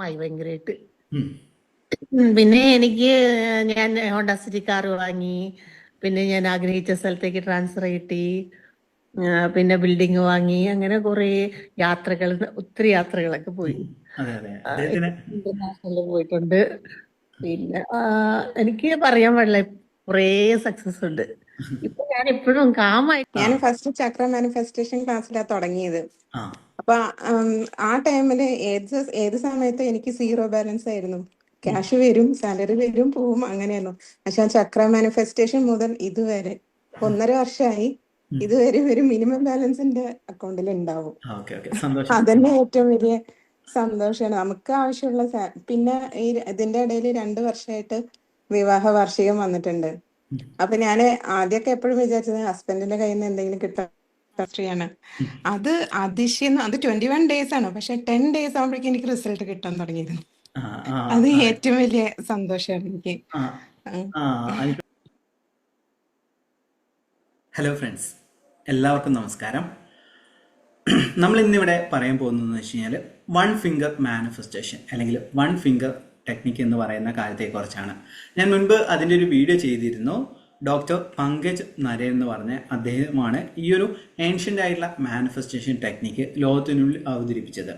മായി ഭയങ്കരമായിട്ട്. ഉം. പിന്നെ ഞാൻ ഹോണ്ട സിറ്റി കാർ വാങ്ങി. പിന്നെ ഞാൻ ആഗ്രഹിച്ച സ്ഥലത്തേക്ക് ട്രാൻസ്ഫർ കിട്ടി. പിന്നെ ബിൽഡിംഗ് വാങ്ങി. അങ്ങനെ കുറെ യാത്രകൾ, ഒത്തിരി യാത്രകളൊക്കെ പോയി. അതെ അതെ അദ്ദേഹത്തിന് ഇന്റർനാഷണലിൽ പോയിട്ടുണ്ട്. പിന്നെ എനിക്ക് പറയാൻ പാടില്ല, കുറേ സക്സസ് ഉണ്ട്. ഇപ്പൊ ഞാൻ എപ്പോഴും കാമായി. ആ ഞാൻ ഫസ്റ്റ് ചക്ര മാനിഫെസ്റ്റേഷൻ ക്ലാസ്സിലാണ് തുടങ്ങിയത്. ആ അപ്പൊ ആ ടൈമില് ഏത് സമയത്ത് എനിക്ക് സീറോ ബാലൻസ് ആയിരുന്നു. ക്യാഷ് വരും, സാലറി വരും, പോവും, അങ്ങനെയായിരുന്നു. പക്ഷെ ആ ചക്ര മാനിഫെസ്റ്റേഷൻ മുതൽ ഇതുവരെ 1.5 വർഷമായി. ഇതുവരെ ഒരു മിനിമം ബാലൻസ് എന്റെ അക്കൗണ്ടിൽ ഉണ്ടാവും. ഓക്കെ ഓക്കെ സന്തോഷം. അതന്നെ ഏറ്റവും വലിയ സന്തോഷമാണ്. നമുക്ക് ആവശ്യമുള്ള പിന്നെ ഇതിന്റെ ഇടയിൽ 2 വർഷമായിട്ട് വിവാഹ വാർഷികം വന്നിട്ടുണ്ട്. അപ്പൊ ഞാന് ആദ്യമൊക്കെ എപ്പോഴും വിചാരിച്ചത് ഹസ്ബൻഡിന്റെ കയ്യിൽ നിന്ന് എന്തെങ്കിലും കിട്ടാൻ. അത് അതിശയം. അത് 21 days ആണ്. പക്ഷെ 10 days ആകുമ്പോഴേക്കും എനിക്ക് റിസൾട്ട് കിട്ടാൻ തുടങ്ങിയിരുന്നു. ആ ആ അത് അതെ ഏറ്റവും വലിയ സന്തോഷമാണ് എനിക്ക്. ആ ഉം. ആ ഹലോ ഫ്രണ്ട്സ്, എല്ലാവർക്കും നമസ്കാരം. നമ്മൾ ഇന്നിവിടെ പറയാൻ പോകുന്നതെന്ന് വെച്ച് കഴിഞ്ഞാൽ 1 ഫിംഗർ മാനിഫെസ്റ്റേഷൻ അല്ലെങ്കിൽ 1 ഫിംഗർ ടെക്നിക്ക് എന്ന് പറയുന്ന കാര്യത്തെക്കുറിച്ചാണ്. ഞാൻ മുൻപ് അതിൻ്റെ ഒരു വീഡിയോ ചെയ്തിരുന്നു. ഡോക്ടർ പങ്കജ് നരേൻ എന്ന് പറഞ്ഞ അദ്ദേഹമാണ് ഈ ഒരു ഏൻഷ്യൻ്റ് ആയിട്ടുള്ള മാനിഫെസ്റ്റേഷൻ ടെക്നിക്ക് ലോകത്തിനുള്ളിൽ അവതരിപ്പിച്ചത്.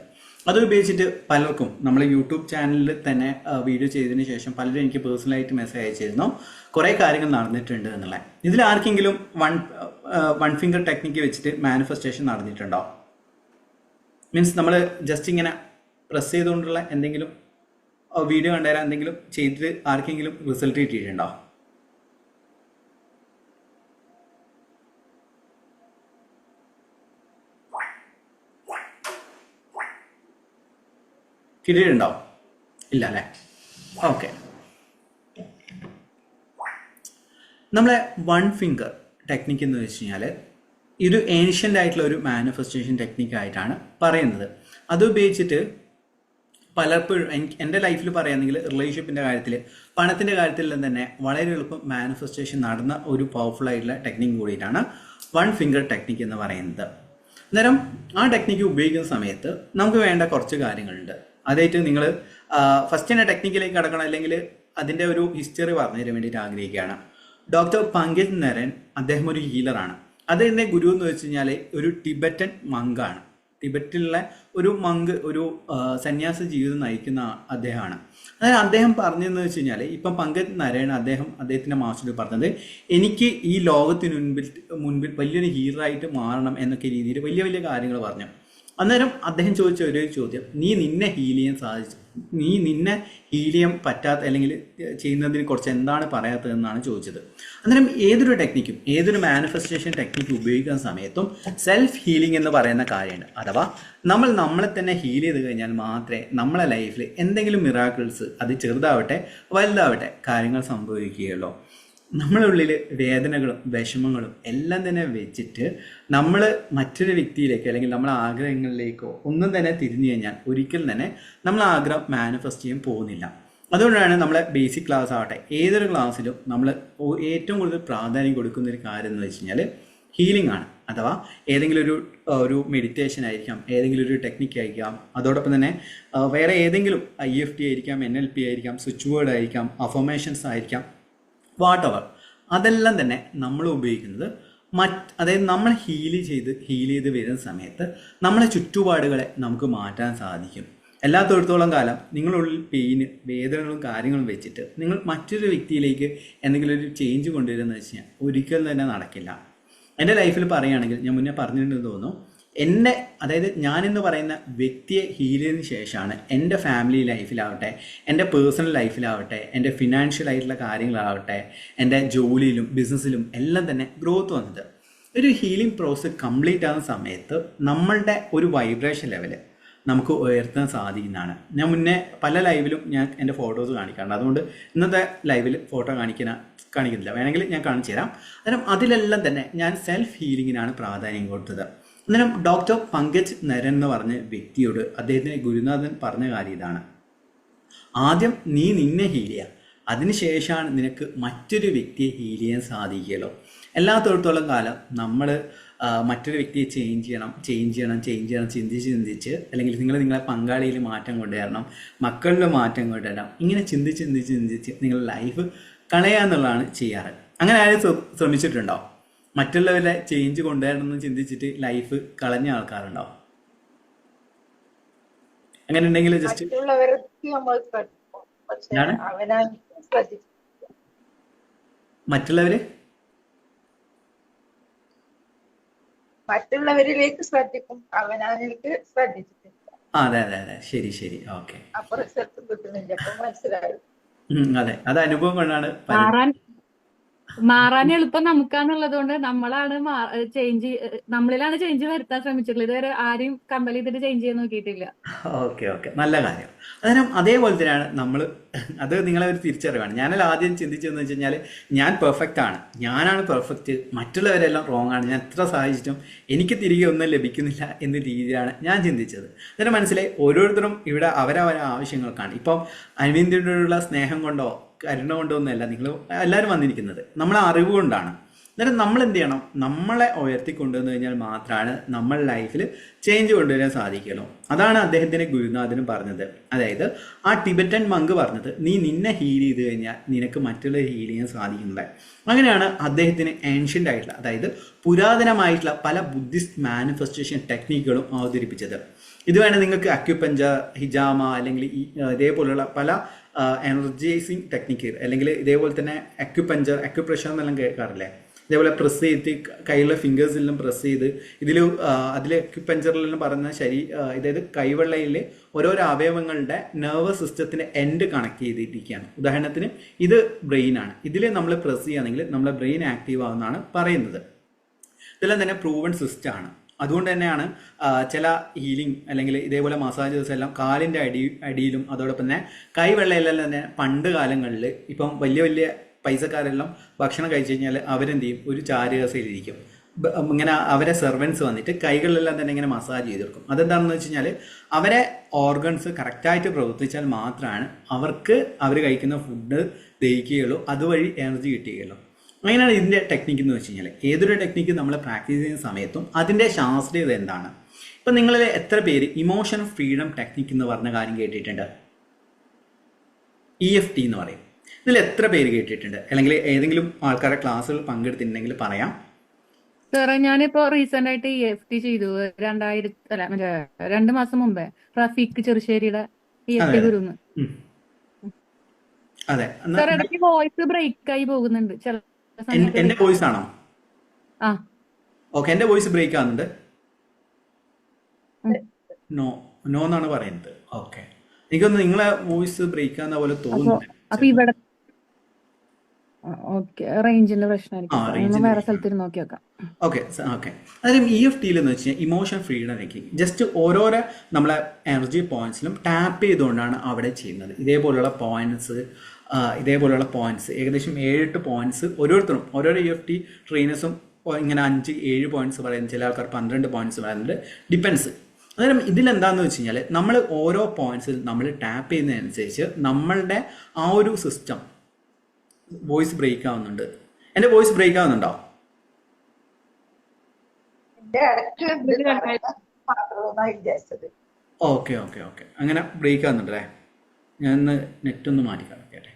അത് ഉപയോഗിച്ചിട്ട് പലർക്കും നമ്മൾ യൂട്യൂബ് ചാനലിൽ തന്നെ വീഡിയോ ചെയ്തതിന് ശേഷം പലരും എനിക്ക് പേഴ്സണലായിട്ട് മെസ്സേജ് അയച്ചിരുന്നു കുറേ കാര്യങ്ങൾ നടന്നിട്ടുണ്ട് എന്നുള്ളത്. ഇതിൽ ആർക്കെങ്കിലും വൺ ഫിംഗർ ടെക്നിക്ക് വെച്ചിട്ട് മാനിഫെസ്റ്റേഷൻ നടന്നിട്ടുണ്ടോ? മീൻസ് നമ്മൾ ജസ്റ്റ് ഇങ്ങനെ പ്രസ് ചെയ്തുകൊണ്ടുള്ള എന്തെങ്കിലും വീഡിയോ കണ്ടുതരാൻ എന്തെങ്കിലും ചെയ്തിട്ട് ആർക്കെങ്കിലും റിസൾട്ട് കിട്ടിയിട്ടുണ്ടോ? കിട്ടിയിട്ടുണ്ടോ? ഇല്ല അല്ലേ? ഓക്കെ. നമ്മളെ 1 ഫിംഗർ ടെക്നിക്ക് എന്ന് വെച്ച് കഴിഞ്ഞാൽ ഇത് ഏൻഷ്യൻ്റ് ആയിട്ടുള്ള ഒരു മാനിഫെസ്റ്റേഷൻ ടെക്നിക്കായിട്ടാണ് പറയുന്നത്. അത് ഉപയോഗിച്ചിട്ട് പലപ്പോഴും എൻ്റെ ലൈഫിൽ പറയുകയാണെങ്കിൽ റിലേഷൻഷിപ്പിൻ്റെ കാര്യത്തിൽ, പണത്തിൻ്റെ കാര്യത്തിൽ തന്നെ വളരെ എളുപ്പം മാനിഫെസ്റ്റേഷൻ നടന്ന ഒരു പവർഫുൾ ആയിട്ടുള്ള ടെക്നിക്ക് കൂടിയിട്ടാണ് 1 ഫിംഗർ ടെക്നിക്ക് എന്ന് പറയുന്നത്. അന്നേരം ആ ടെക്നിക്ക് ഉപയോഗിക്കുന്ന സമയത്ത് നമുക്ക് വേണ്ട കുറച്ച് കാര്യങ്ങളുണ്ട്. അതായിട്ട് നിങ്ങൾ ഫസ്റ്റ് തന്നെ ടെക്നിക്കിലേക്ക് കടക്കണം, അല്ലെങ്കിൽ അതിൻ്റെ ഒരു ഹിസ്റ്ററി പറഞ്ഞു തരാൻ വേണ്ടിയിട്ട് ആഗ്രഹിക്കുകയാണ്. ഡോക്ടർ പങ്കജ് നരൻ അദ്ദേഹം ഒരു ഹീലറാണ്. അദ്ദേഹത്തിൻ്റെ ഗുരു എന്ന് വെച്ച് കഴിഞ്ഞാൽ ഒരു ടിബറ്റൻ മങ്കാണ്. ടിബറ്റിലുള്ള ഒരു മങ്ക്, ഒരു സന്യാസ ജീവിതം നയിക്കുന്ന അദ്ദേഹമാണ്. അതായത് അദ്ദേഹം പറഞ്ഞതെന്ന് വെച്ച് കഴിഞ്ഞാൽ ഇപ്പം പങ്കജ് നരൻ അദ്ദേഹത്തിൻ്റെ മാസ്റ്റർ പറഞ്ഞത്, എനിക്ക് ഈ ലോകത്തിന് മുൻപിൽ വലിയൊരു ഹീലറായിട്ട് മാറണം എന്നൊക്കെ രീതിയിൽ വലിയ വലിയ കാര്യങ്ങൾ പറഞ്ഞു. അന്നേരം അദ്ദേഹം ചോദിച്ച ഒരു ചോദ്യം, നീ നിന്നെ ഹീൽ ചെയ്യാൻ പറ്റാത്ത അല്ലെങ്കിൽ ചെയ്യുന്നതിനെ കുറിച്ച് എന്താണ് പറയാത്തതെന്നാണ് ചോദിച്ചത്. അന്നേരം ഏതൊരു ടെക്നിക്കും ഏതൊരു മാനിഫെസ്റ്റേഷൻ ടെക്നിക്ക് ഉപയോഗിക്കുന്ന സമയത്തും സെൽഫ് ഹീലിംഗ് എന്ന് പറയുന്ന കാര്യമുണ്ട്. അഥവാ നമ്മളെ തന്നെ ഹീൽ ചെയ്ത് കഴിഞ്ഞാൽ മാത്രമേ നമ്മളെ ലൈഫിൽ എന്തെങ്കിലും മിറാക്കിൾസ്, അത് ചെറുതാവട്ടെ വലുതാവട്ടെ, കാര്യങ്ങൾ സംഭവിക്കുകയുള്ളൂ. നമ്മളെ ഉള്ളിൽ വേദനകളും വിഷമങ്ങളും എല്ലാം തന്നെ വെച്ചിട്ട് നമ്മൾ മറ്റൊരു വ്യക്തിയിലേക്കോ അല്ലെങ്കിൽ നമ്മളെ ആഗ്രഹങ്ങളിലേക്കോ ഒന്നും തന്നെ തിരിഞ്ഞു കഴിഞ്ഞാൽ ഒരിക്കലും തന്നെ നമ്മൾ ആഗ്രഹം മാനിഫെസ്റ്റ് ചെയ്യാൻ പോകുന്നില്ല. അതുകൊണ്ടാണ് നമ്മളെ ബേസിക് ക്ലാസ് ആവട്ടെ ഏതൊരു ക്ലാസ്സിലും നമ്മൾ ഏറ്റവും കൂടുതൽ പ്രാധാന്യം കൊടുക്കുന്ന ഒരു കാര്യം എന്ന് വെച്ച് കഴിഞ്ഞാൽ ഹീലിംഗ് ആണ്. അഥവാ ഏതെങ്കിലും ഒരു മെഡിറ്റേഷൻ ആയിരിക്കാം, ഏതെങ്കിലും ഒരു ടെക്നിക്ക് ആയിരിക്കാം, അതോടൊപ്പം തന്നെ വേറെ ഏതെങ്കിലും IFT ആയിരിക്കാം, NLP ആയിരിക്കാം, സ്വിച്ച് വേർഡ് ആയിരിക്കാം, അഫർമേഷൻസ് ആയിരിക്കാം, വാട്ട് എവർ, അതെല്ലാം തന്നെ നമ്മൾ ഉപയോഗിക്കുന്നത് അതായത് നമ്മൾ ഹീൽ ചെയ്ത് വരുന്ന സമയത്ത് നമ്മളെ ചുറ്റുപാടുകളെ നമുക്ക് മാറ്റാൻ സാധിക്കും. എല്ലാത്തോടത്തോളം കാലം നിങ്ങളുള്ളിൽ പെയിന്, വേദനകളും കാര്യങ്ങളും വെച്ചിട്ട് നിങ്ങൾ മറ്റൊരു വ്യക്തിയിലേക്ക് എന്തെങ്കിലും ഒരു ചേഞ്ച് കൊണ്ടുവരുമെന്ന് വെച്ച് കഴിഞ്ഞാൽ ഒരിക്കലും തന്നെ നടക്കില്ല. എൻ്റെ ലൈഫിൽ പറയുകയാണെങ്കിൽ ഞാൻ മുന്നേ പറഞ്ഞിട്ടുണ്ടെന്ന് തോന്നുന്നു, അതായത് ഞാനെന്ന് പറയുന്ന വ്യക്തിയെ ഹീൽ ചെയ്തതിന് ശേഷമാണ് എൻ്റെ ഫാമിലി ലൈഫിലാവട്ടെ, എൻ്റെ പേഴ്സണൽ ലൈഫിലാവട്ടെ, എൻ്റെ ഫിനാൻഷ്യൽ ആയിട്ടുള്ള കാര്യങ്ങളാവട്ടെ, എൻ്റെ ജോലിയിലും ബിസിനസ്സിലും എല്ലാം തന്നെ ഗ്രോത്ത് വന്നത്. ഒരു ഹീലിംഗ് പ്രോസസ്സ് കംപ്ലീറ്റ് ആകുന്ന സമയത്ത് നമ്മളുടെ ഒരു വൈബ്രേഷൻ ലെവല് നമുക്ക് ഉയർത്താൻ സാധിക്കുന്നതാണ്. ഞാൻ മുന്നേ പല ലൈവിലും ഞാൻ എൻ്റെ ഫോട്ടോസ് കാണിക്കാറുണ്ട്. അതുകൊണ്ട് ഇന്നത്തെ ലൈവിൽ ഫോട്ടോ കാണിക്കുന്നില്ല, വേണമെങ്കിൽ ഞാൻ കാണിച്ചു തരാം. അന്നേരം അതിലെല്ലാം തന്നെ ഞാൻ സെൽഫ് ഹീലിങ്ങിനാണ് പ്രാധാന്യം കൊടുത്തത്. അന്നേരം ഡോക്ടർ പങ്കജ് നരൻ എന്ന് പറഞ്ഞ വ്യക്തിയോട് അദ്ദേഹത്തിൻ്റെ ഗുരുനാഥൻ പറഞ്ഞ കാര്യം ഇതാണ്: ആദ്യം നീ നിന്നെ ഹീൽ ചെയ്യുക, അതിനുശേഷമാണ് നിനക്ക് മറ്റൊരു വ്യക്തിയെ ഹീൽ ചെയ്യാൻ സാധിക്കുകയുള്ളൂ. എല്ലാത്തോടത്തോളം കാലം നമ്മൾ മറ്റൊരു വ്യക്തിയെ ചേഞ്ച് ചെയ്യണം ചിന്തിച്ച് അല്ലെങ്കിൽ നിങ്ങളെ പങ്കാളിയിൽ മാറ്റം കൊണ്ടുവരണം, മക്കളിൽ മാറ്റം കൊണ്ടുവരണം, ഇങ്ങനെ ചിന്തിച്ച് നിങ്ങളുടെ ലൈഫ് കളയാന്നുള്ളതാണ് ചെയ്യാറ്. അങ്ങനെ ആരും ശ്രമിച്ചിട്ടുണ്ടോ? മറ്റുള്ളവരെ ചേഞ്ച് കൊണ്ടുവരണമെന്ന് ചിന്തിച്ചിട്ട് ലൈഫ് കളഞ്ഞ ആൾക്കാരുണ്ടോ? അങ്ങനെ ഉണ്ടെങ്കിൽ ജസ്റ്റ് മറ്റുള്ളവരിലേക്ക് ശ്രദ്ധിക്കും, അവനാനിലേക്ക് ശ്രദ്ധിച്ചിട്ടില്ല. അതെ ശരി ഓക്കെ. അപ്പൊ റിസൾട്ട് കിട്ടുന്നില്ല. അപ്പൊ മനസ്സിലായി. അതെ, അത് അനുഭവം കൊണ്ടാണ് മാറാൻ എളുപ്പം നമുക്കാന്നുള്ളത് കൊണ്ട് നമ്മളിലാണ് ചേഞ്ച് വരുത്താൻ ശ്രമിച്ചിട്ടുള്ളത്. ഇതുവരെ ആരെയും കമ്പൽ ചെയ്തിട്ട് ചേഞ്ച് ചെയ്യാൻ നോക്കിയിട്ടില്ല. ഓക്കെ നല്ല കാര്യം. അന്നേരം അതേപോലെ തന്നെയാണ് അത് നിങ്ങളെ ഒരു തിരിച്ചറിവാണ്. ഞാനെല്ലാം ആദ്യം ചിന്തിച്ചതെന്ന് വെച്ച് കഴിഞ്ഞാൽ ഞാൻ പെർഫെക്റ്റ് ആണ്, ഞാനാണ് പെർഫെക്റ്റ്, മറ്റുള്ളവരെല്ലാം റോങ് ആണ്, ഞാൻ എത്ര സഹായിച്ചിട്ടും എനിക്ക് തിരികെ ഒന്നും ലഭിക്കുന്നില്ല എന്ന രീതിയിലാണ് ഞാൻ ചിന്തിച്ചത്. അന്നേരം മനസ്സിലായി ഓരോരുത്തരും ഇവിടെ അവരവരെ ആവശ്യങ്ങൾക്കാണ്. ഇപ്പം അരവിന്ദിനോടുള്ള സ്നേഹം കൊണ്ടോ കരുണ കൊണ്ടൊന്നുമല്ല നിങ്ങൾ എല്ലാവരും വന്നിരിക്കുന്നത്, നമ്മളെ അറിവ് കൊണ്ടാണ്. അന്നേരം നമ്മൾ എന്ത് ചെയ്യണം? നമ്മളെ ഉയർത്തിക്കൊണ്ടുവന്നു കഴിഞ്ഞാൽ മാത്രമാണ് നമ്മൾ ലൈഫിൽ ചേഞ്ച് കൊണ്ടുവരാൻ സാധിക്കുള്ളൂ. അതാണ് അദ്ദേഹത്തിൻ്റെ ഗുരുനാഥനും പറഞ്ഞത്. അതായത് ആ ടിബറ്റൻ മങ്ക് പറഞ്ഞത്, നീ നിന്നെ ഹീൽ ചെയ്ത് കഴിഞ്ഞാൽ നിനക്ക് മറ്റുള്ള ഹീൽ ചെയ്യാൻ സാധിക്കുന്നത്. അങ്ങനെയാണ് അദ്ദേഹത്തിന് ഏൻഷ്യൻ്റ് ആയിട്ടുള്ള, അതായത് പുരാതനമായിട്ടുള്ള പല ബുദ്ധിസ്റ്റ് മാനിഫെസ്റ്റേഷൻ ടെക്നിക്കുകളും അവതരിപ്പിച്ചത്. ഇത് വേണേൽ നിങ്ങൾക്ക് അക്യുപഞ്ചർ, ഹിജാമ അല്ലെങ്കിൽ ഇതേപോലുള്ള പല എനർജൈസിങ് ടെക്നിക്ക്, അല്ലെങ്കിൽ ഇതേപോലെ തന്നെ അക്യുപ്രഷർ എന്നെല്ലാം കേൾക്കാറില്ലേ? ഇതേപോലെ പ്രസ് ചെയ്ത് കൈയുള്ള ഫിംഗേഴ്സിലെല്ലാം പ്രസ് ചെയ്ത് അതിൽ അക്യുപഞ്ചറിലെല്ലാം പറയുന്ന അതായത് കൈവെള്ളയിൽ ഓരോരോ അവയവങ്ങളുടെ നെർവസ് സിസ്റ്റത്തിൻ്റെ എൻഡ് കണക്ട് ചെയ്തിരിക്കുകയാണ്. ഉദാഹരണത്തിന് ഇത് ബ്രെയിനാണ്, ഇതിൽ നമ്മൾ പ്രസ് ചെയ്യുകയാണെങ്കിൽ നമ്മളെ ബ്രെയിൻ ആക്റ്റീവ് ആവുമെന്നാണ് പറയുന്നത്. ഇതെല്ലാം തന്നെ പ്രൂവൺ സിസ്റ്റമാണ്. അതുകൊണ്ട് തന്നെയാണ് ചില ഹീലിംഗ് അല്ലെങ്കിൽ ഇതേപോലെ മസാജേഴ്സ് എല്ലാം കാലിൻ്റെ അടിയിലും അതോടൊപ്പം തന്നെ കൈവെള്ളയിലെല്ലാം തന്നെ പണ്ട് കാലങ്ങളിൽ ഇപ്പം വലിയ പൈസക്കാരെല്ലാം ഭക്ഷണം കഴിച്ചു കഴിഞ്ഞാൽ അവരെന്ത് ചെയ്യും? ഒരു ചാരുകസയിലിരിക്കും. ഇങ്ങനെ അവരെ സെർവൻസ് വന്നിട്ട് കൈകളിലെല്ലാം തന്നെ ഇങ്ങനെ മസാജ് ചെയ്ത് കൊടുക്കും. അതെന്താണെന്ന് വെച്ച് കഴിഞ്ഞാൽ അവരെ ഓർഗൻസ് കറക്റ്റായിട്ട് പ്രവർത്തിച്ചാൽ മാത്രമാണ് അവർ കഴിക്കുന്ന ഫുഡ് ദഹിക്കുകയുള്ളൂ, അതുവഴി എനർജി കിട്ടുകയുള്ളൂ. അങ്ങനെയാണ് ഇതിൻ്റെ ടെക്നിക്ക് എന്ന് വെച്ച് കഴിഞ്ഞാൽ ഏതൊരു ടെക്നിക്ക് നമ്മൾ പ്രാക്ടീസ് ചെയ്യുന്ന സമയത്തും അതിൻ്റെ ശാസ്ത്രീയത എന്താണ്? ഇപ്പം നിങ്ങളിൽ എത്ര പേര് ഇമോഷൻ ഫ്രീഡം ടെക്നിക്ക് എന്ന് പറഞ്ഞ കാര്യം കേട്ടിട്ടുണ്ട്? EFT എന്ന് പറയും. ഇതിൽ എത്ര പേര് കേട്ടിട്ടുണ്ട്? അല്ലെങ്കിൽ ഏതെങ്കിലും ആൾക്കാരുടെ ക്ലാസ്സുകൾ പങ്കെടുത്തിട്ടുണ്ടെങ്കിൽ പറയാം. സാറേ, ഞാനിപ്പോ റീസെന്റ് ആയിട്ട് EFT ചെയ്തു. 2 മാസം മുമ്പേ റഫീഖ് ചെറുശ്ശേരിയുടെ EFT ഗുരുന്ന്. അതെ, സാർ ഇടയ്ക്ക് വോയിസ് ബ്രേക്ക് ആയി പോകുന്നുണ്ട്. എന്റെ വോയിസ് ആണോ? ഓക്കെ, എന്റെ വോയിസ് ബ്രേക്ക് ആവുന്നുണ്ട്. നോ എന്നാണ് പറയുന്നത്. ഓക്കെ, എനിക്കൊന്ന് നിങ്ങളെ വോയിസ് ബ്രേക്ക് ആവുന്ന പോലെ തോന്നുന്നു. അപ്പൊ ഇവിടെ റേഞ്ചിന്റെ പ്രശ്നമായിരിക്കും, വേറെ സ്ഥലത്ത് നോക്കി നോക്കാം. ഓക്കെ. അതായത് EFT എന്ന് വെച്ച് കഴിഞ്ഞാൽ ഇമോഷൻ ഫ്രീഡം ആക്കി ജസ്റ്റ് ഓരോരോ നമ്മളെ എനർജി പോയിന്റ്സിലും ടാപ്പ് ചെയ്തുകൊണ്ടാണ് അവിടെ ചെയ്യുന്നത്. ഇതേപോലുള്ള പോയിന്റ്സ് ഏകദേശം 7-8 പോയിന്റ്സ് ഓരോരുത്തരും ഓരോരോ EFT ട്രെയിനേഴ്സും ഇങ്ങനെ 5-7 പോയിന്റ്സ് പറയുന്നത്, ചില ആൾക്കാർ 12 പോയിന്റ്സ് പറയുന്നുണ്ട്, ഡിപ്പെൻസ്. അന്നേരം ഇതിലെന്താണെന്ന് വെച്ച് കഴിഞ്ഞാൽ നമ്മൾ ഓരോ പോയിന്റ്സിൽ നമ്മൾ ടാപ്പ് ചെയ്യുന്നതനുസരിച്ച് നമ്മളുടെ ആ ഒരു സിസ്റ്റം വോയിസ് ബ്രേക്ക് ആവുന്നുണ്ട്. എൻ്റെ വോയിസ് ബ്രേക്ക് ആവുന്നുണ്ടോ? ഓക്കെ അങ്ങനെ ബ്രേക്ക് ആവുന്നുണ്ടല്ലേ? ഞാൻ നെറ്റ് ഒന്ന് മാറ്റി കളക്കട്ടെ.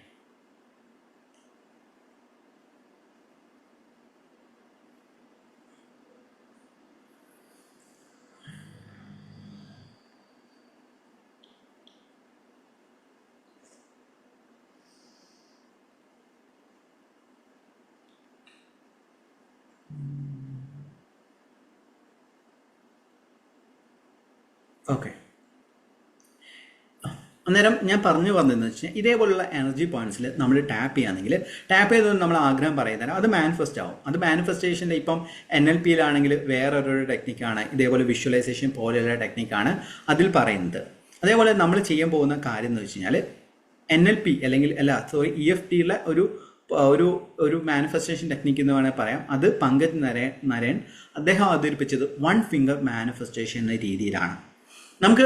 ഓക്കെ, അന്നേരം ഞാൻ പറഞ്ഞു വന്നതെന്ന് വെച്ചാൽ ഇതേപോലുള്ള എനർജി പോയിന്റ്സിൽ നമ്മൾ ടാപ്പ് ചെയ്യുകയാണെങ്കിൽ ടാപ്പ് ചെയ്തത് നമ്മൾ ആഗ്രഹം പറയുന്നത് അത് മാനിഫെസ്റ്റ് ആവും. അത് മാനിഫെസ്റ്റേഷൻ്റെ ഇപ്പം NLPയിലാണെങ്കിൽ വേറൊരു ടെക്നിക്കാണ്, ഇതേപോലെ വിഷ്വലൈസേഷൻ പോലെയുള്ള ടെക്നിക്കാണ് അതിൽ പറയുന്നത്. അതേപോലെ നമ്മൾ ചെയ്യാൻ പോകുന്ന കാര്യം എന്ന് വെച്ച് കഴിഞ്ഞാൽ NLP അല്ലെങ്കിൽ EFTയിലെ ഒരു മാനിഫെസ്റ്റേഷൻ ടെക്നിക്ക് എന്ന് വേണമെങ്കിൽ പറയാം. അത് പങ്കജ് നരേൻ അദ്ദേഹം അവതരിപ്പിച്ചത് 1 ഫിംഗർ മാനിഫെസ്റ്റേഷൻ എന്ന രീതിയിലാണ്. നമുക്ക്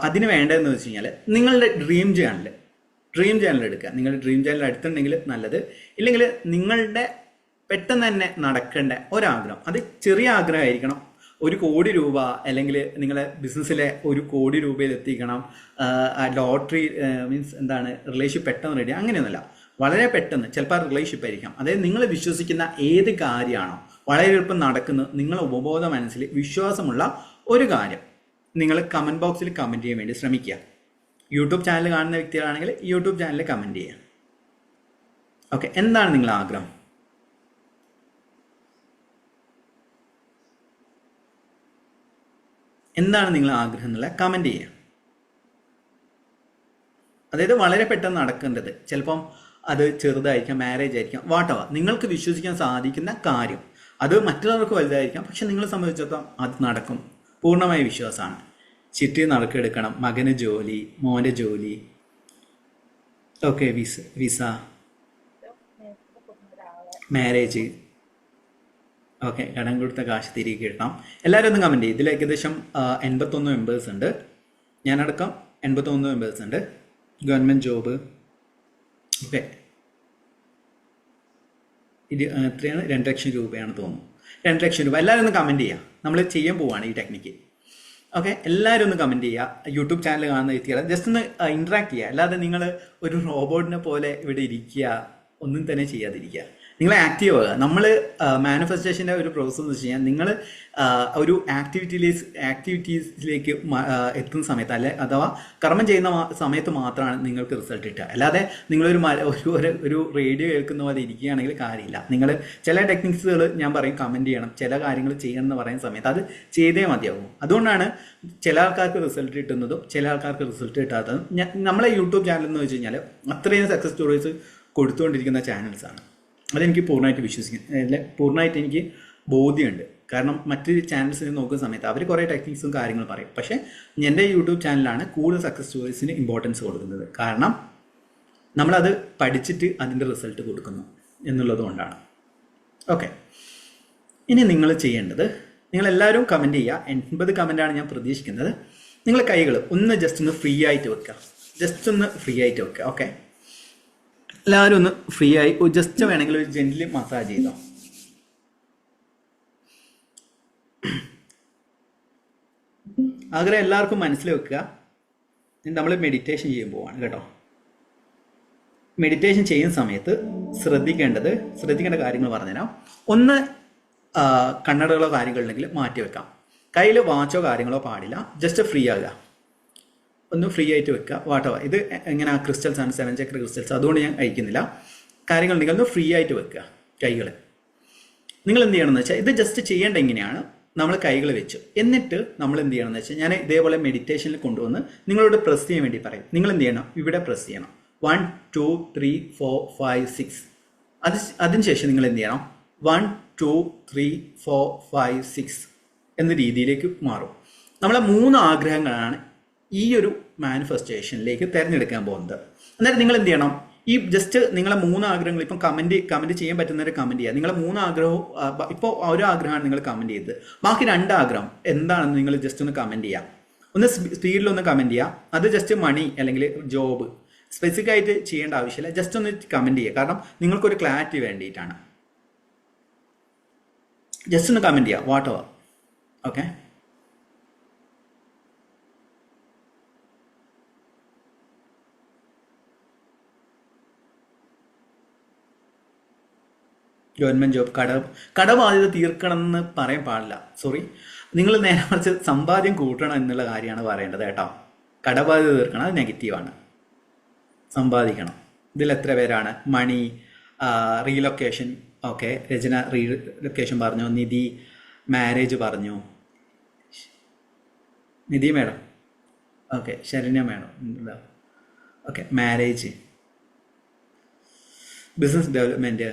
അതിന് വേണ്ടതെന്ന് വെച്ച് കഴിഞ്ഞാൽ നിങ്ങളുടെ ഡ്രീം ചാനൽ എടുക്കുക. നിങ്ങളുടെ ഡ്രീം ചാനൽ അടുത്തുണ്ടെങ്കിൽ നല്ലത്, ഇല്ലെങ്കിൽ നിങ്ങളുടെ പെട്ടെന്ന് തന്നെ നടക്കേണ്ട ഒരാഗ്രഹം, അത് ചെറിയ ആഗ്രഹമായിരിക്കണം. 1 കോടി രൂപ അല്ലെങ്കിൽ നിങ്ങളെ ബിസിനസ്സിലെ 1 കോടി രൂപയിൽ എത്തിക്കണം, ലോട്ടറി മീൻസ് എന്താണ് റിലേഷൻഷിപ്പ് പെട്ടെന്ന് റെഡി, അങ്ങനെയൊന്നുമില്ല. വളരെ പെട്ടെന്ന് ചിലപ്പോൾ റിലേഷൻഷിപ്പ് ആയിരിക്കാം. അതായത് നിങ്ങൾ വിശ്വസിക്കുന്ന ഏത് കാര്യമാണോ വളരെ എളുപ്പം നടക്കുന്നത്, നിങ്ങളെ ഉപബോധ മനസ്സിൽ വിശ്വാസമുള്ള ഒരു കാര്യം നിങ്ങൾ കമൻറ്റ് ബോക്സിൽ കമൻറ്റ് ചെയ്യാൻ വേണ്ടി ശ്രമിക്കുക. യൂട്യൂബ് ചാനൽ കാണുന്ന വ്യക്തികളാണെങ്കിൽ യൂട്യൂബ് ചാനലിൽ കമൻറ്റ് ചെയ്യുക. ഓക്കെ, എന്താണ് നിങ്ങളുടെ ആഗ്രഹം? എന്താണ് നിങ്ങളുടെ ആഗ്രഹം എന്നുള്ള കമൻറ്റ് ചെയ്യുക. അതായത് വളരെ പെട്ടെന്ന് നടക്കേണ്ടത്, ചിലപ്പം അത് ചെറുതായിരിക്കാം, മാരേജ് ആയിരിക്കാം, വാട്ടവ നിങ്ങൾക്ക് വിശ്വസിക്കാൻ സാധിക്കുന്ന കാര്യം. അത് മറ്റുള്ളവർക്ക് വലുതായിരിക്കാം, പക്ഷെ നിങ്ങളെ സംബന്ധിച്ചിടത്തോളം അത് നടക്കും, പൂർണ്ണമായ വിശ്വാസമാണ്. ചിട്ടി നടക്കെടുക്കണം, മകന് ജോലി, മോൻ്റെ ജോലി, ഓക്കെ, വിസ, മാരേജ്, ഓക്കെ, കടം കൊടുത്ത കാശ് തിരികെ കിട്ടണം. എല്ലാവരും ഒന്ന് കമൻറ്റ് ചെയ്യും. ഇതിൽ ഏകദേശം 81 മെമ്പേഴ്സ് ഉണ്ട്, ഞാനടക്കം 81 മെമ്പേഴ്സ് ഉണ്ട്. ഗവൺമെൻറ് ജോബ്, ഓക്കെ, ഇത് എത്രയാണ്? 2 ലക്ഷം രൂപയാണ് തോന്നുന്നു. 2 ലക്ഷം രൂപ. എല്ലാവരും ഒന്ന് കമൻറ്റ് ചെയ്യുക. നമ്മൾ ചെയ്യാൻ പോവുകയാണ് ഈ ടെക്നിക്ക്. ഓക്കെ, എല്ലാവരും ഒന്ന് കമൻറ്റ് ചെയ്യുക. യൂട്യൂബ് ചാനൽ കാണുന്ന വ്യക്തികളെ ജസ്റ്റ് ഒന്ന് ഇൻട്രാക്ട് ചെയ്യുക. അല്ലാതെ നിങ്ങൾ ഒരു റോബോട്ടിനെ പോലെ ഇവിടെ ഇരിക്കുക, ഒന്നും തന്നെ ചെയ്യാതിരിക്കുക. നിങ്ങൾ ആക്റ്റീവ് ആവുക. നമ്മൾ മാനിഫെസ്റ്റേഷൻ്റെ ഒരു പ്രോസസ്സ് എന്ന് വെച്ച് കഴിഞ്ഞാൽ നിങ്ങൾ ഒരു ആക്ടിവിറ്റീസിലേക്ക് എത്തുന്ന സമയത്ത് അഥവാ കർമ്മം ചെയ്യുന്ന സമയത്ത് മാത്രമാണ് നിങ്ങൾക്ക് റിസൾട്ട് കിട്ടുക. അല്ലാതെ നിങ്ങളൊരു ഒരു റേഡിയോ കേൾക്കുന്ന പോലെ ഇരിക്കുകയാണെങ്കിൽ കാര്യമില്ല. നിങ്ങൾ ചില ടെക്നിക്സുകൾ ഞാൻ പറയും കമൻറ്റ് ചെയ്യണം, ചില കാര്യങ്ങൾ ചെയ്യണം എന്ന് പറയുന്ന സമയത്ത് അത് ചെയ്തേ മതിയാവും. അതുകൊണ്ടാണ് ചില ആൾക്കാർക്ക് റിസൾട്ട് കിട്ടുന്നതും ചില ആൾക്കാർക്ക് റിസൾട്ട് കിട്ടാത്തതും. നമ്മളെ യൂട്യൂബ് ചാനൽ എന്ന് വെച്ച് കഴിഞ്ഞാൽ അത്രയും സക്സസ് സ്റ്റോറീസ് കൊടുത്തുകൊണ്ടിരിക്കുന്ന ചാനൽസാണ്. അതെനിക്ക് പൂർണ്ണമായിട്ട് പൂർണ്ണമായിട്ട് എനിക്ക് ബോധ്യമുണ്ട്. കാരണം മറ്റ് ചാനൽസിനെ നോക്കുന്ന സമയത്ത് അവർ കുറേ ടെക്നിക്സും കാര്യങ്ങളും പറയും. പക്ഷേ എൻ്റെ യൂട്യൂബ് ചാനലാണ് കൂടുതൽ സക്സസ് സ്റ്റോറീസിന് ഇമ്പോർട്ടൻസ് കൊടുക്കുന്നത്. കാരണം നമ്മളത് പഠിച്ചിട്ട് അതിൻ്റെ റിസൾട്ട് കൊടുക്കുന്നു എന്നുള്ളത് കൊണ്ടാണ്. ഓക്കെ, ഇനി നിങ്ങൾ ചെയ്യേണ്ടത്, നിങ്ങളെല്ലാവരും കമൻറ്റ് ചെയ്യുക. 80 കമൻറ്റാണ് ഞാൻ പ്രതീക്ഷിക്കുന്നത്. നിങ്ങൾ കൈകൾ ഒന്ന് ജസ്റ്റ് ഒന്ന് ഫ്രീ ആയിട്ട് വെക്കുക. ജസ്റ്റ് ഒന്ന് ഫ്രീ ആയിട്ട് വെക്കുക. ഓക്കെ, എല്ലാവരും ഒന്ന് ഫ്രീ ആയി ജസ്റ്റ് വേണമെങ്കിൽ ഒരു ജെന്റിലി മസാജ് ചെയ്തോ. ആഗ്രഹം എല്ലാവർക്കും മനസ്സിൽ വെക്കുക. നമ്മൾ മെഡിറ്റേഷൻ ചെയ്യാൻ പോവാണ് കേട്ടോ. മെഡിറ്റേഷൻ ചെയ്യുന്ന സമയത്ത് ശ്രദ്ധിക്കേണ്ട കാര്യങ്ങൾ പറഞ്ഞുതരാം. ഒന്ന്, കണ്ണടകളോ കാര്യങ്ങളുണ്ടെങ്കിൽ മാറ്റി വെക്കാം. കയ്യിൽ വാച്ചോ കാര്യങ്ങളോ പാടില്ല. ജസ്റ്റ് ഫ്രീ ആകുക, ഒന്ന് ഫ്രീ ആയിട്ട് വെക്കുക. വാട്ടവ ഇത് എങ്ങനെ ക്രിസ്റ്റൽസ് ആണ്, 7 ചക്ര ക്രിസ്റ്റൽസ്, അതുകൊണ്ട് ഞാൻ അയക്കുന്നില്ല. കാര്യങ്ങളുണ്ടെങ്കിൽ ഒന്ന് ഫ്രീ ആയിട്ട് വെക്കുക കൈകൾ. നിങ്ങൾ എന്ത് ചെയ്യണമെന്ന് വെച്ചാൽ ഇത് ജസ്റ്റ് ചെയ്യേണ്ട എങ്ങനെയാണ്, നമ്മൾ കൈകൾ വെച്ചു എന്നിട്ട് നമ്മൾ എന്ത് ചെയ്യണമെന്ന് വെച്ചാൽ ഞാൻ ഇതേപോലെ മെഡിറ്റേഷനിൽ കൊണ്ടുവന്ന് നിങ്ങളോട് പ്രസ് ചെയ്യാൻ വേണ്ടി പറയും. നിങ്ങൾ എന്ത് ചെയ്യണം, ഇവിടെ പ്രസ് ചെയ്യണം. 1 2 3 4 5 6. അതിനുശേഷം നിങ്ങൾ എന്ത് ചെയ്യണം, 1 2 3 4 5 6 എന്ന രീതിയിലേക്ക് മാറും. നമ്മളെ 3 ആഗ്രഹങ്ങളാണ് ഈ ഒരു മാനിഫെസ്റ്റേഷനിലേക്ക് തിരഞ്ഞെടുക്കാൻ പോകുന്നത്. അന്നേരം നിങ്ങൾ എന്ത് ചെയ്യണം, ഈ ജസ്റ്റ് നിങ്ങളെ 3 ആഗ്രഹങ്ങൾ ഇപ്പം കമൻറ്റ് ചെയ്യാൻ പറ്റുന്നവരെ കമൻറ്റ് ചെയ്യുക. നിങ്ങളെ 3 ആഗ്രഹവും ഇപ്പോൾ ഒരു ആഗ്രഹമാണ് നിങ്ങൾ കമൻറ്റ് ചെയ്തത്, ബാക്കി 2 ആഗ്രഹം എന്താണെന്ന് നിങ്ങൾ ജസ്റ്റ് ഒന്ന് കമൻറ്റ് ചെയ്യുക. ഒന്ന് സ്പീഡിലൊന്ന് കമൻറ്റ് ചെയ്യുക. അത് ജസ്റ്റ് മണി അല്ലെങ്കിൽ ജോബ് സ്പെസിഫിക് ആയിട്ട് ചെയ്യേണ്ട ആവശ്യമില്ല. ജസ്റ്റ് ഒന്ന് കമൻറ്റ് ചെയ്യുക. കാരണം നിങ്ങൾക്കൊരു ക്ലാരിറ്റി വേണ്ടിയിട്ടാണ്. ജസ്റ്റ് ഒന്ന് കമൻറ്റ് ചെയ്യുക, what ever. Okay, government job, കടബാധ്യത തീർക്കണം എന്ന് പറയാൻ പാടില്ല. സോറി, നിങ്ങൾ നേരെ മറിച്ച് സമ്പാദ്യം കൂട്ടണം എന്നുള്ള കാര്യമാണ് പറയേണ്ടത് കേട്ടോ. കടബാധ്യത തീർക്കണം, അത് നെഗറ്റീവാണ്. സമ്പാദിക്കണം. ഇതിൽ എത്ര പേരാണ്? Money, relocation, okay, Rachana relocation പറഞ്ഞു, നിധി മാരേജ് പറഞ്ഞു, Nidhi madam, okay, Saranya madam, okay, marriage, business development,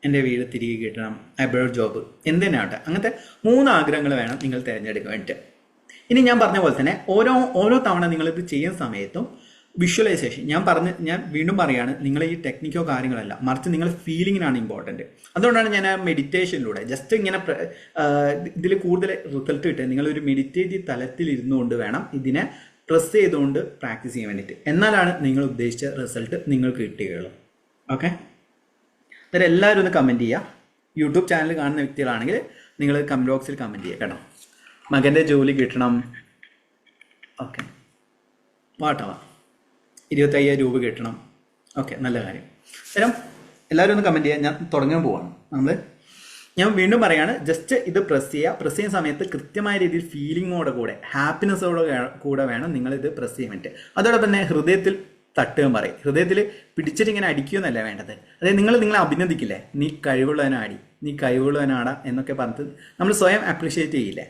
എൻ്റെ വീട് തിരികെ കിട്ടണം, അബ്രോഡ് ജോബ്, എന്തിനാവട്ടെ. അങ്ങനത്തെ 3 ആഗ്രഹങ്ങൾ വേണം നിങ്ങൾ തിരഞ്ഞെടുക്കാൻ വേണ്ടിയിട്ട്. ഇനി ഞാൻ പറഞ്ഞ പോലെ തന്നെ ഓരോ തവണ നിങ്ങളിത് ചെയ്യുന്ന സമയത്തും വിഷ്വലൈസേഷൻ, ഞാൻ വീണ്ടും പറയുകയാണ്, നിങ്ങൾ ഈ ടെക്നിക്കോ കാര്യങ്ങളല്ല, മറിച്ച് നിങ്ങൾ ഫീലിങ്ങിനാണ് ഇമ്പോർട്ടൻറ്റ്. അതുകൊണ്ടാണ് ഞാൻ ആ മെഡിറ്റേഷനിലൂടെ ജസ്റ്റ് ഇങ്ങനെ ഇതിൽ കൂടുതൽ റിസൾട്ട് കിട്ടുക. നിങ്ങളൊരു മെഡിറ്റേറ്റീവ് തലത്തിൽ ഇരുന്നുകൊണ്ട് വേണം ഇതിനെ പ്രസ് ചെയ്തുകൊണ്ട് പ്രാക്ടീസ് ചെയ്യാൻ വേണ്ടിയിട്ട്. എന്നാലാണ് നിങ്ങൾ ഉദ്ദേശിച്ച റിസൾട്ട് നിങ്ങൾക്ക് കിട്ടുകയുള്ളൂ. ഓക്കെ, അന്നേരം എല്ലാവരും ഒന്ന് കമൻറ്റ് ചെയ്യുക. യൂട്യൂബ് ചാനൽ കാണുന്ന വ്യക്തികളാണെങ്കിൽ നിങ്ങൾ കമൻറ്റ് ബോക്സിൽ കമൻറ്റ് ചെയ്യുക കേട്ടോ. മകൻ്റെ ജോലി കിട്ടണം. ഓക്കെ, വാട്ടവാ 25,000 രൂപ കിട്ടണം. ഓക്കെ, നല്ല കാര്യം. അന്നേരം എല്ലാവരും ഒന്ന് കമൻറ്റ് ചെയ്യുക. ഞാൻ തുടങ്ങാൻ പോവാണ്. ഞാൻ വീണ്ടും പറയാണ്, ജസ്റ്റ് ഇത് പ്രസ് ചെയ്യുന്ന സമയത്ത് കൃത്യമായ രീതിയിൽ ഫീലിങ്ങോടെ കൂടെ ഹാപ്പിനെസ്സോടെ കൂടെ വേണം നിങ്ങൾ ഇത് പ്രസ് ചെയ്യാൻ വേണ്ടിയിട്ട്. അതോടൊപ്പം തന്നെ ഹൃദയത്തിൽ തട്ടുകയും പറയും. ഹൃദയത്തിൽ പിടിച്ചിട്ട് ഇങ്ങനെ അടിക്കുകയെന്നല്ല വേണ്ടത്. അതായത് നിങ്ങളെ അഭിനന്ദിക്കില്ലേ, നീ കഴിവുള്ളവനാടി, നീ കഴിവുള്ളവനാടാ എന്നൊക്കെ പറഞ്ഞിട്ട് നമ്മൾ സ്വയം അപ്രീഷിയേറ്റ് ചെയ്യില്ലേ,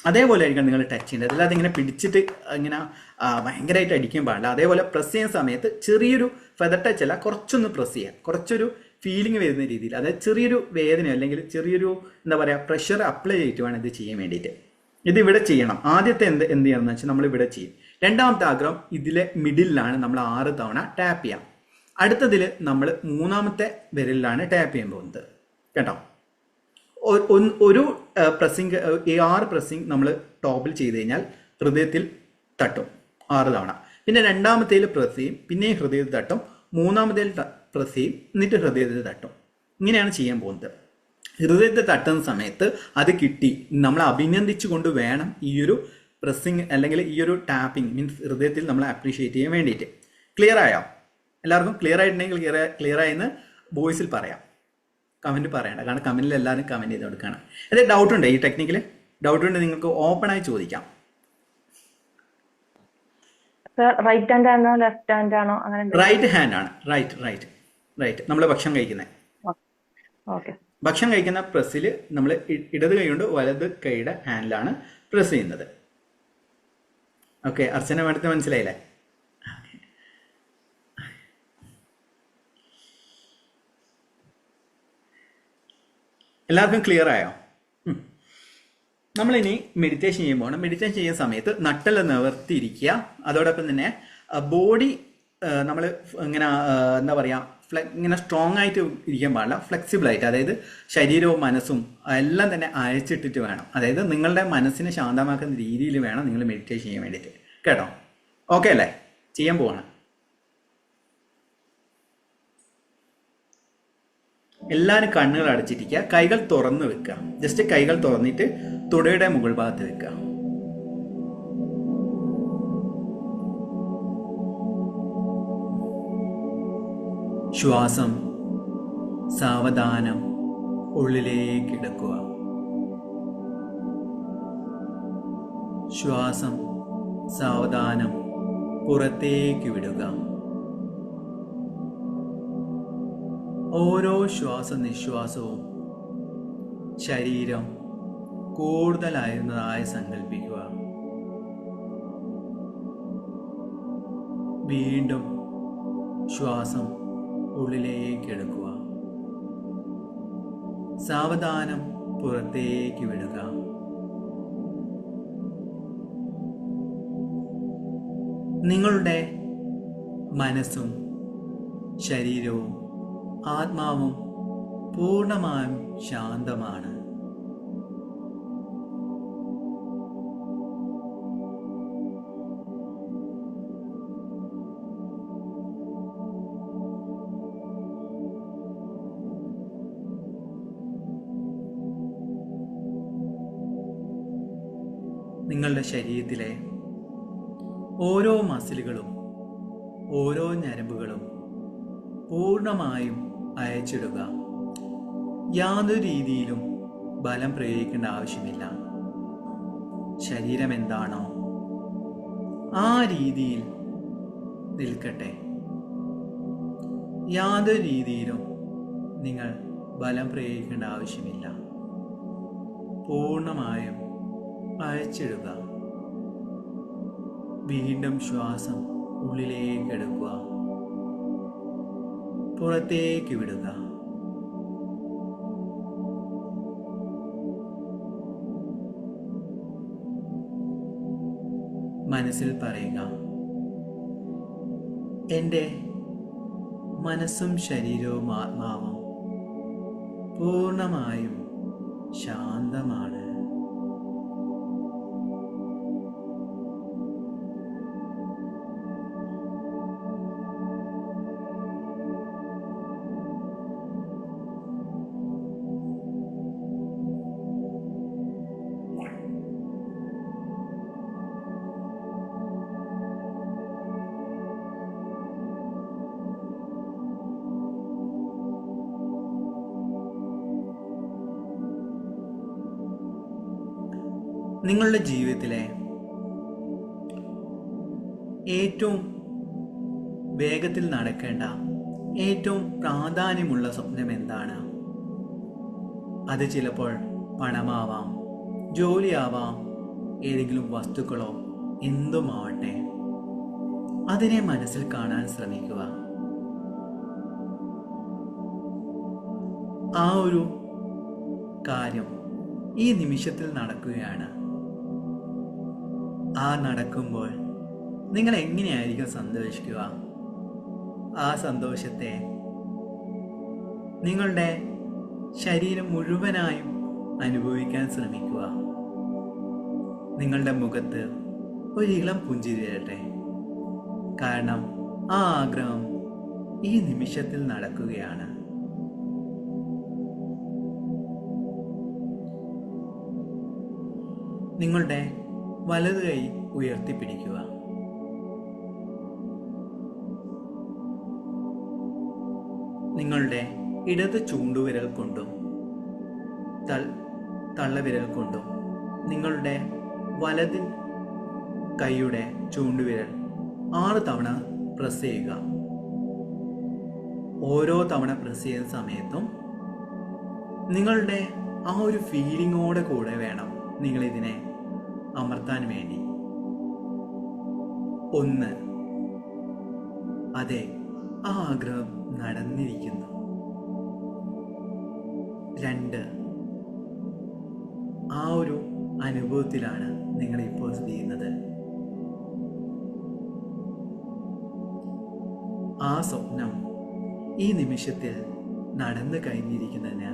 അതേപോലെ ആയിരിക്കണം നിങ്ങൾ ടച്ച് ചെയ്യേണ്ടത്. അല്ലാതെ ഇങ്ങനെ പിടിച്ചിട്ട് ഇങ്ങനെ ഭയങ്കരമായിട്ട് അടിക്കാൻ പാടില്ല. അതേപോലെ പ്രസ് ചെയ്യുന്ന സമയത്ത് ചെറിയൊരു ഫെദർ ടച്ച് അല്ല, കുറച്ചൊന്ന് പ്രസ് ചെയ്യുക, കുറച്ചൊരു ഫീലിംഗ് വരുന്ന രീതിയിൽ. അതായത് ചെറിയൊരു വേദന അല്ലെങ്കിൽ ചെറിയൊരു എന്താ പറയുക പ്രഷർ അപ്ലൈ ചെയ്തിട്ട് വേണം ഇത് ചെയ്യാൻ വേണ്ടിയിട്ട്. ഇതിവിടെ ചെയ്യണം. ആദ്യത്തെ എന്ത് ചെയ്യണമെന്ന് വെച്ചാൽ നമ്മൾ ഇവിടെ ചെയ്യും. രണ്ടാമത്തെ ആഗ്രഹം ഇതിലെ മിഡിലാണ് നമ്മൾ 6 തവണ ടാപ്പ് ചെയ്യാം. അടുത്തതിൽ നമ്മൾ 3ാമത്തെ വിരലിലാണ് ടാപ്പ് ചെയ്യാൻ പോകുന്നത് കേട്ടോ. ഒരു പ്രസ്സിങ്, 6 പ്രസ്സിങ് നമ്മൾ ടോപ്പിൽ ചെയ്ത് കഴിഞ്ഞാൽ ഹൃദയത്തിൽ തട്ടും 6 തവണ. പിന്നെ രണ്ടാമത്തേൽ പ്രസ് ചെയ്യും, പിന്നെയും ഹൃദയത്തിൽ തട്ടും. 3ാമത്തേൽ പ്രസ് ചെയ്യും, എന്നിട്ട് ഹൃദയത്തിൽ തട്ടും. ഇങ്ങനെയാണ് ചെയ്യാൻ പോകുന്നത്. ഹൃദയത്തിൽ തട്ടുന്ന സമയത്ത് അത് കിട്ടി നമ്മൾ അഭിനന്ദിച്ചുകൊണ്ട് വേണം ഈ ഒരു പ്രസ്സിങ് അല്ലെങ്കിൽ ഈ ഒരു ടാപ്പിംഗ് മീൻസ് ഹൃദയത്തിൽ നമ്മൾ അപ്രീഷിയേറ്റ് ചെയ്യാൻ വേണ്ടിയിട്ട്. ക്ലിയർ ആയോ? എല്ലാവർക്കും ക്ലിയർ ആയിട്ടുണ്ടെങ്കിൽ ക്ലിയർ ആയെന്ന് വോയിസിൽ പറയാം, കമൻറ്റ് പറയണ്ട. കാരണം കമൻറ്റിൽ എല്ലാവരും കമൻറ്റ് ചെയ്ത് കൊടുക്കുകയാണ്. അതായത് ഡൗട്ട് ഉണ്ട് ഈ ടെക്നിക്കിൽ, ഡൗട്ട് ഉണ്ട് നിങ്ങൾക്ക് ഓപ്പൺ ആയി ചോദിക്കാം. റൈറ്റ് ഹാൻഡ് ആണോ ലെഫ്റ്റ് ഹാൻഡ് ആണോ? അങ്ങനെ റൈറ്റ് ഹാൻഡ് ആണ്. റൈറ്റ് നമ്മൾ ഭക്ഷണം കഴിക്കുന്നത്. ഓക്കെ, ഭക്ഷണം കഴിക്കുന്ന പ്രസ്സിൽ നമ്മൾ ഇടത് കൈ കൊണ്ട് വലത് കൈയുടെ ഹാൻഡിലാണ് പ്രസ് ചെയ്യുന്നത്. ഓക്കെ, അർച്ചന മേഡത്തിന് മനസ്സിലായില്ലേ? എല്ലാവർക്കും ക്ലിയർ ആയോ? നമ്മളിനി മെഡിറ്റേഷൻ ചെയ്യുമ്പോൾ, മെഡിറ്റേഷൻ ചെയ്യുന്ന സമയത്ത് നട്ടെല്ലാം നിവർത്തിയിരിക്കുക. അതോടൊപ്പം തന്നെ ബോഡി നമ്മൾ ഇങ്ങനെ എന്താ പറയുക ഇങ്ങനെ സ്ട്രോങ് ആയിട്ട് ഇരിക്കാൻ പാടില്ല, ഫ്ലെക്സിബിൾ ആയിട്ട്. അതായത് ശരീരവും മനസ്സും എല്ലാം തന്നെ അയച്ചിട്ടിട്ട് വേണം. അതായത് നിങ്ങളുടെ മനസ്സിനെ ശാന്തമാക്കുന്ന രീതിയിൽ വേണം നിങ്ങൾ മെഡിറ്റേഷൻ ചെയ്യാൻ വേണ്ടിയിട്ട് കേട്ടോ. ഓക്കെ അല്ലേ? ചെയ്യാൻ പോവാണ്. എല്ലാവരും കണ്ണുകൾ അടച്ചിരിക്കുക, കൈകൾ തുറന്ന് വെക്കുക. ജസ്റ്റ് കൈകൾ തുറന്നിട്ട് തുടയുടെ മുകൾ ഭാഗത്ത് വെക്കുക. ശ്വാസം സാവധാനം ഉള്ളിലേക്ക് എടുക്കുക. ശ്വാസം സാവധാനം പുറത്തേക്ക് വിടുക. ഓരോ ശ്വാസനിശ്വാസവും ശരീരം കൂടുതലായിരുന്നതായി സങ്കല്പിക്കുക. വീണ്ടും ശ്വാസം ഉള്ളിലേക്ക് എടുക്കുക. സാവധാനം പുറത്തേക്ക് വിടുക. നിങ്ങളുടെ മനസ്സും ശരീരവും ആത്മാവും പൂർണ്ണമായും ശാന്തമാണ്. നിങ്ങളുടെ ശരീരത്തിലെ ഓരോ മസിലുകളും ഓരോ ഞരമ്പുകളും പൂർണ്ണമായും അയച്ചിടുക. യാതൊരു രീതിയിലും ബലം പ്രയോഗിക്കേണ്ട ആവശ്യമില്ല. ശരീരം എന്താണോ ആ രീതിയിൽ നിൽക്കട്ടെ. യാതൊരു രീതിയിലും നിങ്ങൾ ബലം പ്രയോഗിക്കേണ്ട ആവശ്യമില്ല. പൂർണ്ണമായും അയച്ചിടുക. വീണ്ടും ശ്വാസം ഉള്ളിലേക്ക് എടുക്കുക, പുറത്തേക്ക് വിടുക. മനസ്സിൽ പറയുക, എൻ്റെ മനസ്സും ശരീരവും ആത്മാവും പൂർണ്ണമായും ശാന്തമാണ്. നിങ്ങളുടെ ജീവിതത്തിലെ ഏറ്റവും വേഗത്തിൽ നടക്കേണ്ട ഏറ്റവും പ്രാധാന്യമുള്ള സ്വപ്നം എന്താണ്? അത് ചിലപ്പോൾ പണമാവാം, ജോലിയാവാം, ഏതെങ്കിലും വസ്തുക്കളോ എന്തുമാവട്ടെ. അതിനെ മനസ്സിൽ കാണാൻ ശ്രമിക്കുക. ആ ഒരു കാര്യം ഈ നിമിഷത്തിൽ നടക്കുകയാണ്. ആ നടക്കുമ്പോൾ നിങ്ങൾ എങ്ങനെയായിരിക്കും സന്തോഷിക്കുക? ആ സന്തോഷത്തെ നിങ്ങളുടെ ശരീരം മുഴുവനായും അനുഭവിക്കാൻ ശ്രമിക്കുക. നിങ്ങളുടെ മുഖത്ത് ഒരു ഇളം പുഞ്ചിരി വരട്ടെ. കാരണം ആ ആഗ്രഹം ഈ നിമിഷത്തിൽ നടക്കുകയാണ്. നിങ്ങളുടെ വലതു കൈ ഉയർത്തിപ്പിടിക്കുക. നിങ്ങളുടെ ഇടത് ചൂണ്ടുവിരൽ കൊണ്ടും തള്ളവിരൽ കൊണ്ടും നിങ്ങളുടെ വലത് കൈയുടെ ചൂണ്ടുവിരൽ 6 തവണ പ്രസ് ചെയ്യുക. ഓരോ തവണ പ്രസ് ചെയ്യുന്ന സമയത്തും നിങ്ങളുടെ ആ ഒരു ഫീലിങ്ങോടെ കൂടെ വേണം നിങ്ങൾ ഇതിനെ അമർത്താൻ വേണ്ടി. 1, അതെ, ആ ആഗ്രഹം നടന്നിരിക്കുന്നു. 2, ആ ഒരു അനുഭവത്തിലാണ് നിങ്ങൾ ഇപ്പോൾ സ്ഥിതി ചെയ്യുന്നത്. ആ സ്വപ്നം ഈ നിമിഷത്തിൽ നടന്നു കഴിഞ്ഞിരിക്കുന്നതിന്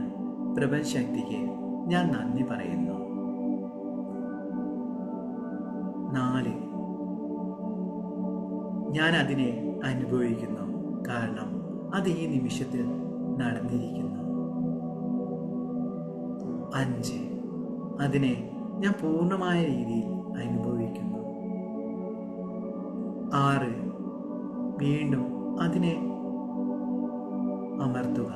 പ്രപഞ്ചശക്തിക്ക് ഞാൻ നന്ദി പറയുന്നു. 4, ഞാൻ അതിനെ അനുഭവിക്കുന്നു, കാരണം അത് ഈ നിമിഷത്തിൽ നടന്നിരിക്കുന്നു. 5, അതിനെ ഞാൻ പൂർണ്ണമായ രീതിയിൽ അനുഭവിക്കുന്നു. 6, വീണ്ടും അതിനെ അമർത്തുക.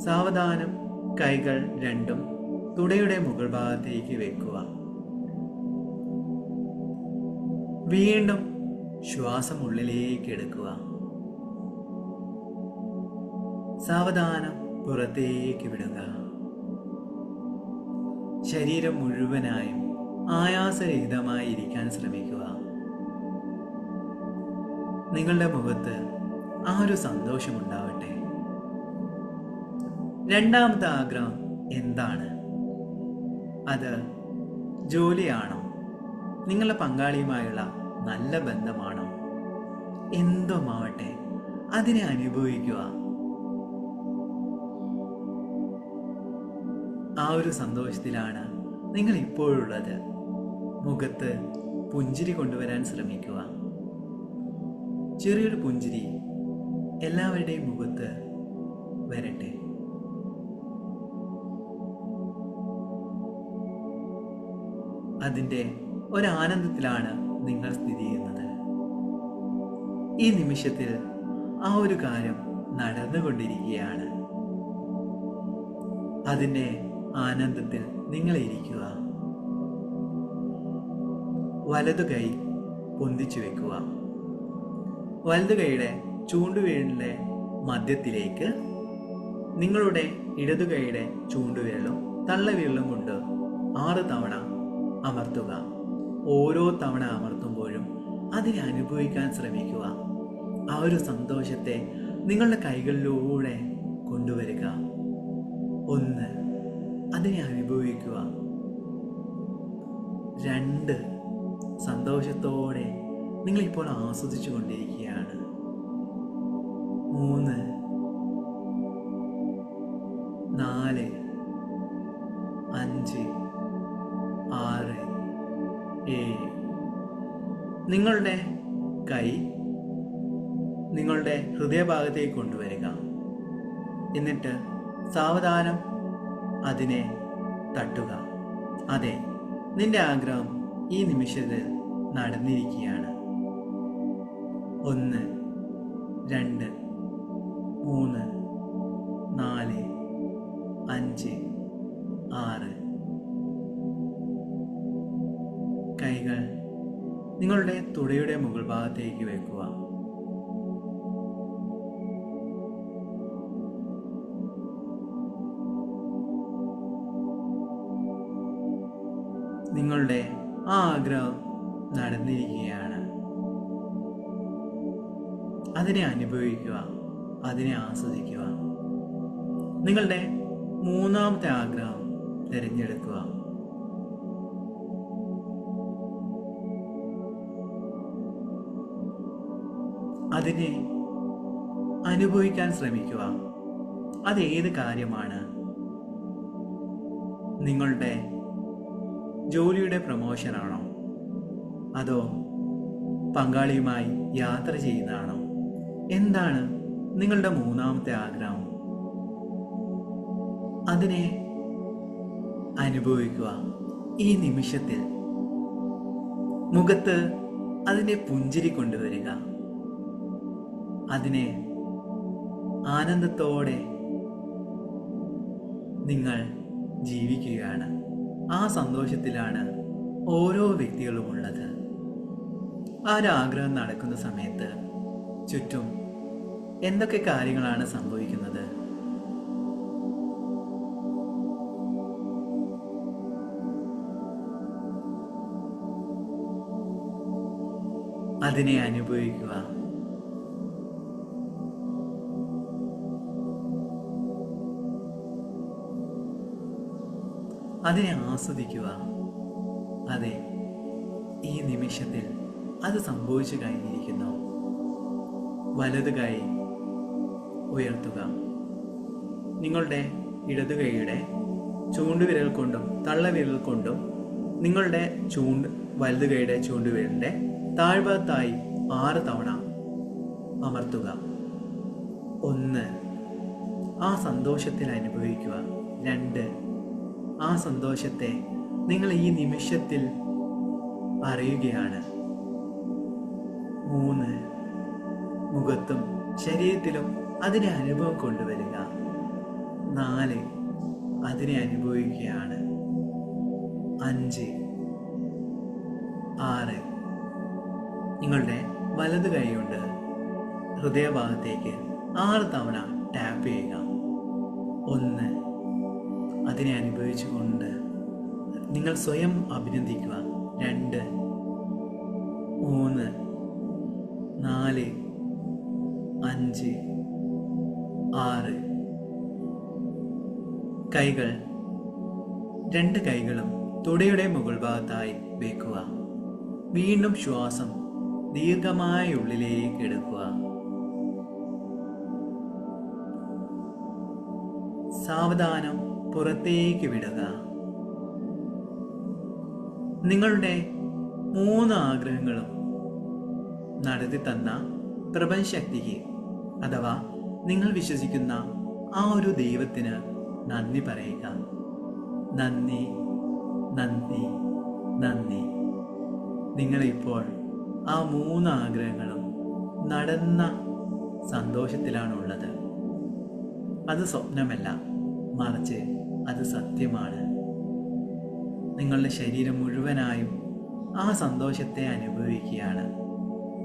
സാവധാനം കൈകൾ രണ്ടും തുടയുടെ മുകൾ ഭാഗത്തേക്ക് വെക്കുക. വീണ്ടും ശ്വാസം ഉള്ളിലേക്ക് എടുക്കുക. സാവധാനം പുറത്തേക്ക് വിടുക. ശരീരം മുഴുവനായും ആയാസരഹിതമായി ഇരിക്കാൻ ശ്രമിക്കുക. നിങ്ങളുടെ മുഖത്ത് ആ ഒരു സന്തോഷമുണ്ടാവട്ടെ. രണ്ടാമത്തെ ആഗ്രഹം എന്താണ്? അത് ജോലിയാണോ? നിങ്ങളുടെ പങ്കാളിയുമായുള്ള നല്ല ബന്ധമാണോ? എന്തുമാവട്ടെ, അതിനെ അനുഭവിക്കുക. ആ ഒരു സന്തോഷത്തിലാണ് നിങ്ങൾ ഇപ്പോഴുള്ളത്. മുഖത്ത് പുഞ്ചിരി കൊണ്ടുവരാൻ ശ്രമിക്കുക. ചെറിയൊരു പുഞ്ചിരി എല്ലാവരുടെയും മുഖത്ത് വരട്ടെ. അതിൻ്റെ ഒരാനന്ദത്തിലാണ് നിങ്ങൾ സ്ഥിതി ചെയ്യുന്നത്. ഈ നിമിഷത്തിൽ ആ ഒരു കാര്യം നടന്നുകൊണ്ടിരിക്കുകയാണ്. അതിൻ്റെ ആനന്ദത്തിൽ നിങ്ങൾ ഇരിക്കുക. വലതു കൈ പൊന്തിച്ചു വെക്കുക. വലതു കൈയുടെ ചൂണ്ടുവിരലിന്റെ മധ്യത്തിലേക്ക് നിങ്ങളുടെ ഇടതു കൈയുടെ ചൂണ്ടുവിരലും തള്ളവിരലും കൊണ്ട് 6 തവണ അമർത്തുക. ഓരോ തവണ അമർത്തുമ്പോഴും അതിനെ അനുഭവിക്കാൻ ശ്രമിക്കുക. ആ ഒരു സന്തോഷത്തെ നിങ്ങളുടെ കൈകളിലൂടെ കൊണ്ടുവരിക. 1, അതിനെ അനുഭവിക്കുക. 2, സന്തോഷത്തോടെ നിങ്ങളിപ്പോൾ ആസ്വദിച്ചു കൊണ്ടിരിക്കുകയാണ്. 3, 4, 5, 6, 7. നിങ്ങളുടെ കൈ നിങ്ങളുടെ ഹൃദയഭാഗത്തേക്ക് കൊണ്ടുവരിക. എന്നിട്ട് സാവധാനം അതിനെ തട്ടുക. അതെ, നിന്റെ ആഗ്രഹം ഈ നിമിഷത്തിൽ നടന്നിരിക്കുകയാണ്. 1, 2, 3, 4, 5, 6, നിങ്ങളുടെ തുടയുടെ മുകൾ ഭാഗത്തേക്ക് വെക്കുക. നിങ്ങളുടെ ആ ആഗ്രഹം നടന്നിരിക്കുകയാണ്. അതിനെ അനുഭവിക്കുക, അതിനെ ആസ്വദിക്കുക. നിങ്ങളുടെ മൂന്നാമത്തെ ആഗ്രഹം തിരഞ്ഞെടുക്കുക. അതിനെ അനുഭവിക്കാൻ ശ്രമിക്കുക. അതേത് കാര്യമാണ്? നിങ്ങളുടെ ജോലിയുടെ പ്രമോഷനാണോ, അതോ പങ്കാളിയുമായി യാത്ര ചെയ്യുന്നതാണോ? എന്താണ് നിങ്ങളുടെ മൂന്നാമത്തെ ആഗ്രഹം? അതിനെ അനുഭവിക്കുക. ഈ നിമിഷത്തിൽ മുഖത്ത് അതിനെ പുഞ്ചിരി കൊണ്ടുവരിക. അതിനെ ആനന്ദത്തോടെ നിങ്ങൾ ജീവിക്കുകയാണ്. ആ സന്തോഷത്തിലാണ് ഓരോ വ്യക്തികളും ഉള്ളത്. ആ ഒരു ആഗ്രഹം നടക്കുന്ന സമയത്ത് ചുറ്റും എന്തൊക്കെ കാര്യങ്ങളാണ് സംഭവിക്കുന്നത്? അതിനെ അനുഭവിക്കുക. അതിനെ ആസ്വദിക്കുക. അതെ, ഈ നിമിഷത്തിൽ അത് സംഭവിച്ചു കഴിഞ്ഞിരിക്കുന്നു. വലത് കൈ ഉയർത്തുക. നിങ്ങളുടെ ഇടതു കൈയുടെ ചൂണ്ടുവിരൽ കൊണ്ടും തള്ളവിരൽ കൊണ്ടും നിങ്ങളുടെ വലത് കൈയുടെ ചൂണ്ടുവിരലിന്റെ താഴ്ഭാഗത്തായി 6 തവണ അമർത്തുക. 1, ആ സന്തോഷത്തിൽ അനുഭവിക്കുക. 2, ആ സന്തോഷത്തെ നിങ്ങൾ ഈ നിമിഷത്തിൽ അറിയുകയാണ്. 3, മുഖത്തും ശരീരത്തിലും അതിനെ അനുഭവം കൊണ്ടുവരിക. 4, അതിനെ അനുഭവിക്കുകയാണ്. 5, 6, നിങ്ങളുടെ വലത് കൈ കൊണ്ട് ഹൃദയഭാഗത്തേക്ക് 6 തവണ ടാപ്പ് ചെയ്യുക. 1, അതിനെ അനുഭവിച്ചുകൊണ്ട് നിങ്ങൾ സ്വയം അഭിനന്ദിക്കുക. 2, 3, 4, 5, 6. കൈകൾ 2 കൈകളും തുടയുടെ മുകൾ ഭാഗത്തായി വെക്കുക. വീണ്ടും ശ്വാസം ദീർഘമായ ഉള്ളിലേക്ക് എടുക്കുക. സാവധാനം പുറത്തേക്ക് വിടുക. നിങ്ങളുടെ 3 ആഗ്രഹങ്ങളും നടത്തി തന്ന പ്രപഞ്ചശക്തിക്ക് അഥവാ നിങ്ങൾ വിശ്വസിക്കുന്ന ആ ഒരു ദൈവത്തിന് നന്ദി പറയുക. നന്ദി, നന്ദി, നന്ദി. നിങ്ങളിപ്പോൾ ആ 3 ആഗ്രഹങ്ങളും നടന്ന സന്തോഷത്തിലാണുള്ളത്. അത് സ്വപ്നമല്ല, മറിച്ച് അത് സത്യമാണ്. നിങ്ങളുടെ ശരീരം മുഴുവനായും ആ സന്തോഷത്തെ അനുഭവിക്കുകയാണ്.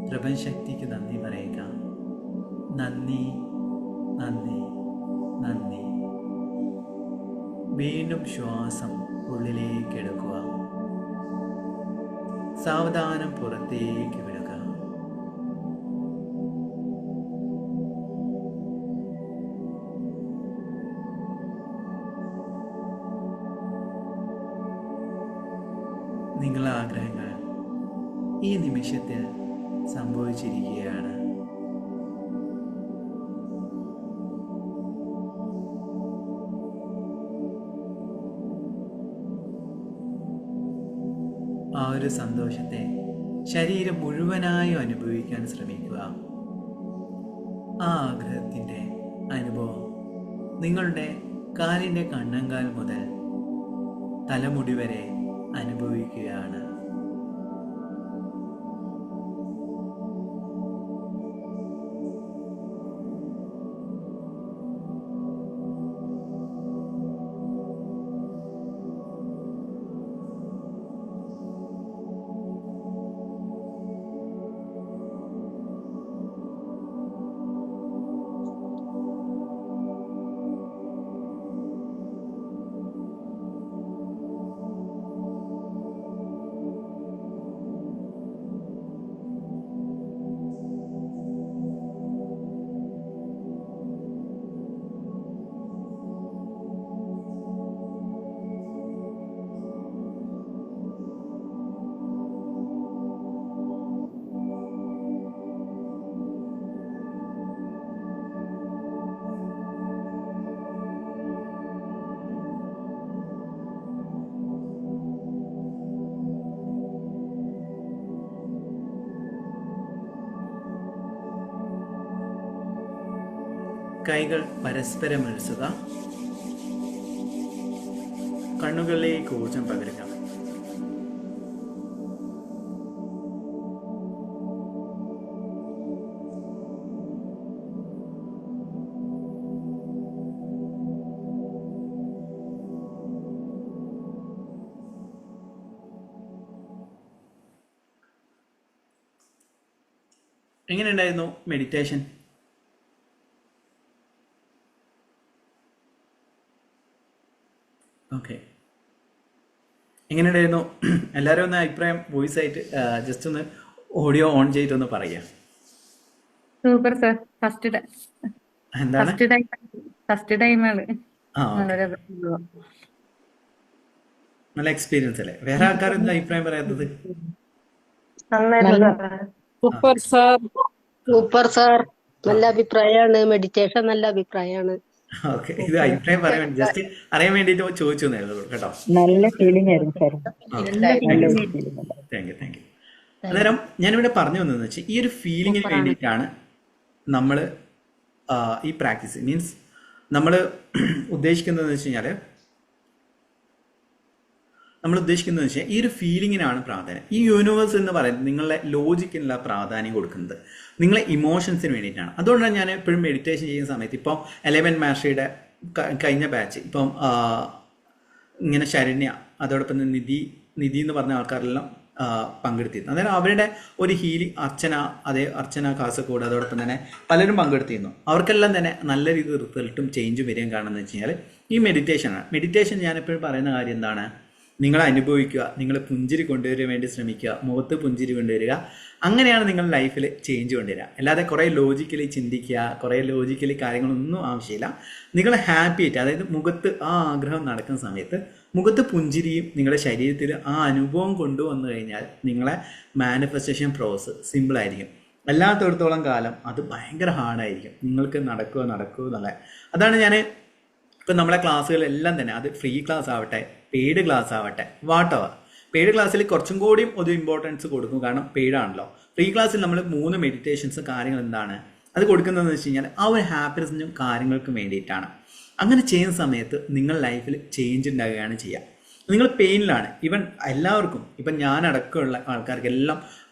പ്രപഞ്ചശക്തിക്ക് നന്ദി പറയുക. നന്ദി, നന്ദി, നന്ദി. വീണ്ടും ശ്വാസം ഉള്ളിലേക്ക് എടുക്കുക. സാവധാനം പുറത്തേക്ക് വിടുക. നിങ്ങളുടെ ആഗ്രഹങ്ങൾ ഈ നിമിഷത്തിൽ സംഭവിച്ചിരിക്കുകയാണ്. ആ ഒരു സന്തോഷത്തെ ശരീരം മുഴുവനായും അനുഭവിക്കാൻ ശ്രമിക്കുക. ആ ആഗ്രഹത്തിൻ്റെ അനുഭവം നിങ്ങളുടെ കാലിൻ്റെ കണ്ണങ്കാൽ മുതൽ തലമുടി വരെ അനുഭവിക്കുകയാണ്. കൈകൾ പരസ്പരം ഉരസുക, കണ്ണുകളിലേക്ക് ഊർജം പകരുക. എങ്ങനെയുണ്ടായിരുന്നു മെഡിറ്റേഷൻ? ഓക്കെ, എങ്ങനെയുണ്ടായിരുന്നു? എല്ലാവരും ഒന്ന് അഭിപ്രായം വോയിസ് ആയിട്ട് ജസ്റ്റ് ഒന്ന് ഓഡിയോ ഓൺ ചെയ്തിട്ടൊന്ന് പറയുക. Super sir. ഫസ്റ്റ് എന്താണ്? ഫസ്റ്റ് ടൈമാണ്. ആ, ഓക്കെ, നല്ല എക്സ്പീരിയൻസ് അല്ലേ? വേറെ ആൾക്കാരെന്താ അഭിപ്രായം പറയാത്തത്? Super sir. സൂപ്പർ സാർ, നല്ല അഭിപ്രായമാണ്. മെഡിറ്റേഷൻ നല്ല അഭിപ്രായമാണ്. ഓക്കെ, ഇത് അഭിപ്രായം പറയാൻ വേണ്ടി ജസ്റ്റ് അറിയാൻ വേണ്ടിയിട്ട് ചോദിച്ചു തന്നേ കേട്ടോ. നല്ല ഫീലിംഗ് ആയിരുന്നു സാർ. Thank you. അന്നേരം ഞാനിവിടെ പറഞ്ഞു വന്നതെന്ന് വെച്ചാൽ ഈ ഒരു ഫീലിങ്ങിന് വേണ്ടിയിട്ടാണ് നമ്മൾ ഈ പ്രാക്ടീസ് മീൻസ് നമ്മൾ ഉദ്ദേശിക്കുന്നതെന്ന് വെച്ച് കഴിഞ്ഞാൽ ഈ ഒരു ഫീലിങ്ങിനാണ് പ്രാധാന്യം. ഈ യൂണിവേഴ്സ് എന്ന് പറയുന്നത് നിങ്ങളുടെ ലോജിക്കിനുള്ള പ്രാധാന്യം കൊടുക്കുന്നത് നിങ്ങളെ ഇമോഷൻസിന് വേണ്ടിയിട്ടാണ്. അതുകൊണ്ടാണ് ഞാൻ എപ്പോഴും മെഡിറ്റേഷൻ ചെയ്യുന്ന സമയത്ത് ഇപ്പം 11 മാസ്റ്ററിയുടെ കഴിഞ്ഞ ബാച്ച് ഇപ്പം ഇങ്ങനെ ശരണ്യ, അതോടൊപ്പം തന്നെ നിധി എന്ന് പറഞ്ഞ ആൾക്കാരെല്ലാം പങ്കെടുത്തിരുന്നു. അന്നേരം അവരുടെ ഒരു ഹീലിംഗ് അർച്ചന കാസർഗോഡ്, അതോടൊപ്പം തന്നെ പലരും പങ്കെടുത്തിരുന്നു. അവർക്കെല്ലാം തന്നെ നല്ല രീതിയിൽ റിസൾട്ടും ചേഞ്ചും വരികയും കാണുന്നത് വെച്ച് കഴിഞ്ഞാൽ ഈ മെഡിറ്റേഷനാണ്. മെഡിറ്റേഷൻ ഞാനെപ്പോഴും പറയുന്ന കാര്യം എന്താണ്? നിങ്ങൾ അനുഭവിക്കുക, നിങ്ങൾ പുഞ്ചിരി കൊണ്ടുവരാൻ വേണ്ടി ശ്രമിക്കുക, മുഖത്ത് പുഞ്ചിരി കൊണ്ടുവരിക. അങ്ങനെയാണ് നിങ്ങൾ ലൈഫിൽ ചേഞ്ച് കൊണ്ടുവരിക. അല്ലാതെ കുറേ ലോജിക്കലി ചിന്തിക്കുക, കുറേ ലോജിക്കലി കാര്യങ്ങളൊന്നും ആവശ്യമില്ല. നിങ്ങൾ ഹാപ്പി ആയിട്ട്, അതായത് മുഖത്ത് ആ ആഗ്രഹം നടക്കുന്ന സമയത്ത് മുഖത്ത് പുഞ്ചിരിയും നിങ്ങളുടെ ശരീരത്തിൽ ആ അനുഭവം കൊണ്ടുവന്നു കഴിഞ്ഞാൽ നിങ്ങളെ മാനിഫെസ്റ്റേഷൻ പ്രോസസ്സ് സിമ്പിളായിരിക്കും. അല്ലാത്തടത്തോളം കാലം അത് ഭയങ്കര ഹാർഡായിരിക്കും. നിങ്ങൾക്ക് നടക്കുമോ എന്നുള്ള അതാണ് ഞാൻ ഇപ്പം നമ്മളെ ക്ലാസ്സുകളെല്ലാം തന്നെ, അത് ഫ്രീ ക്ലാസ് ആവട്ടെ പെയ്ഡ് ക്ലാസ് ആവട്ടെ വാട്ടവർ, പെയ്ഡ് ക്ലാസ്സിൽ കുറച്ചും കൂടിയും ഒരു ഇമ്പോർട്ടൻസ് കൊടുക്കും, കാരണം പെയ്ഡ് ആണല്ലോ. ഫ്രീ ക്ലാസ്സിൽ നമ്മൾ 3 മെഡിറ്റേഷൻസ് കാര്യങ്ങൾ എന്താണ് അത് കൊടുക്കുന്നതെന്ന് വെച്ച് കഴിഞ്ഞാൽ ആ ഒരു ഹാപ്പിനെസ്സിനും കാര്യങ്ങൾക്കും വേണ്ടിയിട്ടാണ്. അങ്ങനെ ചെയ്യുന്ന സമയത്ത് നിങ്ങൾ ലൈഫിൽ ചേഞ്ച് ഉണ്ടാകുകയാണ് ചെയ്യുക. നിങ്ങൾ പെയിനിലാണ്. ഈവൻ എല്ലാവർക്കും, ഇപ്പം ഞാനടക്കമുള്ള ആൾക്കാർക്കെല്ലാം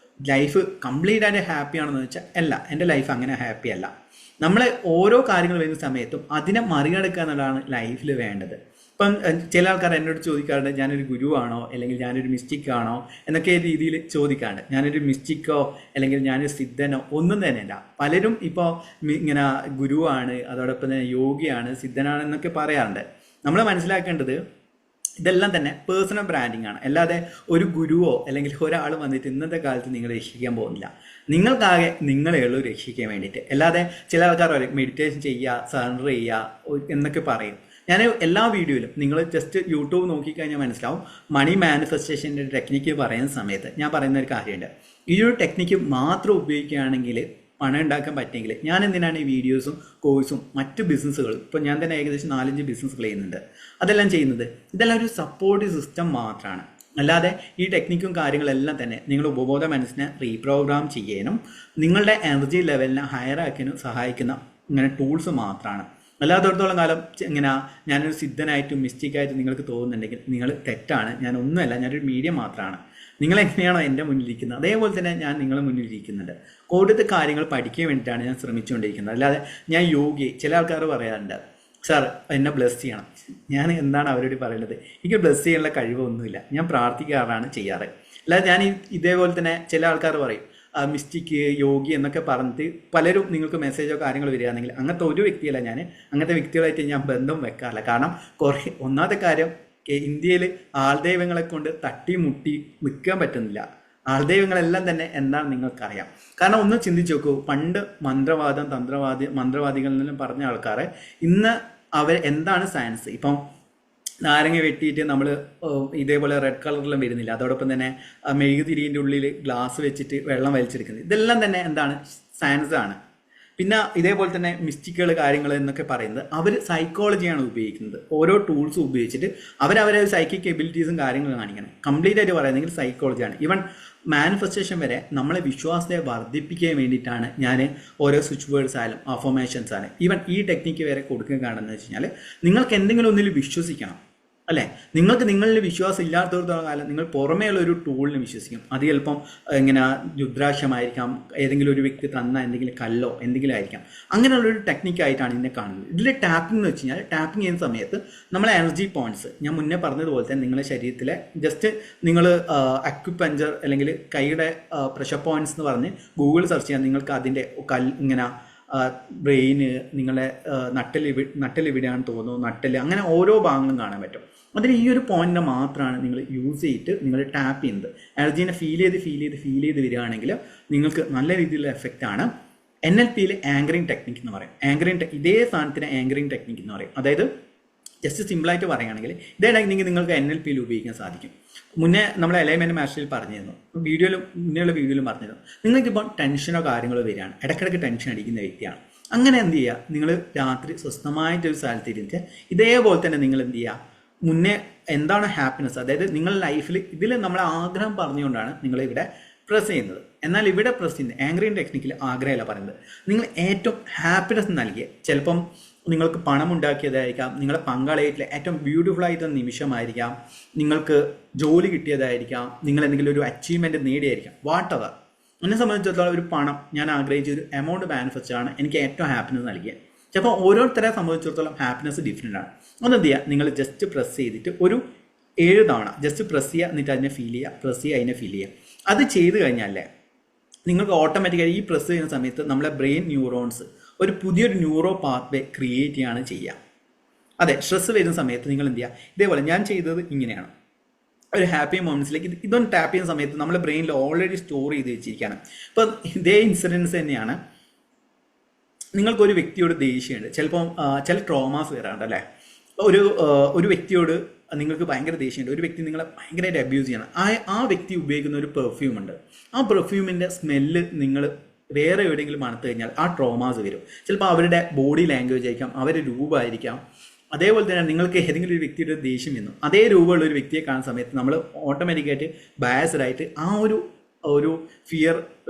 ലൈഫ് കംപ്ലീറ്റ് ആയിട്ട് ഹാപ്പി ആണെന്ന് വെച്ചാൽ അല്ല, എൻ്റെ ലൈഫ് അങ്ങനെ ഹാപ്പി അല്ല. നമ്മളെ ഓരോ കാര്യങ്ങൾ വരുന്ന സമയത്തും അതിനെ മറികടക്കുക എന്നുള്ളതാണ് ലൈഫിൽ വേണ്ടത്. ഇപ്പം ചില ആൾക്കാർ എന്നോട് ചോദിക്കാറുണ്ട്, ഞാനൊരു ഗുരുവാണോ അല്ലെങ്കിൽ ഞാനൊരു മിസ്റ്റിക്കാണോ എന്നൊക്കെ രീതിയിൽ ചോദിക്കാറുണ്ട്. ഞാനൊരു മിസ്റ്റിക്കോ അല്ലെങ്കിൽ ഞാനൊരു സിദ്ധനോ ഒന്നും തന്നെയല്ല. പലരും ഇപ്പോൾ ഇങ്ങനെ ഗുരുവാണ്, അതോടൊപ്പം തന്നെ യോഗിയാണ്, സിദ്ധനാണ് എന്നൊക്കെ പറയാറുണ്ട്. നമ്മൾ മനസ്സിലാക്കേണ്ടത് ഇതെല്ലാം തന്നെ പേഴ്സണൽ ബ്രാൻഡിങ് ആണ്. അല്ലാതെ ഒരു ഗുരുവോ അല്ലെങ്കിൽ ഒരാൾ വന്നിട്ട് ഇന്നത്തെ കാലത്ത് നിങ്ങളെ രക്ഷിക്കാൻ പോകുന്നില്ല. നിങ്ങൾക്കാകെ നിങ്ങളെ ഉള്ളൂ രക്ഷിക്കാൻ വേണ്ടിയിട്ട്. അല്ലാതെ ചില ആൾക്കാർ പറയും മെഡിറ്റേഷൻ ചെയ്യുക, സറണ്ടർ ചെയ്യുക എന്നൊക്കെ പറയും. ഞാൻ എല്ലാ വീഡിയോയിലും നിങ്ങൾ ജസ്റ്റ് യൂട്യൂബ് നോക്കിക്കഴിഞ്ഞാൽ മനസ്സിലാവും. മണി മാനിഫെസ്റ്റേഷൻ്റെ ടെക്നിക്ക് പറയുന്ന സമയത്ത് ഞാൻ പറയുന്ന ഒരു കാര്യമുണ്ട്. ഈ ഒരു ടെക്നിക്ക് മാത്രം ഉപയോഗിക്കുകയാണെങ്കിൽ പണം ഉണ്ടാക്കാൻ പറ്റുമെങ്കിൽ ഞാൻ എന്തിനാണ് ഈ വീഡിയോസും കോഴ്സും മറ്റ് ബിസിനസ്സുകളും, ഇപ്പോൾ ഞാൻ തന്നെ ഏകദേശം 4-5 ബിസിനസ്സുകൾ ചെയ്യുന്നുണ്ട്. അതെല്ലാം ചെയ്യുന്നത് ഇതെല്ലാം ഒരു സപ്പോർട്ടീവ് സിസ്റ്റം മാത്രമാണ്. അല്ലാതെ ഈ ടെക്നിക്കും കാര്യങ്ങളെല്ലാം തന്നെ നിങ്ങൾ ഉപബോധ മനസ്സിനെ റീപ്രോഗ്രാം ചെയ്യാനും നിങ്ങളുടെ എനർജി ലെവലിനെ ഹയർ ആക്കാനും സഹായിക്കുന്ന ഇങ്ങനെ ടൂൾസ് മാത്രമാണ്. അല്ലാത്തടത്തോളം കാലം ഇങ്ങനെ ഞാനൊരു സിദ്ധനായിട്ടും മിസ്റ്റിക്കായിട്ടും നിങ്ങൾക്ക് തോന്നുന്നുണ്ടെങ്കിൽ നിങ്ങൾ തെറ്റാണ്. ഞാനൊന്നുമല്ല, ഞാനൊരു മീഡിയം മാത്രമാണ്. നിങ്ങളെങ്ങനെയാണോ എൻ്റെ മുന്നിലിരിക്കുന്നത് അതേപോലെ തന്നെ ഞാൻ നിങ്ങളുടെ മുന്നിലിരിക്കുന്നുണ്ട്. കൂടുതൽ കാര്യങ്ങൾ പഠിക്കാൻ വേണ്ടിയിട്ടാണ് ഞാൻ ശ്രമിച്ചുകൊണ്ടിരിക്കുന്നത്. അല്ലാതെ ഞാൻ യോഗി, ചില ആൾക്കാർ പറയാറുണ്ട് സാർ എന്നെ ബ്ലെസ് ചെയ്യണം. ഞാൻ എന്താണ് അവരോട് പറയുന്നത്? എനിക്ക് ബ്ലെസ് ചെയ്യാനുള്ള കഴിവൊന്നുമില്ല, ഞാൻ പ്രാർത്ഥിക്കാറാണ് ചെയ്യാറ്. അല്ലാതെ ഞാൻ ഇതേപോലെ തന്നെ ചില ആൾക്കാർ പറയും മിസ്റ്റിക്ക് യോഗി എന്നൊക്കെ പറഞ്ഞിട്ട് പലരും നിങ്ങൾക്ക് മെസ്സേജോ കാര്യങ്ങളോ വരികയാണെങ്കിൽ അങ്ങനത്തെ ഒരു വ്യക്തിയല്ല ഞാൻ. അങ്ങനത്തെ വ്യക്തികളായിട്ട് ഞാൻ ബന്ധം വെക്കാറില്ല. കാരണം ഒന്നാമത്തെ കാര്യം, ഇന്ത്യയിൽ ആൾദൈവങ്ങളെ കൊണ്ട് തട്ടിമുട്ടി നിൽക്കാൻ പറ്റുന്നില്ല. ആൾദൈവങ്ങളെല്ലാം തന്നെ എന്താണ് നിങ്ങൾക്കറിയാം. കാരണം ഒന്ന് ചിന്തിച്ച് നോക്കൂ, പണ്ട് മന്ത്രവാദികളിൽ നിന്നും പറഞ്ഞ ആൾക്കാരെ ഇന്ന് അവർ എന്താണ് സയൻസ്? ഇപ്പം നാരങ്ങ വെട്ടിയിട്ട് നമ്മൾ ഇതേപോലെ റെഡ് കളറിലും വരുന്നില്ല. അതോടൊപ്പം തന്നെ മെഴുകുതിരിൻ്റെ ഉള്ളിൽ ഗ്ലാസ് വെച്ചിട്ട് വെള്ളം വലിച്ചെടുക്കുന്നത്, ഇതെല്ലാം തന്നെ എന്താണ്? സയൻസ് ആണ്. പിന്നെ ഇതേപോലെ തന്നെ മിസ്റ്റിക്കുകൾ കാര്യങ്ങൾ എന്നൊക്കെ പറയുന്നത് അവർ സൈക്കോളജിയാണ് ഉപയോഗിക്കുന്നത്. ഓരോ ടൂൾസും ഉപയോഗിച്ചിട്ട് അവരവരെ സൈക്കിക് എബിലിറ്റീസും കാര്യങ്ങളും കാണിക്കണം. കംപ്ലീറ്റ് ആയിട്ട് പറയുന്നെങ്കിൽ സൈക്കോളജിയാണ്. ഈവൻ മാനിഫെസ്റ്റേഷൻ വരെ നമ്മളെ വിശ്വാസത്തെ വർദ്ധിപ്പിക്കാൻ വേണ്ടിയിട്ടാണ് ഞാൻ ഓരോ സ്വിച്ച് വേർഡ്സ് ആയാലും അഫർമേഷൻസ് ആണ് ഈവൻ ഈ ടെക്നിക്ക് വരെ കൊടുക്കുകയാണെന്ന് വെച്ച് കഴിഞ്ഞാൽ നിങ്ങൾക്ക് എന്തെങ്കിലും ഒന്നിൽ വിശ്വസിക്കണം അല്ലേ. നിങ്ങൾക്ക് നിങ്ങളിൽ വിശ്വാസം ഇല്ലാത്തടത്തോളം കാലം നിങ്ങൾ പുറമേയുള്ള ഒരു ടൂളിന് വിശ്വസിക്കും. അത് ചിലപ്പം ഇങ്ങനെ രുദ്രാക്ഷമായിരിക്കാം, ഏതെങ്കിലും ഒരു വ്യക്തി തന്ന എന്തെങ്കിലും കല്ലോ എന്തെങ്കിലും ആയിരിക്കാം. അങ്ങനെയുള്ളൊരു ടെക്നിക്കായിട്ടാണ് ഇതിനെ കാണുന്നത്. ഇതിൽ ടാപ്പിംഗ് എന്ന് വെച്ച് കഴിഞ്ഞാൽ ടാപ്പിംഗ് ചെയ്യുന്ന സമയത്ത് നമ്മളെ എനർജി പോയിന്റ്സ് ഞാൻ മുന്നേ പറഞ്ഞതുപോലെ തന്നെ നിങ്ങളുടെ ശരീരത്തിലെ ജസ്റ്റ് നിങ്ങൾ അക്യുപഞ്ചർ അല്ലെങ്കിൽ കൈയുടെ പ്രഷർ പോയിന്റ്സ് എന്ന് പറഞ്ഞ് ഗൂഗിൾ സെർച്ച് ചെയ്യാൻ നിങ്ങൾക്ക് അതിൻ്റെ ഇങ്ങനെ ബ്രെയിന്, നിങ്ങളെ നട്ടലെവിടെയാണെന്ന് തോന്നുന്നു, നട്ടല്, അങ്ങനെ ഓരോ ഭാഗങ്ങളും കാണാൻ പറ്റും. അതിൽ ഈ ഒരു പോയിന്റിനെ മാത്രമാണ് നിങ്ങൾ യൂസ് ചെയ്തിട്ട് നിങ്ങൾ ടാപ്പ് ചെയ്യുന്നത്. എനർജീനെ ഫീൽ ചെയ്ത് വരികയാണെങ്കിൽ നിങ്ങൾക്ക് നല്ല രീതിയിലുള്ള എഫക്റ്റ് ആണ്. NLPയിൽ ആങ്കറിങ് ടെക്നിക്ക് എന്ന് പറയും. ഇതേ സാധനത്തിന് ആങ്കറിങ് ടെക്നിക്ക് എന്ന് പറയും. അതായത് ജസ്റ്റ് സിമ്പിളായിട്ട് പറയുകയാണെങ്കിൽ ഇതേ ടെക്നിക്ക് നിങ്ങൾക്ക് NLPയിൽ ഉപയോഗിക്കാൻ സാധിക്കും. മുന്നേ നമ്മൾ അലൈൻമെന്റ് മാസ്റ്ററിൽ പറഞ്ഞിരുന്നു, മുന്നേയുള്ള വീഡിയോയിലും പറഞ്ഞിരുന്നു. നിങ്ങൾക്കിപ്പോൾ ടെൻഷനോ കാര്യങ്ങളോ വരികയാണ്, ഇടയ്ക്കിടയ്ക്ക് ടെൻഷൻ അടിക്കുന്ന വ്യക്തിയാണ്. അങ്ങനെ എന്ത് ചെയ്യുക, നിങ്ങൾ രാത്രി സ്വസ്ഥമായിട്ടൊരു സ്ഥലത്ത് ഇരുന്നിട്ട് ഇതേപോലെ തന്നെ നിങ്ങൾ എന്ത് ചെയ്യുക, മുന്നേ എന്താണ് ഹാപ്പിനെസ്, അതായത് നിങ്ങളുടെ ലൈഫിൽ ഇതിൽ നമ്മളെ ആഗ്രഹം പറഞ്ഞുകൊണ്ടാണ് നിങ്ങളിവിടെ പ്രസ് ചെയ്യുന്നത്. എന്നാൽ ഇവിടെ പ്രസ് ചെയ്യുന്നത് ആങ്കറിങ് ടെക്നിക്കിൽ ആഗ്രഹമല്ല പറയുന്നത്. നിങ്ങൾ ഏറ്റവും ഹാപ്പിനെസ് നൽകിയ, ചിലപ്പം നിങ്ങൾക്ക് പണം ഉണ്ടാക്കിയതായിരിക്കാം, നിങ്ങളെ പങ്കാളിയായിട്ടുള്ള ഏറ്റവും ബ്യൂട്ടിഫുൾ ആയിട്ടുള്ള നിമിഷമായിരിക്കാം, നിങ്ങൾക്ക് ജോലി കിട്ടിയതായിരിക്കാം, നിങ്ങൾ എന്തെങ്കിലും ഒരു അച്ചീവ്മെൻറ്റ് നേടിയായിരിക്കാം, വാട്ടെവർ. എന്നെ സംബന്ധിച്ചിടത്തോളം ഒരു പണം ഞാൻ ആഗ്രഹിച്ച ഒരു എമൗണ്ട് മാനിഫെസ്റ്റ് ആണ് എനിക്ക് ഏറ്റവും ഹാപ്പിനെസ് നൽകിയത്. ചിലപ്പോൾ ഓരോരുത്തരെ സംബന്ധിച്ചിടത്തോളം ഹാപ്പിനെസ് ഡിഫറെൻ്റ് ആണ്. അതെന്ത് ചെയ്യുക, നിങ്ങൾ ജസ്റ്റ് പ്രസ് ചെയ്തിട്ട് ഒരു 7 തവണ ജസ്റ്റ് പ്രസ് ചെയ്യുക, എന്നിട്ട് അതിനെ ഫീൽ ചെയ്യുക, പ്രസ് ചെയ്യുക, അതിനെ ഫീൽ ചെയ്യുക. അത് ചെയ്ത് കഴിഞ്ഞാലേ നിങ്ങൾക്ക് ഓട്ടോമാറ്റിക്കായി ഈ പ്രസ് ചെയ്യുന്ന സമയത്ത് നമ്മളെ ബ്രെയിൻ ന്യൂറോൺസ് ഒരു പുതിയൊരു ന്യൂറോ പാത്വേ ക്രിയേറ്റ് ചെയ്യാണ് ചെയ്യുക. അതെ, സ്ട്രെസ് വരുന്ന സമയത്ത് നിങ്ങൾ എന്ത് ചെയ്യുക, ഇതേപോലെ ഞാൻ ചെയ്തത് ഇങ്ങനെയാണ്. ഒരു ഹാപ്പി മൊമെന്റ്സിലേക്ക് ഇതൊന്ന് ടാപ്പ് ചെയ്യുന്ന സമയത്ത് നമ്മുടെ ബ്രെയിനിൽ ഓൾറെഡി സ്റ്റോർ ചെയ്ത് വെച്ചിരിക്കുകയാണ്. ഇപ്പം ഇതേ ഇൻസിഡൻസ് തന്നെയാണ്. നിങ്ങൾക്കൊരു വ്യക്തിയോട് ദേഷ്യമുണ്ട്, ചിലപ്പം ചില ട്രോമാസ് വരാറുണ്ട് അല്ലേ. ഒരു വ്യക്തിയോട് നിങ്ങൾക്ക് ഭയങ്കര ദേഷ്യമുണ്ട്, ഒരു വ്യക്തി നിങ്ങളെ ഭയങ്കരമായിട്ട് അബ്യൂസ് ചെയ്യണം. ആ വ്യക്തി ഉപയോഗിക്കുന്ന ഒരു പെർഫ്യൂം ഉണ്ട്. ആ പെർഫ്യൂമിൻ്റെ സ്മെല്ല് നിങ്ങൾ വേറെ എവിടെയെങ്കിലും മണത്ത് കഴിഞ്ഞാൽ ആ ട്രോമാസ് വരും. ചിലപ്പോൾ അവരുടെ ബോഡി ലാംഗ്വേജ് ആയിരിക്കാം, അവരുടെ രൂപമായിരിക്കാം. അതേപോലെ തന്നെ നിങ്ങൾക്ക് ഏതെങ്കിലും ഒരു വ്യക്തിയുടെ ദേഷ്യം വന്നു, അതേ രൂപമുള്ള ഒരു വ്യക്തിയെ കാണുന്ന സമയത്ത് നമ്മൾ ഓട്ടോമാറ്റിക്കായിട്ട് ബയസ്ഡായിട്ട് ആ ഒരു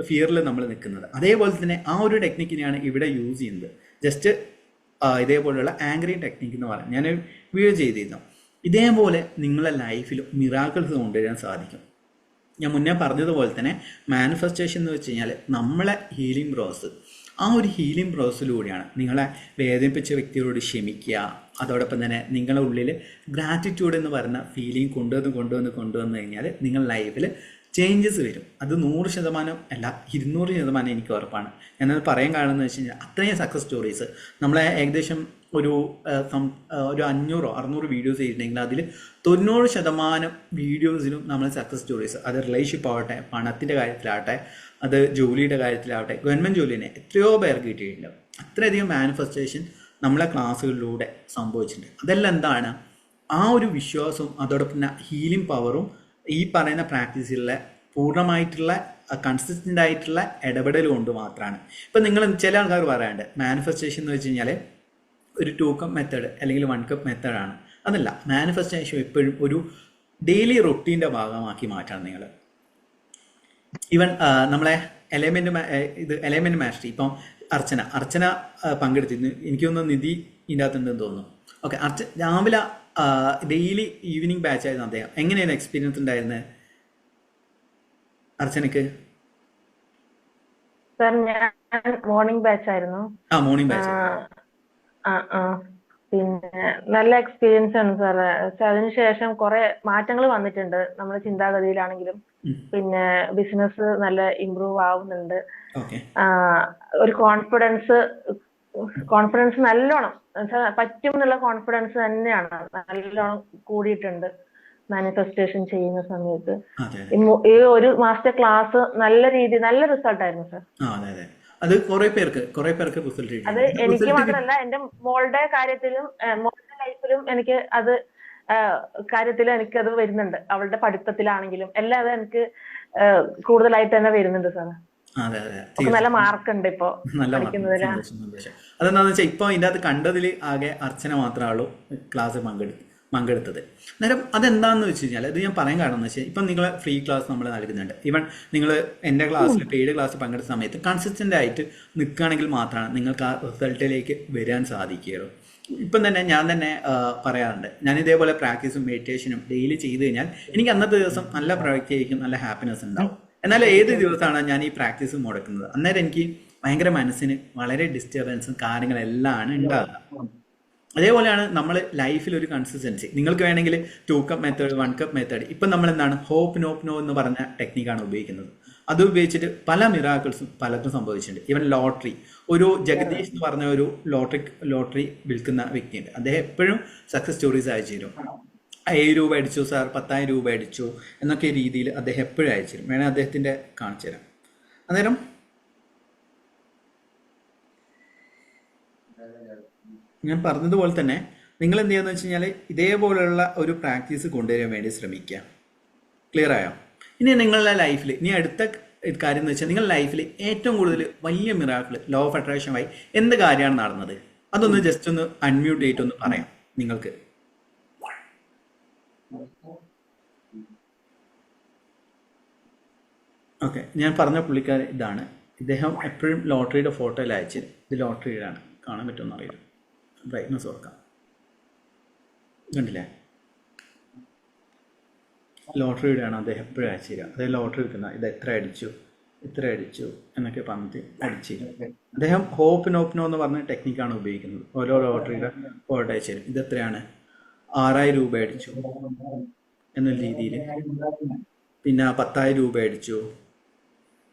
ഫിയറിൽ നമ്മൾ നിൽക്കുന്നത്. അതേപോലെ തന്നെ ആ ഒരു ടെക്നിക്കിനെയാണ് ഇവിടെ യൂസ് ചെയ്യുന്നത്. ജസ്റ്റ് ഇതേപോലെയുള്ള ആങ്കറിങ് ടെക്നിക്ക് എന്ന് പറയാം. ഞാൻ വീഡിയോ ചെയ്തിരുന്നു. ഇതേപോലെ നിങ്ങളുടെ ലൈഫിൽ മിറാക്കിൾസ് കൊണ്ടുവരാൻ സാധിക്കും. ഞാൻ മുന്നേ പറഞ്ഞതുപോലെ തന്നെ മാനിഫെസ്റ്റേഷൻ എന്ന് വെച്ച് കഴിഞ്ഞാൽ നമ്മളെ ഹീലിംഗ് പ്രോസസ്സ്, ആ ഒരു ഹീലിംഗ് പ്രോസസ്സിലൂടെയാണ് നിങ്ങളെ വേദനിപ്പിച്ച വ്യക്തിയോട് ക്ഷമിക്കുക. അതോടൊപ്പം തന്നെ നിങ്ങളുടെ ഉള്ളിൽ ഗ്രാറ്റിറ്റ്യൂഡ് എന്ന് പറയുന്ന ഫീലിംഗ് കൊണ്ടുവന്ന് കഴിഞ്ഞാൽ നിങ്ങളുടെ ലൈഫിൽ ചേഞ്ചസ് വരും. അത് 100% അല്ല, 200% എനിക്ക് ഉറപ്പാണ്. ഞാനത് പറയാൻ കാരണം എന്ന് വെച്ച് കഴിഞ്ഞാൽ അത്രയും സക്സസ് സ്റ്റോറീസ് നമ്മളെ ഏകദേശം ഒരു 500-600 വീഡിയോസ് ചെയ്തിട്ടുണ്ടെങ്കിൽ അതിൽ 90% വീഡിയോസിലും നമ്മൾ സക്സസ് സ്റ്റോറീസ്, അത് റിലേഷൻഷിപ്പ് ആവട്ടെ, പണത്തിൻ്റെ കാര്യത്തിലാവട്ടെ, അത് ജോലിയുടെ കാര്യത്തിലാവട്ടെ, ഗവൺമെൻറ് ജോലി തന്നെ എത്രയോ പേർക്ക് കിട്ടിയിട്ടുണ്ട്. അത്രയധികം മാനിഫെസ്റ്റേഷൻ നമ്മളെ ക്ലാസ്സുകളിലൂടെ സംഭവിച്ചിട്ടുണ്ട്. അതെല്ലാം എന്താണ്, ആ ഒരു വിശ്വാസവും അതോടൊപ്പം തന്നെ ഹീലിംഗ് പവറും ഈ പറയുന്ന പ്രാക്ടീസിലെ പൂർണ്ണമായിട്ടുള്ള കൺസിസ്റ്റൻ്റ് ആയിട്ടുള്ള ഇടപെടൽ കൊണ്ട് മാത്രമാണ്. ഇപ്പം നിങ്ങൾ ചില ആൾക്കാർ പറയാറുണ്ട് മാനിഫെസ്റ്റേഷൻ എന്ന് വെച്ച് കഴിഞ്ഞാൽ ഒരു 2 കപ്പ് മെത്തേഡ് അല്ലെങ്കിൽ 1 കപ്പ് മെത്തേഡാണ്. അതല്ല, മാനിഫെസ്റ്റേഷൻ എപ്പോഴും ഒരു ഡെയിലി റൊട്ടീൻ്റെ ഭാഗമാക്കി മാറ്റണം നിങ്ങൾ. ഈവൻ നമ്മളെ എലൈൻമെൻറ്റ് മാസ്റ്ററി ഇപ്പം അർച്ചന പങ്കെടുത്തിരുന്നു. എനിക്കൊന്ന് നിധി ഇതിൻ്റെ അകത്തുണ്ടെന്ന് തോന്നുന്നു. ഓക്കെ, രാവിലെ ഡെയിലി ഈവനിങ് ബാച്ച് ആയിരുന്നു അദ്ദേഹം. എങ്ങനെയാണ് എക്സ്പീരിയൻസ് ഉണ്ടായിരുന്നത് അർച്ചനക്ക്? സർ, ഞാൻ മോർണിംഗ് ബാച്ച് ആയിരുന്നു. Morning batch. പിന്നെ നല്ല എക്സ്പീരിയൻസ് ആണ് സാർ. അതിനുശേഷം കുറെ മാറ്റങ്ങൾ വന്നിട്ടുണ്ട് നമ്മുടെ ചിന്താഗതിയിലാണെങ്കിലും. പിന്നെ ബിസിനസ് നല്ല ഇമ്പ്രൂവ് ആവുന്നുണ്ട്. ഒരു കോൺഫിഡൻസ് നല്ലോണം പറ്റും എന്നുള്ള കോൺഫിഡൻസ് തന്നെയാണ് നല്ലോണം കൂടിയിട്ടുണ്ട് മാനിഫെസ്റ്റേഷൻ ചെയ്യുന്ന സമയത്ത്. ഈ ഒരു മാസത്തെ ക്ലാസ് നല്ല റിസൾട്ട് ആയിരുന്നു സാർ. അത് കുറെ പേർക്ക് റിസൾട്ട്. അത് എനിക്ക് മാത്രമല്ല, എന്റെ മോളുടെ കാര്യത്തിലും മോളുടെ ലൈഫിലും എനിക്ക് അത് എനിക്കത് വരുന്നുണ്ട്. അവളുടെ പഠിത്തത്തിലാണെങ്കിലും എല്ലാം അത് എനിക്ക് കൂടുതലായിട്ട് തന്നെ വരുന്നുണ്ട് സാർ. നല്ല മാർക്ക് ഉണ്ട് ഇപ്പൊ പഠിക്കുന്നതിൽ. അതെന്താന്ന് വെച്ചാൽ ഇപ്പൊ ഇതിന്റെ അകത്ത് കണ്ടതിൽ ആകെ അർച്ചന മാത്രമേ ഉള്ളൂ ക്ലാസ് പങ്കെടുത്തത്. അന്നേരം അതെന്താണെന്ന് വെച്ച് കഴിഞ്ഞാൽ അത് ഞാൻ പറയാൻ കാരണം എന്ന് വെച്ചാൽ ഇപ്പം നിങ്ങൾ ഫ്രീ ക്ലാസ് നമ്മൾ നൽകുന്നുണ്ട്. ഈവൻ നിങ്ങൾ എൻ്റെ ക്ലാസ്സിൽ പെയ്ഡ് ക്ലാസ് പങ്കെടുത്ത സമയത്ത് കൺസിസ്റ്റൻ്റ് ആയിട്ട് നിൽക്കുകയാണെങ്കിൽ മാത്രമാണ് നിങ്ങൾക്ക് ആ റിസൾട്ടിലേക്ക് വരാൻ സാധിക്കുകയുള്ളൂ. ഇപ്പം തന്നെ ഞാൻ തന്നെ പറയാറുണ്ട്, ഞാൻ ഇതേപോലെ പ്രാക്ടീസും മെഡിറ്റേഷനും ഡെയിലി ചെയ്ത് കഴിഞ്ഞാൽ എനിക്ക് അന്നത്തെ ദിവസം നല്ല പ്രൊഡക്റ്റ് ആയിരിക്കും, നല്ല ഹാപ്പിനെസ് ഉണ്ടാവും. എന്നാൽ ഏത് ദിവസമാണ് ഞാൻ ഈ പ്രാക്ടീസ് മുടക്കുന്നത് അന്നേരം എനിക്ക് ഭയങ്കര മനസ്സിന് വളരെ ഡിസ്റ്റർബൻസും കാര്യങ്ങളെല്ലാം ആണ് ഉണ്ടാകുക. അതേപോലെയാണ് നമ്മൾ ലൈഫിൽ ഒരു കൺസിസ്റ്റൻസി. നിങ്ങൾക്ക് വേണമെങ്കിൽ 2 കപ്പ് മെത്തേഡ്, 1 കപ്പ് മെത്തേഡ്, ഇപ്പം നമ്മൾ എന്താണ് ഹോപ്പ് നോപ്പ് നോ എന്ന് പറഞ്ഞ ടെക്നിക്കാണ് ഉപയോഗിക്കുന്നത്. അത് ഉപയോഗിച്ചിട്ട് പല മിറാക്കിൾസും പലർക്കും സംഭവിച്ചിട്ടുണ്ട്. ഈവൻ ലോട്ടറി, ഒരു ജഗദീഷ് എന്ന് പറഞ്ഞ ഒരു ലോട്ടറി വിൽക്കുന്ന വ്യക്തിയുണ്ട്. അദ്ദേഹം എപ്പോഴും സക്സസ് സ്റ്റോറീസ് അയച്ചു തരും. 7 രൂപ അടിച്ചു സാർ, 10,000 രൂപ അടിച്ചു എന്നൊക്കെ രീതിയിൽ അദ്ദേഹം എപ്പോഴും അയച്ചു തരും. വേണേൽ അദ്ദേഹത്തിൻ്റെ കാണിച്ചു തരാം. അന്നേരം ഞാൻ പറഞ്ഞതുപോലെ തന്നെ നിങ്ങൾ എന്ത് ചെയ്യുക വെച്ച് കഴിഞ്ഞാൽ ഇതേപോലെയുള്ള ഒരു പ്രാക്ടീസ് കൊണ്ടുവരാൻ വേണ്ടി ശ്രമിക്കുക. ക്ലിയർ ആയോ? ഇനി നിങ്ങളുടെ ലൈഫിൽ ഇനി അടുത്ത കാര്യം എന്ന് വെച്ചാൽ നിങ്ങളുടെ ലൈഫിൽ ഏറ്റവും കൂടുതൽ വലിയ മിറാക്കിൾ ലോ ഓഫ് അട്രാക്ഷൻ വഴി എന്ത് കാര്യമാണ് നടന്നത് അതൊന്ന് ജസ്റ്റ് ഒന്ന് അൺമ്യൂട്ട് ചെയ്തിട്ട് ഒന്ന് പറയാം നിങ്ങൾക്ക്. ഓക്കെ, ഞാൻ പറഞ്ഞ പുള്ളിക്കാരൻ ഇതാണ്. ഇദ്ദേഹം എപ്പോഴും ലോട്ടറിയുടെ ഫോട്ടോയിൽ അയച്ചു. ഇത് ലോട്ടറിയിലാണ്, കാണാൻ പറ്റുമെന്ന് അറിയില്ല, ബ്രൈറ്റ്നസ് ഓർക്കാം. കണ്ടില്ലേ, ലോട്ടറിയുടെയാണ് അദ്ദേഹം എപ്പോഴും അയച്ചു തരിക. അതായത് ലോട്ടറി വിൽക്കുന്ന ഇത് എത്ര അടിച്ചു എന്നൊക്കെ പറഞ്ഞിട്ട് അടിച്ചു തരും. അദ്ദേഹം ഹോപ്പ് നോപ്പ് നോ എന്ന് പറഞ്ഞ ടെക്നിക്കാണ് ഉപയോഗിക്കുന്നത്. ഓരോ ലോട്ടറിയുടെ ഫോട്ടോ അയച്ചു തരും. ഇത് എത്രയാണ്, 6,000 രൂപ അടിച്ചു എന്ന രീതിയിൽ, പിന്നെ 10,000 രൂപ അടിച്ചു,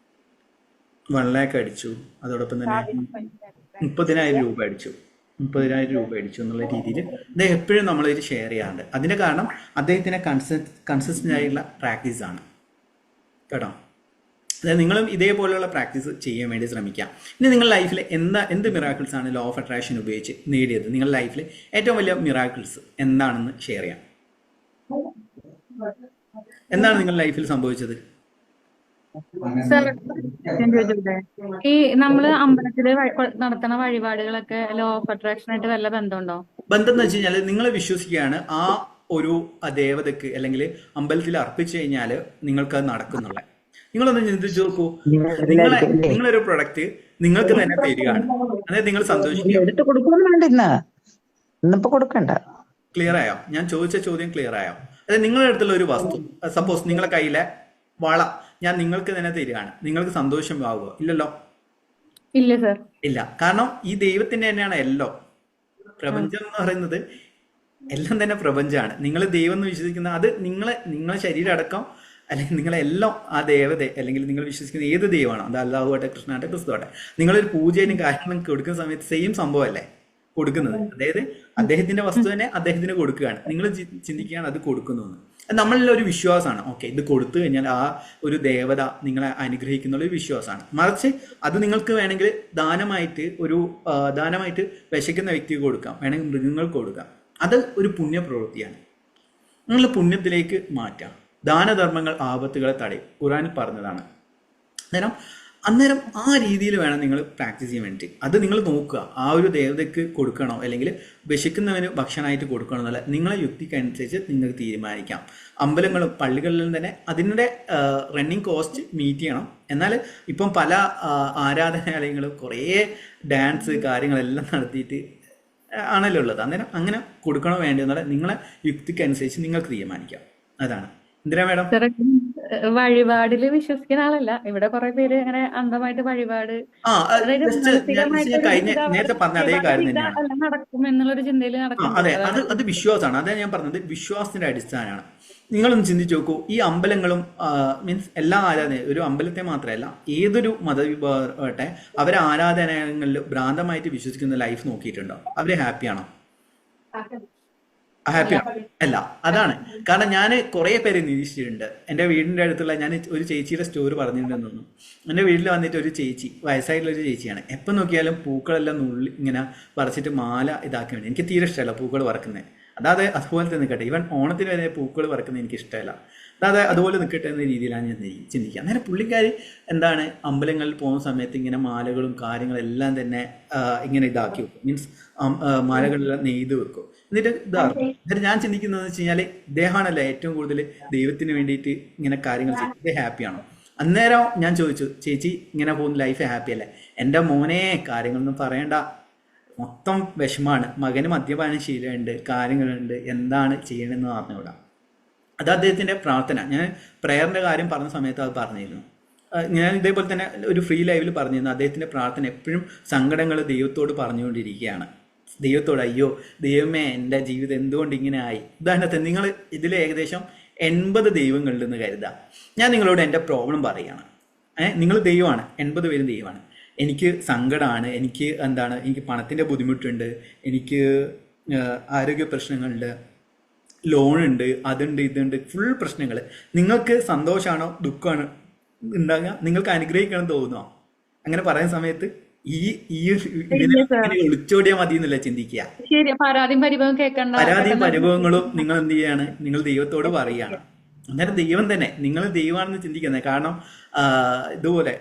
1 lakh അടിച്ചു, അതോടൊപ്പം തന്നെ 30,000 രൂപ അടിച്ചു എന്നുള്ള രീതിയിൽ അദ്ദേഹം എപ്പോഴും നമ്മളിത് ഷെയർ ചെയ്യാറുണ്ട്. അതിൻ്റെ കാരണം അദ്ദേഹത്തിന് കൺസിസ്റ്റൻ്റ് ആയിട്ടുള്ള പ്രാക്ടീസാണ് കേട്ടോ. അതായത് നിങ്ങളും ഇതേപോലെയുള്ള പ്രാക്ടീസ് ചെയ്യാൻ വേണ്ടി ശ്രമിക്കാം. ഇനി നിങ്ങളുടെ ലൈഫിൽ എന്ത് മിറാക്കിൾസ് ആണ് ലോ ഓഫ് അട്രാക്ഷൻ ഉപയോഗിച്ച് നേടിയത്, നിങ്ങളുടെ ലൈഫിൽ ഏറ്റവും വലിയ മിറാക്കിൾസ് എന്താണെന്ന് ഷെയർ ചെയ്യാം. എന്താണ് നിങ്ങളുടെ ലൈഫിൽ സംഭവിച്ചത്? സർ, ഞാൻ ചോദിച്ചോട്ടെ? ഈ നമ്മള് അമ്പലത്തില് നടത്തുന്ന വഴിപാടുകളൊക്കെ ലോ ഓഫ് അട്രാക്ഷൻ ആയിട്ട് വല്ല ബന്ധമുണ്ടോ? ബന്ധം എന്ന് വെച്ച് കഴിഞ്ഞാൽ നിങ്ങൾ വിശ്വസിക്കുകയാണ് ആ ഒരു ദേവതക്ക് അല്ലെങ്കിൽ അമ്പലത്തിൽ അർപ്പിച്ചു കഴിഞ്ഞാൽ നിങ്ങൾക്ക് അത് നടക്കുന്നുള്ള. നിങ്ങളൊന്ന് ചിന്തിച്ചു നോക്കൂ, നിങ്ങളൊരു പ്രൊഡക്റ്റ് നിങ്ങൾക്ക് തന്നെ തരികയാണ്, അതായത് നിങ്ങൾ സന്തോഷിക്കുക. ക്ലിയർ ആയോ? ഞാൻ ചോദിച്ച ചോദ്യം ക്ലിയർ ആയോ? അതായത് നിങ്ങളുടെ അടുത്തുള്ള ഒരു വസ്തു, സപ്പോസ് നിങ്ങളുടെ കയ്യിലെ വള ഞാൻ നിങ്ങൾക്ക് തന്നെ തരികയാണ്, നിങ്ങൾക്ക് സന്തോഷമാവുമോ? ഇല്ലല്ലോ. ഇല്ല സർ. ഇല്ല, കാരണം ഈ ദൈവത്തിന്റെ തന്നെയാണ് എല്ലാം. പ്രപഞ്ചം എന്ന് പറയുന്നത് എല്ലാം തന്നെ പ്രപഞ്ചമാണ്. നിങ്ങൾ ദൈവം എന്ന് വിശ്വസിക്കുന്ന അത് നിങ്ങളെ ശരീരം അടക്കം അല്ലെങ്കിൽ നിങ്ങളെല്ലാം ആ ദേവത അല്ലെങ്കിൽ നിങ്ങൾ വിശ്വസിക്കുന്ന ഏത് ദൈവമാണോ, അത് അല്ലാഹുവാട്ടെ, കൃഷ്ണാട്ടെ, ക്രിസ്തുവാട്ടെ, നിങ്ങളൊരു പൂജയിലും കാര്യങ്ങളും കൊടുക്കുന്ന സമയത്ത് സെയിം സംഭവമല്ലേ കൊടുക്കുന്നത്. അതായത് അദ്ദേഹത്തിന്റെ വസ്തു തന്നെ അദ്ദേഹത്തിന് കൊടുക്കുകയാണ്, നിങ്ങൾ ചിന്തിക്കുകയാണ് അത് കൊടുക്കുന്നു എന്ന്. നമ്മളിൽ ഒരു വിശ്വാസമാണ്, ഓക്കെ ഇത് കൊടുത്തു കഴിഞ്ഞാൽ ആ ഒരു ദേവത നിങ്ങളെ അനുഗ്രഹിക്കുന്ന ഒരു വിശ്വാസമാണ്. മറിച്ച് അത് നിങ്ങൾക്ക് വേണമെങ്കിൽ ദാനമായിട്ട് വിശക്കുന്ന വ്യക്തിക്ക് കൊടുക്കാം, വേണമെങ്കിൽ മൃഗങ്ങൾക്ക് കൊടുക്കാം. അത് ഒരു പുണ്യപ്രവൃത്തിയാണ്. നിങ്ങൾ പുണ്യത്തിലേക്ക് മാറ്റാം. ദാനധർമ്മങ്ങൾ ആപത്തുകളെ തടയും, ഖുർആനിൽ പറഞ്ഞതാണ്. അന്നേരം ആ രീതിയിൽ വേണം നിങ്ങൾ പ്രാക്ടീസ് ചെയ്യാൻ വേണ്ടി. അത് നിങ്ങൾ നോക്കുക, ആ ഒരു ദേവതയ്ക്ക് കൊടുക്കണോ അല്ലെങ്കിൽ വിശക്കുന്നവന് ഭക്ഷണമായിട്ട് കൊടുക്കണോ എന്നല്ല നിങ്ങളെ യുക്തിക്കനുസരിച്ച് നിങ്ങൾക്ക് തീരുമാനിക്കാം. അമ്പലങ്ങളും പള്ളികളിലും തന്നെ അതിൻ്റെ റണ്ണിങ് കോസ്റ്റ് മീറ്റ് ചെയ്യണം. എന്നാൽ ഇപ്പം പല ആരാധനാലയങ്ങളും കുറേ ഡാൻസ് കാര്യങ്ങളെല്ലാം നടത്തിയിട്ട് ആണല്ലോ ഉള്ളത്. അന്നേരം അങ്ങനെ കൊടുക്കണോ വേണ്ടതെന്നാൽ നിങ്ങളെ യുക്തിക്കനുസരിച്ച് നിങ്ങൾക്ക് തീരുമാനിക്കാം. അതാണ്. എന്തിനാ മേഡം? വഴിപാടില് വിശ്വസിക്കുന്ന ആളല്ല, ഇവിടെ കുറെ പേര് അങ്ങനെ അന്ധമായിട്ട് വഴിപാട് നേരത്തെ പറഞ്ഞ അതേ കാര്യം തന്നെയാണ് നടക്കും എന്നുള്ളൊരു ചിന്തയിൽ നടക്കും. അതെ, അത് വിശ്വാസമാണ്. അതാണ് ഞാൻ പറഞ്ഞത്, വിശ്വാസത്തിന്റെ അടിസ്ഥാനമാണ്. നിങ്ങളൊന്ന് ചിന്തിച്ചു നോക്കൂ, ഈ അമ്പലങ്ങളും മീൻസ് എല്ലാ ആരാധനയും ഒരു അമ്പലത്തെ മാത്രമല്ല ഏതൊരു മതവിഭാഗട്ടെ അവരെ ആരാധനാലയങ്ങളിൽ ഭ്രാന്തമായിട്ട് വിശ്വസിക്കുന്ന ലൈഫ് നോക്കിയിട്ടുണ്ടോ? അവര് ഹാപ്പിയാണോ? ഹാപ്പിയാണ് അല്ല. അതാണ് കാരണം ഞാൻ കുറേ പേര് നിരീക്ഷിച്ചിട്ടുണ്ട്. എൻ്റെ വീടിൻ്റെ അടുത്തുള്ള ഞാൻ ഒരു ചേച്ചിയുടെ സ്റ്റോറി പറഞ്ഞിട്ടുണ്ടെന്ന് തോന്നുന്നു. എൻ്റെ വീട്ടിൽ വന്നിട്ട് ഒരു ചേച്ചി, വയസ്സായിട്ടുള്ള ഒരു ചേച്ചിയാണ്, എപ്പം നോക്കിയാലും പൂക്കളെല്ലാം നുള്ളി ഇങ്ങനെ പറിച്ചിട്ട് മാല ഇതാക്കി വേണ്ടി. എനിക്ക് തീരെ ഇഷ്ടമല്ല പൂക്കൾ പറിക്കുന്നത്. അതുപോലെ തന്നെ കേട്ടെ, ഈവൻ ഓണത്തിന് വരെ പൂക്കൾ പറിക്കുന്നത് എനിക്ക് ഇഷ്ടമല്ല. അതായത് അതുപോലെ നിൽക്കട്ടെ എന്ന രീതിയിലാണ് ഞാൻ ചിന്തിക്കുക. അന്നേരം പുള്ളിക്കാർ എന്താണ് അമ്പലങ്ങളിൽ പോകുന്ന സമയത്ത് ഇങ്ങനെ മാലകളും കാര്യങ്ങളെല്ലാം തന്നെ ഇങ്ങനെ ഇതാക്കി വെക്കും, മീൻസ് മാലകളെല്ലാം നെയ്ത് വെക്കും, എന്നിട്ട് ഇതാക്കും. എന്നിട്ട് ഞാൻ ചിന്തിക്കുന്നത് വെച്ച് കഴിഞ്ഞാൽ ഇദ്ദേഹമാണല്ലോ ഏറ്റവും കൂടുതൽ ദൈവത്തിന് വേണ്ടിയിട്ട് ഇങ്ങനെ കാര്യങ്ങൾ ചെയ്ത് ഹാപ്പിയാണോ? അന്നേരം ഞാൻ ചോദിച്ചു, ചേച്ചി ഇങ്ങനെ പോകുന്ന ലൈഫ് ഹാപ്പി അല്ലേ? എൻ്റെ മോനെ കാര്യങ്ങളൊന്നും പറയണ്ട, മൊത്തം വിഷമാണ്, മകന് മദ്യപാന ശീലമുണ്ട്, കാര്യങ്ങളുണ്ട്, എന്താണ് ചെയ്യണമെന്ന് പറഞ്ഞുകൂടാ. അത് അദ്ദേഹത്തിൻ്റെ പ്രാർത്ഥന. ഞാൻ പ്രയറിൻ്റെ കാര്യം പറഞ്ഞ സമയത്ത് അത് പറഞ്ഞിരുന്നു. ഞാൻ ഇതേപോലെ തന്നെ ഒരു ഫ്രീ ലൈവിൽ പറഞ്ഞിരുന്നു, അദ്ദേഹത്തിൻ്റെ പ്രാർത്ഥന എപ്പോഴും സങ്കടങ്ങൾ ദൈവത്തോട് പറഞ്ഞുകൊണ്ടിരിക്കുകയാണ്. ദൈവത്തോട്, അയ്യോ ദൈവമേ എൻ്റെ ജീവിതം എന്തുകൊണ്ട് ഇങ്ങനെ ആയി. ഉദാഹരണത്തിന് നിങ്ങൾ ഇതിൽ ഏകദേശം 80 ദൈവങ്ങളുണ്ടെന്ന് കരുതാം. ഞാൻ നിങ്ങളോട് എൻ്റെ പ്രോബ്ലം പറയുകയാണ്. നിങ്ങൾ ദൈവമാണ്, 80 പേരും ദൈവമാണ്. എനിക്ക് സങ്കടമാണ്, എനിക്ക് എനിക്ക് പണത്തിൻ്റെ ബുദ്ധിമുട്ടുണ്ട്, എനിക്ക് ആരോഗ്യ പ്രശ്നങ്ങളുണ്ട്, ലോണുണ്ട്, അതുണ്ട്, ഇതുണ്ട്, ഫുൾ പ്രശ്നങ്ങൾ. നിങ്ങൾക്ക് സന്തോഷമാണോ ദുഃഖമാണോ ഉണ്ടാകുക? നിങ്ങൾക്ക് അനുഗ്രഹിക്കണം തോന്നുമോ? അങ്ങനെ പറയുന്ന സമയത്ത് ഒളിച്ചോടിയാൽ മതി എന്നല്ല ചിന്തിക്കുക. പരാതിയും പരിഭവങ്ങളും നിങ്ങൾ എന്ത് ചെയ്യാണ്? നിങ്ങൾ ദൈവത്തോട് പറയുകയാണ്. അന്നേരം ദൈവം തന്നെ നിങ്ങൾ ദൈവമാണെന്ന് ചിന്തിക്കുന്നത്. കാരണം ഇതുപോലെ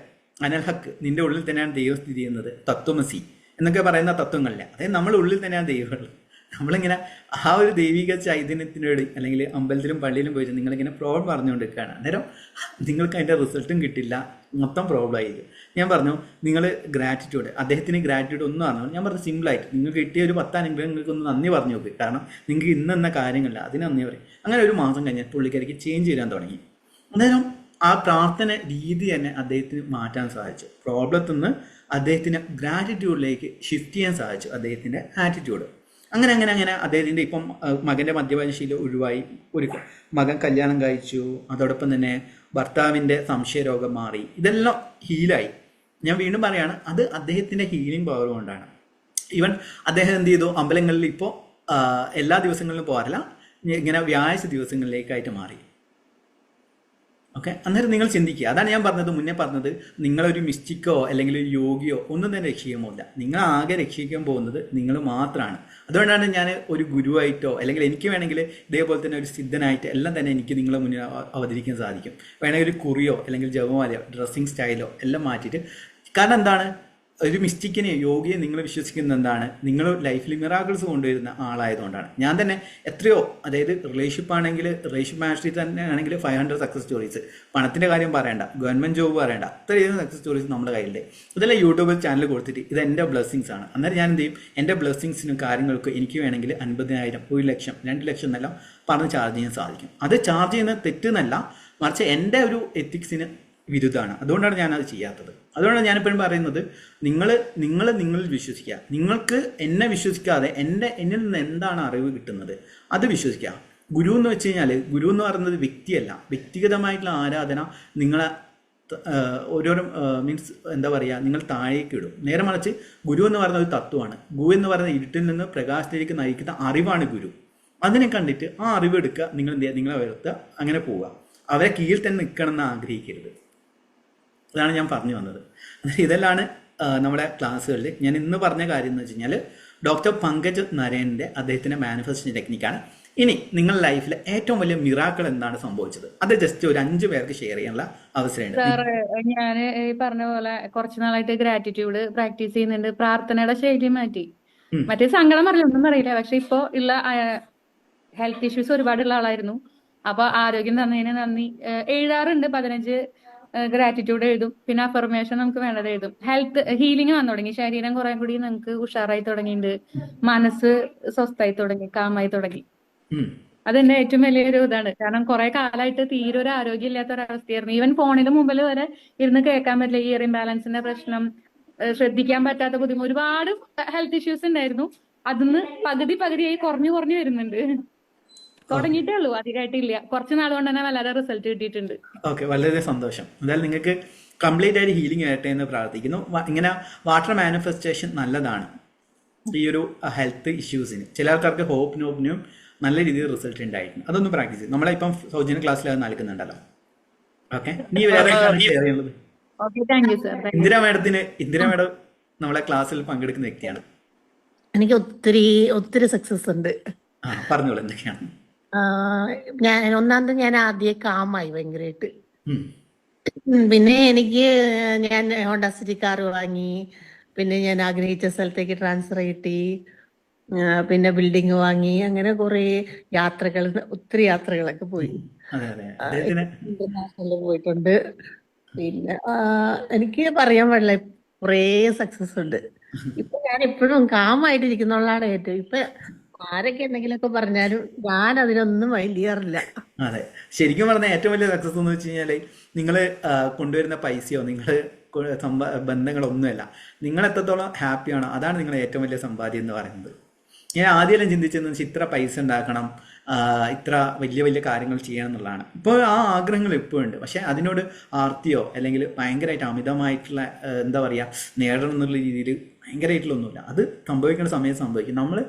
അനൽഹക്ക്, നിന്റെ ഉള്ളിൽ തന്നെയാണ് ദൈവം സ്ഥിതി ചെയ്യുന്നത്, തത്വമസി എന്നൊക്കെ പറയുന്ന തത്വങ്ങളില്ല. അതായത് നമ്മുടെ ഉള്ളിൽ തന്നെയാണ് ദൈവമുള്ളത്. നമ്മളിങ്ങനെ ആ ഒരു ദൈവിക ചൈതന്യത്തിനോട് അല്ലെങ്കിൽ അമ്പലത്തിലും പള്ളിയിലും പോയിട്ട് നിങ്ങളിങ്ങനെ പ്രോബ്ലം പറഞ്ഞുകൊണ്ടിരിക്കുകയാണ്. അന്നേരം നിങ്ങൾക്ക് അതിൻ്റെ റിസൾട്ടും കിട്ടില്ല, മൊത്തം പ്രോബ്ലം ആയിരിക്കും. ഞാൻ പറഞ്ഞു നിങ്ങൾ ഗ്രാറ്റിറ്റ്യൂഡ്, അദ്ദേഹത്തിന് ഗ്രാറ്റിറ്റ്യൂഡ് ഒന്നും അറിഞ്ഞു. ഞാൻ പറഞ്ഞു സിമ്പിളായിട്ട് നിങ്ങൾക്ക് കിട്ടിയ ഒരു 10 അനുഗ്രഹം നിങ്ങൾക്ക് ഒന്ന് നന്ദി പറഞ്ഞു നോക്ക്. കാരണം നിങ്ങൾക്ക് ഇന്നെന്ന കാര്യങ്ങളില്ല, അതിന് നന്ദി പറയും. അങ്ങനെ ഒരു മാസം കഴിഞ്ഞാൽ പുള്ളിക്കാരിക്ക് ചേഞ്ച് ചെയ്യാൻ തുടങ്ങി. അന്നേരം ആ പ്രാർത്ഥന രീതി തന്നെ അദ്ദേഹത്തിന് മാറ്റാൻ സാധിച്ചു. പ്രോബ്ലത്തിൽ നിന്ന് അദ്ദേഹത്തിന് ഗ്രാറ്റിറ്റ്യൂഡിലേക്ക് ഷിഫ്റ്റ് ചെയ്യാൻ സാധിച്ചു, അദ്ദേഹത്തിൻ്റെ ആറ്റിറ്റ്യൂഡ്. അങ്ങനെ അദ്ദേഹത്തിൻ്റെ ഇപ്പം മകൻ്റെ മദ്യപാനശീലം ഒഴിവായി, ഒരു മകൻ കല്യാണം കഴിച്ചു, അതോടൊപ്പം തന്നെ ഭർത്താവിൻ്റെ സംശയരോഗം മാറി, ഇതെല്ലാം ഹീലായി. ഞാൻ വീണ്ടും പറയാണ്, അത് അദ്ദേഹത്തിൻ്റെ ഹീലിംഗ് പവർ കൊണ്ടാണ്. ഈവൻ അദ്ദേഹം എന്ത് ചെയ്തു, അമ്പലങ്ങളിൽ ഇപ്പോൾ എല്ലാ ദിവസങ്ങളിലും പോകാറില്ല, ഇങ്ങനെ വ്യാഴാഴ്ച ദിവസങ്ങളിലേക്കായിട്ട് മാറി. ഓക്കെ, അന്നേരം നിങ്ങൾ ചിന്തിക്കുക. അതാണ് ഞാൻ മുന്നേ പറഞ്ഞത്, നിങ്ങളൊരു മിസ്റ്റിക്കോ അല്ലെങ്കിൽ ഒരു യോഗിയോ ഒന്നും തന്നെ രക്ഷിക്കാൻ പോകില്ല. നിങ്ങൾ ആകെ രക്ഷിക്കാൻ പോകുന്നത് നിങ്ങൾ മാത്രമാണ്. അതുകൊണ്ടാണ് ഞാൻ ഒരു ഗുരുവായിട്ടോ അല്ലെങ്കിൽ എനിക്ക് വേണമെങ്കിൽ ഇതേപോലെ തന്നെ ഒരു സിദ്ധനായിട്ട് എല്ലാം തന്നെ എനിക്ക് നിങ്ങളെ മുന്നിൽ അവതരിക്കാൻ സാധിക്കും. വേണമെങ്കിൽ ഒരു കുറിയോ അല്ലെങ്കിൽ ജപമാലയോ ഡ്രസ്സിങ് സ്റ്റൈലോ എല്ലാം മാറ്റിയിട്ട്. കാരണം എന്താണ്, ഒരു മിസ്റ്റിക്കിനെ യോഗിയെ നിങ്ങൾ വിശ്വസിക്കുന്നത് എന്താണ്, നിങ്ങൾ ലൈഫിൽ മിറാക്കിൾസ് കൊണ്ടുവരുന്ന ആളായതുകൊണ്ടാണ്. ഞാൻ തന്നെ എത്രയോ, അതായത് റിലേഷൻഷിപ്പ് ആണെങ്കിൽ റിലേഷൻഷിപ്പ് മാസ്റ്ററി തന്നെ ആണെങ്കിൽ 500 സക്സസ് സ്റ്റോറീസ്, പണത്തിൻ്റെ കാര്യം പറയണ്ട, ഗവൺമെൻറ് ജോബ് പറയണ്ട, അത്രയും സക്സസ് സ്റ്റോറീസ് നമ്മുടെ കയ്യിലുണ്ട്. ഇതെല്ലാം യൂട്യൂബിൽ ചാനൽ കൊടുത്തിട്ട് ഇത് എൻ്റെ ബ്ലെസ്സിങ്സ് ആണ്. അന്നേരം ഞാൻ എന്ത് ചെയ്യും, എൻ്റെ ബ്ലെസ്സിങ്സിനും കാര്യങ്ങൾക്ക് എനിക്ക് വേണമെങ്കിൽ 50,000, 1 ലക്ഷം, 2 ലക്ഷം എന്നെല്ലാം പറഞ്ഞ് ചാർജ് ചെയ്യാൻ സാധിക്കും. അത് ചാർജ് ചെയ്യുന്നത് തെറ്റെന്നല്ല, മറിച്ച് എൻ്റെ ഒരു എത്തിക്സിന് വിരുദ്ധമാണ്. അതുകൊണ്ടാണ് ഞാനത് ചെയ്യാത്തത്. അതുകൊണ്ടാണ് ഞാനിപ്പോഴും പറയുന്നത്, നിങ്ങൾ വിശ്വസിക്കുക. നിങ്ങൾക്ക് എന്നെ വിശ്വസിക്കാതെ എന്നിൽ നിന്ന് എന്താണ് അറിവ് കിട്ടുന്നത് അത് വിശ്വസിക്കുക. ഗുരു എന്ന് വെച്ച് കഴിഞ്ഞാൽ, ഗുരു എന്ന് പറയുന്നത് വ്യക്തിയല്ല, വ്യക്തിഗതമായിട്ടുള്ള ആരാധന നിങ്ങളെ ഓരോരോ മീൻസ് എന്താ പറയുക, നിങ്ങൾ താഴേക്ക് ഇടും. നേരെ മറിച്ച് ഗുരു എന്ന് പറയുന്ന ഒരു തത്വമാണ്. ഗുരു എന്ന് പറയുന്ന ഇരുട്ടിൽ നിന്ന് പ്രകാശത്തിലേക്ക് നയിക്കുന്ന അറിവാണ് ഗുരു. അതിനെ കണ്ടിട്ട് ആ അറിവ് എടുക്കുക, നിങ്ങൾ എന്ത് ചെയ്യുക, നിങ്ങളെ വരുത്തുക, അങ്ങനെ പോവുക. അവരെ കീഴിൽ തന്നെ നിൽക്കണം എന്ന് ആഗ്രഹിക്കരുത്. അതാണ് ഞാൻ പറഞ്ഞു വന്നത്. ഇതെല്ലാണ് നമ്മുടെ ക്ലാസ്സുകളിൽ ഞാൻ ഇന്ന് പറഞ്ഞ കാര്യം എന്ന് വെച്ച് കഴിഞ്ഞാൽ, ഡോക്ടർ പങ്കജ് നരേൻ്റെ അദ്ദേഹത്തിൻ്റെ മാനിഫെസ്റ്റേഷൻ ടെക്നിക്കാണ്. ഇനി നിങ്ങളുടെ ലൈഫിൽ ഏറ്റവും വലിയ മിറാക്കിൾ എന്താണ് സംഭവിച്ചത്, അത് ജസ്റ്റ് ഒരു 5 പേർക്ക് ഷെയർ ചെയ്യാനുള്ള അവസരമുണ്ട്. ഞാൻ ഈ പറഞ്ഞ പോലെ കുറച്ച് നാളായിട്ട് ഗ്രാറ്റിറ്റ്യൂഡ് പ്രാക്ടീസ് ചെയ്യുന്നുണ്ട്. പ്രാർത്ഥനയുടെ ശൈലി മാറ്റി. മറ്റേ സങ്കടം അറിയില്ല, ഒന്നും അറിയില്ല. പക്ഷെ ഇപ്പോ ഉള്ള ഹെൽത്ത് ഇഷ്യൂസ് ഒരുപാടുള്ള ആളായിരുന്നു. അപ്പൊ ആരോഗ്യം തന്നതിന് നന്ദി. എഴുതാറുണ്ട്, 15 ഗ്രാറ്റിറ്റ്യൂഡ് എഴുതും. പിന്നെ അഫർമേഷൻ നമുക്ക് വേണ്ടത് എഴുതും. ഹെൽത്ത് ഹീലിംഗ് വന്നു തുടങ്ങി. ശരീരം കുറെ കൂടി നമുക്ക് ഉഷാറായി തുടങ്ങിയിട്ടുണ്ട്. മനസ്സ് സ്വസ്ഥായി തുടങ്ങി, കാമായി തുടങ്ങി. അതെന്റെ ഏറ്റവും വലിയൊരു ഇതാണ്. കാരണം കുറെ കാലമായിട്ട് തീരെ ഒരു ആരോഗ്യം ഇല്ലാത്ത ഒരവസ്ഥയായിരുന്നു. ഈവൻ ഫോണിന് മുമ്പിൽ വരെ ഇരുന്ന് കേൾക്കാൻ പറ്റില്ല. ഇയർ ഇംബാലൻസിന്റെ പ്രശ്നം, ശ്രദ്ധിക്കാൻ പറ്റാത്ത ബുദ്ധിമുട്ട്, ഒരുപാട് ഹെൽത്ത് ഇഷ്യൂസ് ഉണ്ടായിരുന്നു. അതിന്ന് പകുതിയായി കുറഞ്ഞു വരുന്നുണ്ട്. തുടങ്ങിയിട്ടേ ഉള്ളൂ, അധികമായിട്ടില്ല. കുറച്ച് നാൾ കൊണ്ട് തന്നെ വളരെ റിസൾട്ട് കിട്ടിയിട്ടുണ്ട്. ഓക്കെ, വളരെ സന്തോഷം. എന്തായാലും നിങ്ങൾക്ക് കംപ്ലീറ്റ് ആയിട്ട് ഹീലിംഗ് ആയിട്ട് എന്ന് പ്രാർത്ഥിക്കുന്നു. ഇങ്ങനെ വാട്ടർ മാനിഫെസ്റ്റേഷൻ നല്ലതാണ് ഈ ഒരു ഹെൽത്ത് ഇഷ്യൂസിന്. ചില ആൾക്കാർക്ക് ഹോപ്പിനും നല്ല രീതിയിൽ റിസൾട്ട് ഉണ്ടായിട്ടുണ്ട്. അതൊന്ന് പ്രാക്ടീസ് ചെയ്യും. നമ്മളെ ഇപ്പം സൗജന്യ ക്ലാസ്സിൽ അത് നൽകുന്നുണ്ടല്ലോ. ഓക്കെ, നീ വേറെ ഷെയർ ചെയ്യുന്നത്? ഇന്ദിര മാഡം നമ്മളെ ക്ലാസ്സിൽ പങ്കെടുക്കുന്ന വ്യക്തിയാണ്. എനിക്ക് ഒത്തിരി സക്സസ് ഉണ്ട്. പറഞ്ഞോളൂ, എന്തൊക്കെയാണ്? ഞാൻ ഒന്നാമത് ഞാൻ ആദ്യം കാമായി ഭയങ്കരമായിട്ട്. ഉം. പിന്നെ ഞാൻ ഹോണ്ട സിറ്റി കാർ വാങ്ങി. പിന്നെ ഞാൻ ആഗ്രഹിച്ച സ്ഥലത്തേക്ക് ട്രാൻസ്ഫർ കിട്ടി. പിന്നെ ബിൽഡിംഗ് വാങ്ങി. അങ്ങനെ കുറേ യാത്രകൾ, ഒത്തിരി യാത്രകളൊക്കെ പോയി. അതെ അതെ അദ്ദേഹത്തിന് ഇന്റർനാഷണലിൽ പോയിട്ടുണ്ട്. പിന്നെ എനിക്ക് പറയാൻ പാടില്ല, കുറേ സക്സസ് ഉണ്ട്. ഇപ്പൊ ഞാൻ എപ്പോഴും കാമായിട്ടിരിക്കുന്നതാണ് ഏറ്റവും. ഇപ്പൊ ആരൊക്കെ എന്തെങ്കിലുമൊക്കെ പറഞ്ഞാലും ഞാൻ അതിനൊന്നും മൈൻഡ് ചെയ്യാറില്ല. അതെ, ശരിക്കും പറഞ്ഞാൽ ഏറ്റവും വലിയ സക്സസ് എന്ന് വെച്ച് കഴിഞ്ഞാൽ നിങ്ങൾ കൊണ്ടുവരുന്ന പൈസയോ നിങ്ങൾ ബന്ധങ്ങളൊന്നുമല്ല, നിങ്ങൾ എത്രത്തോളം ഹാപ്പിയാണോ അതാണ് നിങ്ങളുടെ ഏറ്റവും വലിയ സമ്പാദ്യം എന്ന് പറയുന്നത്. ഞാൻ ആദ്യമെല്ലാം ചിന്തിച്ചതെന്ന് വെച്ചാൽ ഇത്ര പൈസ ഉണ്ടാക്കണം, ഇത്ര വലിയ വലിയ കാര്യങ്ങൾ ചെയ്യണം എന്നുള്ളതാണ്. ഇപ്പോൾ ആ ആഗ്രഹങ്ങൾ എപ്പോഴും ഉണ്ട്, പക്ഷെ അതിനോട് ആർത്തിയോ അല്ലെങ്കിൽ ഭയങ്കരമായിട്ട് അമിതമായിട്ടുള്ള എന്താ പറയുക നേടണം എന്നുള്ള രീതിയിൽ ഭയങ്കരമായിട്ടുള്ളൊന്നുമില്ല. അത് സംഭവിക്കേണ്ട സമയം സംഭവിക്കും. നമ്മൾ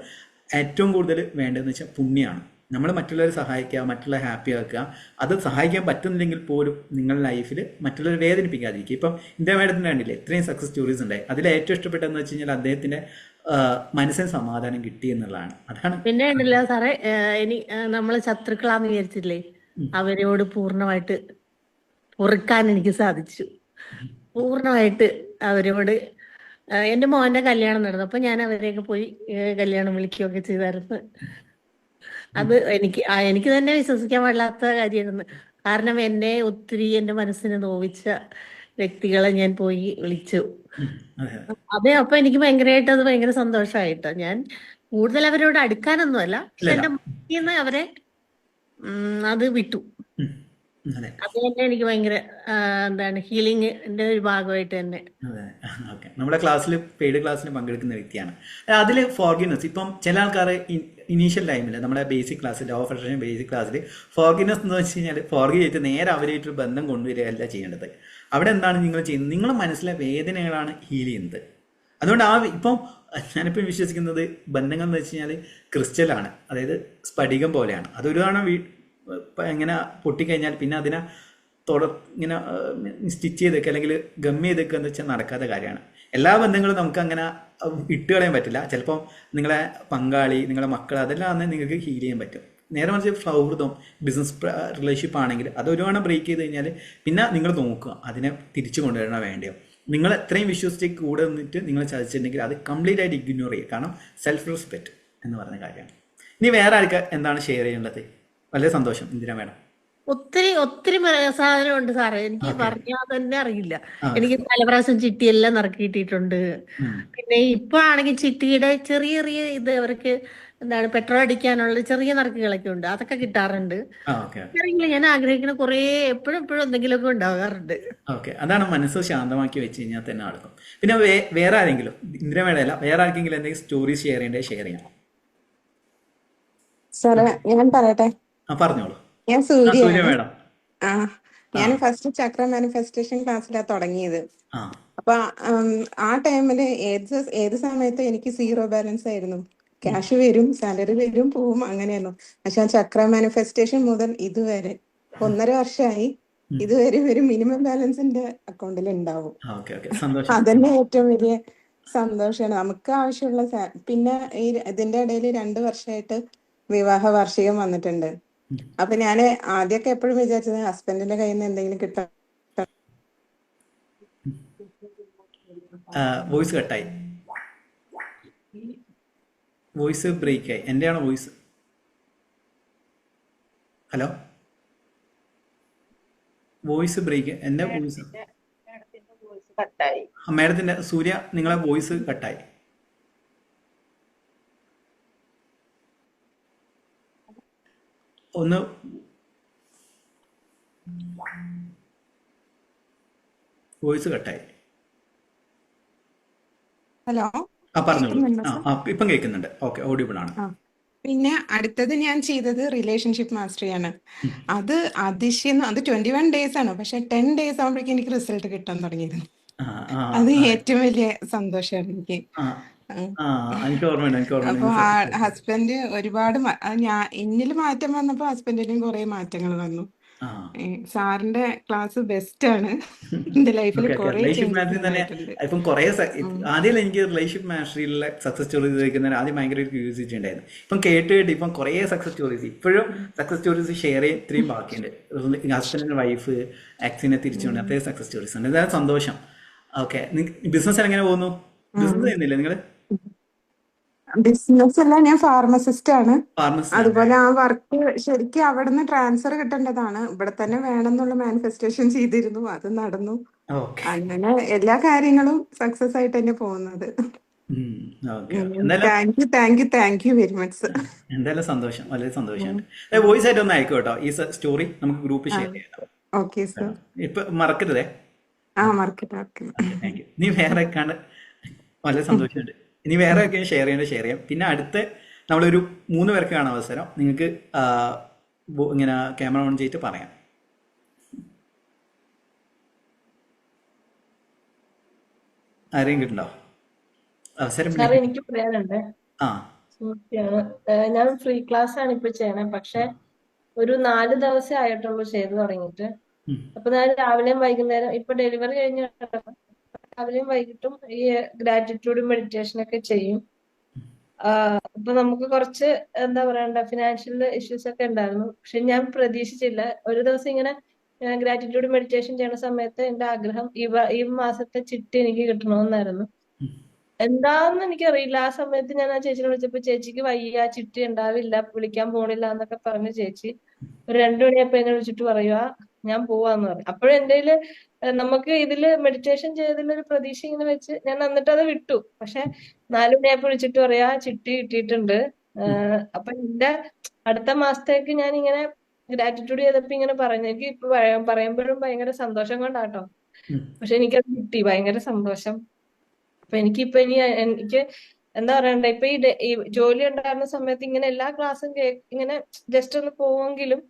ഏറ്റവും കൂടുതൽ വേണ്ടതെന്ന് വെച്ചാൽ പുണ്യമാണ്. നമ്മൾ മറ്റുള്ളവരെ സഹായിക്കുക, മറ്റുള്ളവരെ ഹാപ്പി ആക്കുക. അത് സഹായിക്കാൻ പറ്റുന്നില്ലെങ്കിൽ പോലും നിങ്ങളുടെ ലൈഫിൽ മറ്റുള്ളവരെ വേദനിപ്പിക്കാതിരിക്കുക. ഇപ്പം ഇന്ത്യ മേഡത്തിന് കണ്ടില്ലേ ഇത്രയും സക്സസ് സ്റ്റോറീസ് ഉണ്ടായി. അതിൽ ഏറ്റവും ഇഷ്ടപ്പെട്ടതെന്ന് വെച്ച് കഴിഞ്ഞാൽ അദ്ദേഹത്തിൻ്റെ മനസ്സിന് സമാധാനം കിട്ടി എന്നുള്ളതാണ്. അതാണ് പിന്നെ ഉണ്ടല്ലോ സാറേ, നമ്മൾ ശത്രുക്കളാന്ന് വിചാരിച്ചില്ലേ, അവരോട് പൂർണ്ണമായിട്ട് പൊറുക്കാൻ എനിക്ക് സാധിച്ചു. പൂർണ്ണമായിട്ട് അവരോട് എൻ്റെ മോൻ്റെ കല്യാണം നടന്നു. അപ്പൊ ഞാൻ അവരെയൊക്കെ പോയി കല്യാണം വിളിക്കുകയൊക്കെ ചെയ്തായിരുന്നു. അത് എനിക്ക് തന്നെ വിശ്വസിക്കാൻ പാടില്ലാത്ത കാര്യമായിരുന്നു. കാരണം ഒത്തിരി എൻ്റെ മനസ്സിനെ നോവിച്ച വ്യക്തികളെ ഞാൻ പോയി വിളിച്ചു. അതെ അതെ, അപ്പൊ എനിക്ക് ഭയങ്കരമായിട്ട് അത് ഭയങ്കര സന്തോഷമായിട്ടോ. ഞാൻ കൂടുതൽ അവരോട് അടുക്കാനൊന്നുമല്ല, പക്ഷെ ഇല്ലല്ല എന്റെ മനസ്സിൽ നിന്ന് അവരെ അത് വിട്ടു. അതെ അത് തന്നെ എനിക്ക് ഭയങ്കര എന്താണ് ഹീലിംഗിന്റെ ഒരു ഭാഗമായിട്ട് തന്നെ. അതെ ഓക്കെ. നമ്മുടെ ക്ലാസ്സിൽ പെയ്ഡ് ക്ലാസ്സിൽ പങ്കെടുക്കുന്ന വ്യക്തിയാണ്. അതിൽ ഫോർഗിവ്നെസ്, ഇപ്പം ചില ആൾക്കാർ ഇനീഷ്യൽ ടൈമിൽ നമ്മുടെ ബേസിക് ക്ലാസ്സിൽ ലോ ഓഫ് അട്രാക്ഷൻ ബേസിക് ക്ലാസ്സിൽ ഫോർഗിവ്നെസ് എന്ന് വെച്ച് കഴിഞ്ഞാൽ ഫോർഗീവ് ചെയ്തിട്ട് നേരെ അവരായിട്ടൊരു ബന്ധം കൊണ്ടുവരികയല്ല ചെയ്യേണ്ടത്. അവിടെ എന്താണ് നിങ്ങൾ ചെയ്യുന്നത്? നിങ്ങളുടെ മനസ്സിലെ വേദനകളാണ് ഹീൽ ചെയ്യുന്നത്. അതുകൊണ്ട് ഇപ്പം ഞാനിപ്പം വിശ്വസിക്കുന്നത് ബന്ധങ്ങൾ എന്ന് വെച്ച് കഴിഞ്ഞാൽ ക്രിസ്റ്റലാണ്, അതായത് സ്ഫടികം പോലെയാണ്. അതൊരു തവണ ഇങ്ങനെ പൊട്ടിക്കഴിഞ്ഞാൽ പിന്നെ അതിനെ ഇങ്ങനെ സ്റ്റിച്ച് ചെയ്തൊക്കെ അല്ലെങ്കിൽ ഗമ്മി ചെയ്തൊക്കെ എന്ന് വെച്ചാൽ നടക്കാത്ത കാര്യമാണ്. എല്ലാ ബന്ധങ്ങളും നമുക്ക് അങ്ങനെ ഇട്ടുകളയാൻ പറ്റില്ല. ചിലപ്പം നിങ്ങളെ പങ്കാളി, നിങ്ങളെ മക്കൾ, അതെല്ലാം അന്ന് നിങ്ങൾക്ക് ഹീൽ ചെയ്യാൻ പറ്റും. നേരെ മറിച്ച് സൗഹൃദം, ബിസിനസ് റിലേഷൻഷിപ്പ് ആണെങ്കിൽ അത് ഒരു തവണ ബ്രേക്ക് ചെയ്ത് കഴിഞ്ഞാൽ പിന്നെ നിങ്ങൾ നോക്കുക അതിനെ തിരിച്ചു കൊണ്ടുവരണോ വേണ്ടിയോ. നിങ്ങൾ എത്രയും വിശ്വസിച്ച് കൂടെ നിന്നിട്ട് നിങ്ങൾ ചതിച്ചിട്ടുണ്ടെങ്കിൽ അത് കംപ്ലീറ്റ് ആയിട്ട് ഇഗ്നോർ ചെയ്യുക. കാരണം സെൽഫ് റെസ്പെക്റ്റ് എന്ന് പറയുന്ന കാര്യമാണ്. ഇനി വേറെ ആൾക്ക് എന്താണ് ഷെയർ ചെയ്യേണ്ടത്? വളരെ സന്തോഷം ഇന്ദിര മാഡം. ഒത്തിരി ഒത്തിരി സാധനമുണ്ട് സാറേ, എനിക്ക് പറഞ്ഞാൽ തന്നെ അറിയില്ല. എനിക്ക് പല പ്രാവശ്യം ചിട്ടിയെല്ലാം നറുക്കി കിട്ടിയിട്ടുണ്ട്. പിന്നെ ഇപ്പൊ ആണെങ്കിൽ ചിട്ടിയുടെ ചെറിയ ചെറിയ ഇത് അവർക്ക് എന്താണ് പെട്രോൾ അടിക്കാനുള്ള ചെറിയ നറുക്കുകളൊക്കെ ഉണ്ട്, അതൊക്കെ കിട്ടാറുണ്ട്. ഞാൻ ആഗ്രഹിക്കുന്ന കുറെ എപ്പോഴും എപ്പോഴും എന്തെങ്കിലുമൊക്കെ ഉണ്ടാകാറുണ്ട്. ഓക്കെ, അതാണ് മനസ്സ് ശാന്തമാക്കി വെച്ച് കഴിഞ്ഞാൽ തന്നെ നടക്കും. പിന്നെ വേറെ ആരെങ്കിലും, ഇന്ദിര മേഡം അല്ല, വേറെ ആർക്കെങ്കിലും എന്തെങ്കിലും സ്റ്റോറി ഷെയർ ചെയ്യേണ്ടത് ഷെയർ ചെയ്യാം. സാറേ ഞാൻ പറയട്ടെ? പറഞ്ഞോളൂ. ഞാൻ സൂര്യ സൂര്യ. മേഡം. ഞാൻ ഫസ്റ്റ് ചക്ര മാനിഫെസ്റ്റേഷൻ ക്ലാസ്സിലാണ് തുടങ്ങിയത്. ആ അപ്പൊ ആ ടൈമില് ഏത് സമയത്ത് എനിക്ക് സീറോ ബാലൻസ് ആയിരുന്നു. ക്യാഷ് വരും, സാലറി വരും, പോവും, അങ്ങനെയായിരുന്നു. പക്ഷെ ആ ചക്ര മാനിഫെസ്റ്റേഷൻ മുതൽ ഇതുവരെ 1.5 വർഷമായി, ഇതുവരെ ഒരു മിനിമം ബാലൻസ് എന്റെ അക്കൗണ്ടിൽ ഉണ്ടാവും. അതന്നെ ഏറ്റവും വലിയ സന്തോഷമാണ്. നമുക്ക് ആവശ്യമുള്ള പിന്നെ ഇതിന്റെ ഇടയിൽ 2 വർഷമായിട്ട് വിവാഹ വാർഷികം വന്നിട്ടുണ്ട്. അപ്പൊ ഞാന് ആദ്യമൊക്കെ എപ്പോഴും വിചാരിച്ചത് ഹസ്ബൻഡിന്റെ കയ്യിൽ നിന്ന് എന്തെങ്കിലും കിട്ടാൻ. വോയിസ് കട്ടായി, വോയിസ് ബ്രേക്ക് ആയി. എന്റെയാണോ വോയിസ്? Hello, voice break. എന്റെ വോയിസ് മാഡത്തിന്റെ സൂര്യ, നിങ്ങളെ വോയിസ് കട്ടായി. ഒന്ന് വോയിസ് കട്ടായി. ഹലോ, പറഞ്ഞോളൂ. ഇപ്പം കേൾക്കുന്നുണ്ട്. ഓക്കെ, ഓഡിബിൾ ആണ്. പിന്നെ അടുത്തത് ഞാൻ ചെയ്തത് റിലേഷൻഷിപ്പ് മാസ്റ്ററിയാണ്. അത് അത് 21 ഡേയ്സ് ആണ്. പക്ഷെ 10 ഡേയ്സ് ആകുമ്പോഴേക്കും എനിക്ക് റിസൾട്ട് കിട്ടാൻ തുടങ്ങിയിരുന്നു. അത് ഏറ്റവും വലിയ സന്തോഷമാണ് എനിക്ക്. അപ്പൊ ഹസ്ബൻഡ് ഒരുപാട് എന്നിൽ മാറ്റം വന്നപ്പോ ഹസ്ബൻഡിനും കുറെ മാറ്റങ്ങൾ വന്നു. ആ സാറിന്റെ ക്ലാസ് ബെസ്റ്റ് ആണ്. എന്റെ ലൈഫിൽ ഓക്കെ ഓക്കെ കുറെ റിലേഷൻഷിപ്പ് ചേഞ്ചസ് മാസ്റ്ററി തന്നെ ഉണ്ടായിട്ടുണ്ട്. ഇപ്പം കുറേ ആദ്യം എനിക്ക് റിലേഷൻഷിപ്പ് മാസ്റ്ററിയിലെ സക്സസ് സ്റ്റോറീസ് കേൾക്കുന്നതിന് ആദ്യം ഭയങ്കര ഒരു ക്യൂരിയോസിറ്റി ഉണ്ടായിരുന്നു. ഇപ്പം കേട്ട് ഇപ്പം കുറേ സക്സസ് സ്റ്റോറീസ് ഇപ്പോഴും സക്സസ് സ്റ്റോറീസ് ഷെയർ ചെയ്യാൻ ഇത്രയും ബാക്കിയുണ്ട്. ഹസ്ബൻഡിൻ്റെ വൈഫ് ആക്സിനെ തിരിച്ചുകൊണ്ട് അത്രയും സക്സസ് സ്റ്റോറീസ് ഉണ്ട്. ഇതാണ് സന്തോഷം. ഓക്കെ, ബിസിനസ് എങ്ങനെ പോകുന്നു? ബിസിനസ് ചെയ്യുന്നില്ലേ നിങ്ങൾ? ബിസിനസ് അല്ല, ഞാൻ ഫാർമസിസ്റ്റ് ആണ്. ഫാർമസിസ്റ്റ് ആണ്. അതുപോലെ ആ വർക്ക് ശരിക്കും അവിടെ നിന്ന് ട്രാൻസ്ഫർ കിട്ടേണ്ടതാണ്. ഇവിടെ തന്നെ വേണം എന്നുള്ള മാനിഫെസ്റ്റേഷൻ ചെയ്തിരുന്നു, അത് നടന്നു. ഓക്കെ അങ്ങനെ എല്ലാ കാര്യങ്ങളും സക്സസ് ആയിട്ട് തന്നെ പോകുന്നത്. ഓക്കെ ഓക്കെ എന്തായാലും thank you very much sir. എന്തായാലും സന്തോഷം, വളരെ സന്തോഷമുണ്ട്. വോയിസ് ആയിട്ട് ഒന്ന് അയക്കും കേട്ടോ, ഈ സ്റ്റോറി നമുക്ക് ഗ്രൂപ്പിൽ ഷെയർ ചെയ്യാം. Okay sir. ഇപ്പൊ മറക്കരുതേ. Market okay, thank U. നീ വേറെ കാണാൻ വളരെ സന്തോഷമുണ്ട്. ഇനി വേറെ ഒക്കെ ഷെയർ ചെയ്യാം. പിന്നെ അടുത്ത നമ്മളൊരു 3 പേർക്ക് കാണാൻ അവസരം നിങ്ങൾക്ക് ഇങ്ങനെ ക്യാമറ ഓൺ ചെയ്തിട്ട് പറയാം. ആരെയും കിട്ടുണ്ടോ അവസരം? സാർ എനിക്ക് പറയാനുണ്ട്. ആ സുഹൃത്തിയാണ്. ഞാൻ ഫ്രീ ക്ലാസ് ആണ് ഇപ്പൊ ചെയ്യണേ, പക്ഷെ ഒരു 4 ദിവസമേ ആയിട്ടുള്ളൂ ചെയ്തു തുടങ്ങിയിട്ട്. അപ്പൊ ഞാൻ രാവിലെയും വൈകുന്നേരം ഇപ്പൊ ഡെലിവറി കഴിഞ്ഞ രാവിലെയും വൈകിട്ടും ഈ ഗ്രാറ്റിറ്റ്യൂഡ് മെഡിറ്റേഷൻ ഒക്കെ ചെയ്യും. അപ്പൊ നമുക്ക് കുറച്ച് എന്താ പറയണ്ട ഫിനാൻഷ്യൽ ഇഷ്യൂസ് ഒക്കെ ഉണ്ടായിരുന്നു. പക്ഷെ ഞാൻ പ്രതീക്ഷിച്ചില്ല ഒരു ദിവസം ഇങ്ങനെ ഗ്രാറ്റിറ്റ്യൂഡ് മെഡിറ്റേഷൻ ചെയ്യുന്ന സമയത്ത് എന്റെ ആഗ്രഹം ഈ മാസത്തെ ചിട്ടി എനിക്ക് കിട്ടണമെന്നായിരുന്നു. എന്താന്ന് എനിക്കറിയില്ല. ആ സമയത്ത് ഞാൻ ആ ചേച്ചിനെ വിളിച്ചപ്പോ ചേച്ചിക്ക് വയ്യ, ചിട്ടി ഉണ്ടാവില്ല, വിളിക്കാൻ പോണില്ല എന്നൊക്കെ പറഞ്ഞു. ചേച്ചി ഒരു 2 മണിയപ്പോ എന്നെ വിളിച്ചിട്ട് പറയുക ഞാൻ പോവാന്ന് പറഞ്ഞു. അപ്പോഴും എന്റെ നമുക്ക് ഇതില് മെഡിറ്റേഷൻ ചെയ്തതിലൊരു പ്രതീക്ഷ ഇങ്ങനെ വെച്ച് ഞാൻ എന്നിട്ട് അത് വിട്ടു. പക്ഷെ 4 മണിയപ്പോ വിളിച്ചിട്ട് പറയാ ചിട്ടി കിട്ടിയിട്ടുണ്ട്. അപ്പൊ എന്റെ അടുത്ത മാസത്തേക്ക് ഞാൻ ഇങ്ങനെ ഗ്രാറ്റിറ്റ്യൂഡ് ചെയ്തപ്പോ ഇങ്ങനെ പറഞ്ഞു. എനിക്ക് ഇപ്പൊ പറയുമ്പോഴും ഭയങ്കര സന്തോഷം കൊണ്ടാട്ടോ. പക്ഷെ എനിക്കത് കിട്ടി, ഭയങ്കര സന്തോഷം. അപ്പൊ എനിക്കിപ്പൊ എനിക്ക് എന്താ പറയണ്ടേ, ഇപ്പൊ ഈ ജോലി ഉണ്ടായിരുന്ന സമയത്ത് ഇങ്ങനെ എല്ലാ ക്ലാസ്സും ഇങ്ങനെ ജസ്റ്റ് ഒന്ന് പോവെങ്കിലും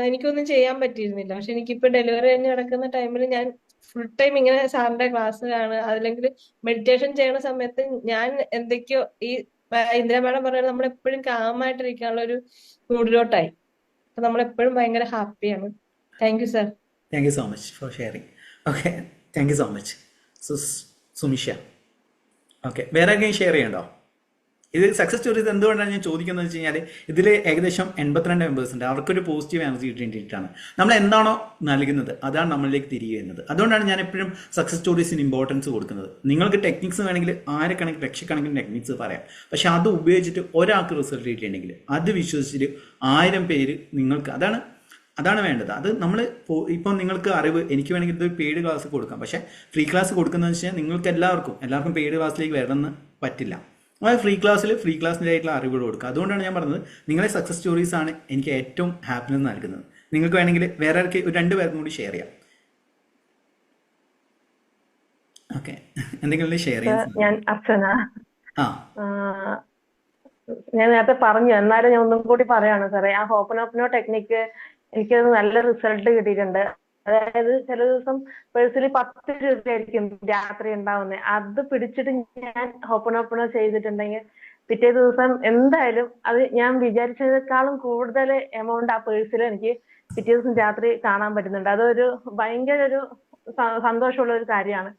എനിക്കൊന്നും ചെയ്യാൻ പറ്റിയിരുന്നില്ല. പക്ഷെ എനിക്കിപ്പോ ഡെലിവറി കഴിഞ്ഞ് കിടക്കുന്ന ടൈമിൽ ഞാൻ ഫുൾ ടൈം ഇങ്ങനെ സാറിന്റെ ക്ലാസ് കാണുക, അല്ലെങ്കിൽ മെഡിറ്റേഷൻ ചെയ്യുന്ന സമയത്ത് ഞാൻ എന്തൊക്കെയോ ഈ ഇന്ദിര മാഡം പറയുന്നത് നമ്മളെപ്പോഴും കാമായിട്ടിരിക്കാനുള്ള ഒരു മൂഡിലോട്ടായി. അപ്പൊ നമ്മളെപ്പോഴും ഭയങ്കര ഹാപ്പിയാണ്. Thank you sir. Thank you so much for sharing. Okay, thank you so much Sumisha. Okay, വേറെ ആരെങ്കിലും ഷെയർ ചെയ്യണ്ടോ? ഇത് സക്സസ് സ്റ്റോറീസ് എന്തുകൊണ്ടാണ് ഞാൻ ചോദിക്കുന്നത് വെച്ച് കഴിഞ്ഞാൽ ഇതിൽ ഏകദേശം 82 മെമ്പേഴ്സ് ഉണ്ട്. അവർക്കൊരു പോസിറ്റീവ് എനർജി കിട്ടേണ്ടിയിട്ടാണ്. നമ്മൾ എന്താണോ നൽകുന്നത് അതാണ് നമ്മളിലേക്ക് തിരികെ വരുന്നത്. അതുകൊണ്ടാണ് ഞാൻ എപ്പോഴും സക്സസ് സ്റ്റോറീസിന് ഇമ്പോർട്ടൻസ് കൊടുക്കുന്നത്. നിങ്ങൾക്ക് ടെക്നിക്സ് വേണമെങ്കിൽ ലക്ഷക്കണക്കിന് ടെക്നിക്സ് പറയാം. പക്ഷെ അത് ഉപയോഗിച്ചിട്ട് ഒരാൾക്ക് റിസൾട്ട് കിട്ടിയിട്ടുണ്ടെങ്കിൽ അത് വിശ്വസിച്ചിട്ട് 1000 പേര് നിങ്ങൾക്ക് അതാണ് വേണ്ടത്. അത് നമ്മൾ ഇപ്പം നിങ്ങൾക്ക് അറിവ് എനിക്ക് വേണമെങ്കിൽ ഇതൊരു പെയ്ഡ് ക്ലാസ് കൊടുക്കാം. പക്ഷേ ഫ്രീ ക്ലാസ് കൊടുക്കുന്നതെന്ന് വെച്ച് കഴിഞ്ഞാൽ നിങ്ങൾക്ക് എല്ലാവർക്കും പെയ്ഡ് ക്ലാസ്സിലേക്ക് വരണമെന്ന് പറ്റില്ല. അതായത് ഫ്രീ ക്ലാസ്സിൻ്റെ ആയിട്ടുള്ള അറിവുകൾ കൊടുക്കുക. അതുകൊണ്ടാണ് ഞാൻ പറഞ്ഞത് നിങ്ങളെ സക്സസ് സ്റ്റോറീസ് ആണ് എനിക്ക് ഏറ്റവും ഹാപ്പിനെസ് നൽകുന്നത്. നിങ്ങൾക്ക് വേണമെങ്കിൽ വേറെ ആർക്ക് 2 പേർക്കും കൂടി ഷെയർ ചെയ്യാം. ഓക്കെ, എന്തെങ്കിലും ഷെയർ ചെയ്യാം. ഞാൻ അർച്ചന. ആ ഞാൻ നേരത്തെ പറഞ്ഞു, എന്നാലും ഞാൻ ഒന്നും കൂടി പറയാണ് സാറേ. ആ ഹോപ്പനോപ്പനോ ടെക്നിക്ക് എനിക്കത് നല്ല റിസൾട്ട് കിട്ടിയിട്ടുണ്ട്. അതായത് ചില ദിവസം പേഴ്സിൽ 10 രൂപയായിരിക്കും രാത്രി ഉണ്ടാവുന്നത്. അത് പിടിച്ചിട്ട് ഞാൻ ഹോപ്പനോപ്പനോ ചെയ്തിട്ടുണ്ടെങ്കിൽ പിറ്റേ ദിവസം എന്തായാലും അത് ഞാൻ വിചാരിച്ചതിനേക്കാളും കൂടുതൽ എമൗണ്ട് ആ പേഴ്സിൽ എനിക്ക് പിറ്റേ ദിവസം രാത്രി കാണാൻ പറ്റുന്നുണ്ട്. അതൊരു ഭയങ്കര ഒരു സന്തോഷമുള്ള ഒരു കാര്യമാണ്.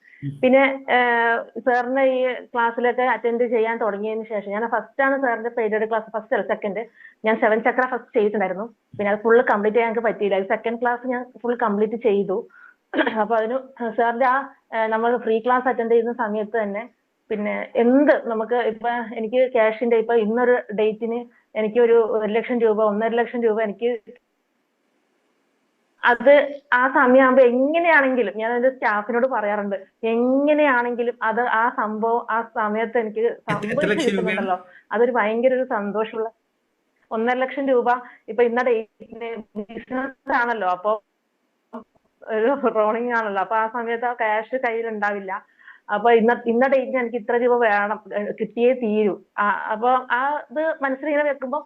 പിന്നെ സാറിന്റെ ഈ ക്ലാസ്സിലൊക്കെ അറ്റൻഡ് ചെയ്യാൻ തുടങ്ങിയതിന് ശേഷം ഞാൻ ഫസ്റ്റ് ആണ് സാറിന്റെ പെയ്ഡ് ക്ലാസ്, ഫസ്റ്റ് അല്ല സെക്കൻഡ്. ഞാൻ 7 ചക്ര ഫസ്റ്റ് ചെയ്തിട്ടുണ്ടായിരുന്നു. പിന്നെ അത് ഫുള്ള് കംപ്ലീറ്റ് ചെയ്യാൻ എനിക്ക് പറ്റിയില്ല. സെക്കൻഡ് ക്ലാസ് ഞാൻ ഫുൾ കംപ്ലീറ്റ് ചെയ്തു. അപ്പൊ അതിന് സാറിന്റെ നമ്മൾ ഫ്രീ ക്ലാസ് അറ്റൻഡ് ചെയ്യുന്ന സമയത്ത് തന്നെ പിന്നെ നമുക്ക് ഇപ്പൊ എനിക്ക് ക്യാഷിന്റെ ഇപ്പൊ ഇന്നൊരു ഡേറ്റിന് എനിക്ക് ഒരു 1 ലക്ഷം രൂപ 1.5 ലക്ഷം രൂപ എനിക്ക് അത് ആ സമയമാകുമ്പോ എങ്ങനെയാണെങ്കിലും ഞാൻ എന്റെ സ്റ്റാഫിനോട് പറയാറുണ്ട്, എങ്ങനെയാണെങ്കിലും അത് ആ സംഭവം ആ സമയത്ത് എനിക്ക് സംഭവിച്ചു കിട്ടുന്നുണ്ടല്ലോ, അതൊരു ഭയങ്കര ഒരു സന്തോഷമുള്ള 1.5 ലക്ഷം രൂപ. ഇപ്പൊ ഇന്ന ഡേറ്റിന് ബിസിനസ് ആണല്ലോ, അപ്പൊ ഒരു റോളിംഗ് ആണല്ലോ, അപ്പൊ ആ സമയത്ത് ആ ക്യാഷ് കയ്യിൽ ഉണ്ടാവില്ല. അപ്പൊ ഇന്ന ഡേറ്റിന് എനിക്ക് ഇത്ര രൂപ വേണം, കിട്ടിയേ തീരൂ. അപ്പൊ ഇത് മനസ്സിലിങ്ങനെ വെക്കുമ്പോ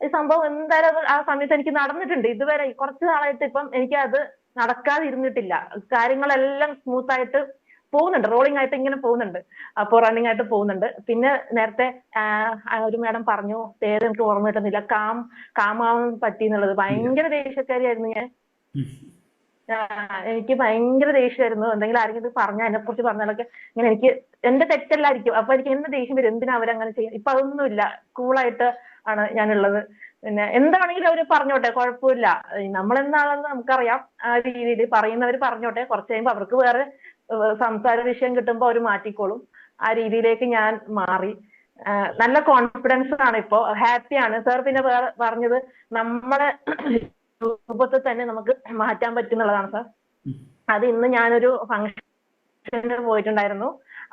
ഈ സംഭവം എന്തായാലും ആ സമയത്ത് എനിക്ക് നടന്നിട്ടുണ്ട്. ഇതുവരെ കുറച്ച് നാളായിട്ട് ഇപ്പം എനിക്ക് അത് നടക്കാതിരുന്നിട്ടില്ല. കാര്യങ്ങളെല്ലാം സ്മൂത്ത് ആയിട്ട് പോകുന്നുണ്ട്, റോളിംഗ് ആയിട്ട് ഇങ്ങനെ പോകുന്നുണ്ട്, അപ്പൊ റണ്ണിങ് ആയിട്ട് പോകുന്നുണ്ട്. പിന്നെ നേരത്തെ ഒരു മാഡം പറഞ്ഞു, പേര് എനിക്ക് ഓർമ്മ കിട്ടുന്നില്ല, കാമാവാൻ പറ്റി എന്നുള്ളത്. ഭയങ്കര ദേഷ്യക്കാരിയായിരുന്നു ഞാൻ. ഉം. എനിക്ക് ഭയങ്കര ദേഷ്യമായിരുന്നു. എന്തെങ്കിലും ആരെങ്കിലും ഇത് പറഞ്ഞാൽ എന്നെ കുറിച്ച് പറഞ്ഞാലൊക്കെ ഇങ്ങനെ എനിക്ക് എന്റെ തെറ്റല്ലായിരിക്കും. അപ്പൊ എനിക്ക് എന്ത് ദേഷ്യം വരും, എന്തിനാ അവരങ്ങനെ ചെയ്യും. ഇപ്പൊ അതൊന്നുമില്ല, കൂളായിട്ട് ആണ് ഞാനുള്ളത്. പിന്നെ എന്താണെങ്കിലും അവര് പറഞ്ഞോട്ടെ, കുഴപ്പമില്ല. നമ്മളെന്താണെന്ന് നമുക്കറിയാം. ആ രീതിയിൽ പറയുന്നവര് പറഞ്ഞോട്ടെ. കുറച്ച് കഴിയുമ്പോ അവർക്ക് വേറെ സംസാര വിഷയം കിട്ടുമ്പോ അവര് മാറ്റിക്കോളും. ആ രീതിയിലേക്ക് ഞാൻ മാറി. നല്ല കോൺഫിഡൻസ് ആണ് ഇപ്പോ, ഹാപ്പിയാണ്. സാർ പിന്നെ വേറെ പറഞ്ഞത് നമ്മളെ രൂപത്തെ തന്നെ നമുക്ക് മാറ്റാൻ പറ്റുന്നുള്ളതാണ് സാർ. ഉം. അത് ഇന്ന് ഞാനൊരു ഫംഗ്ഷന് പോയിട്ടുണ്ടായിരുന്നു.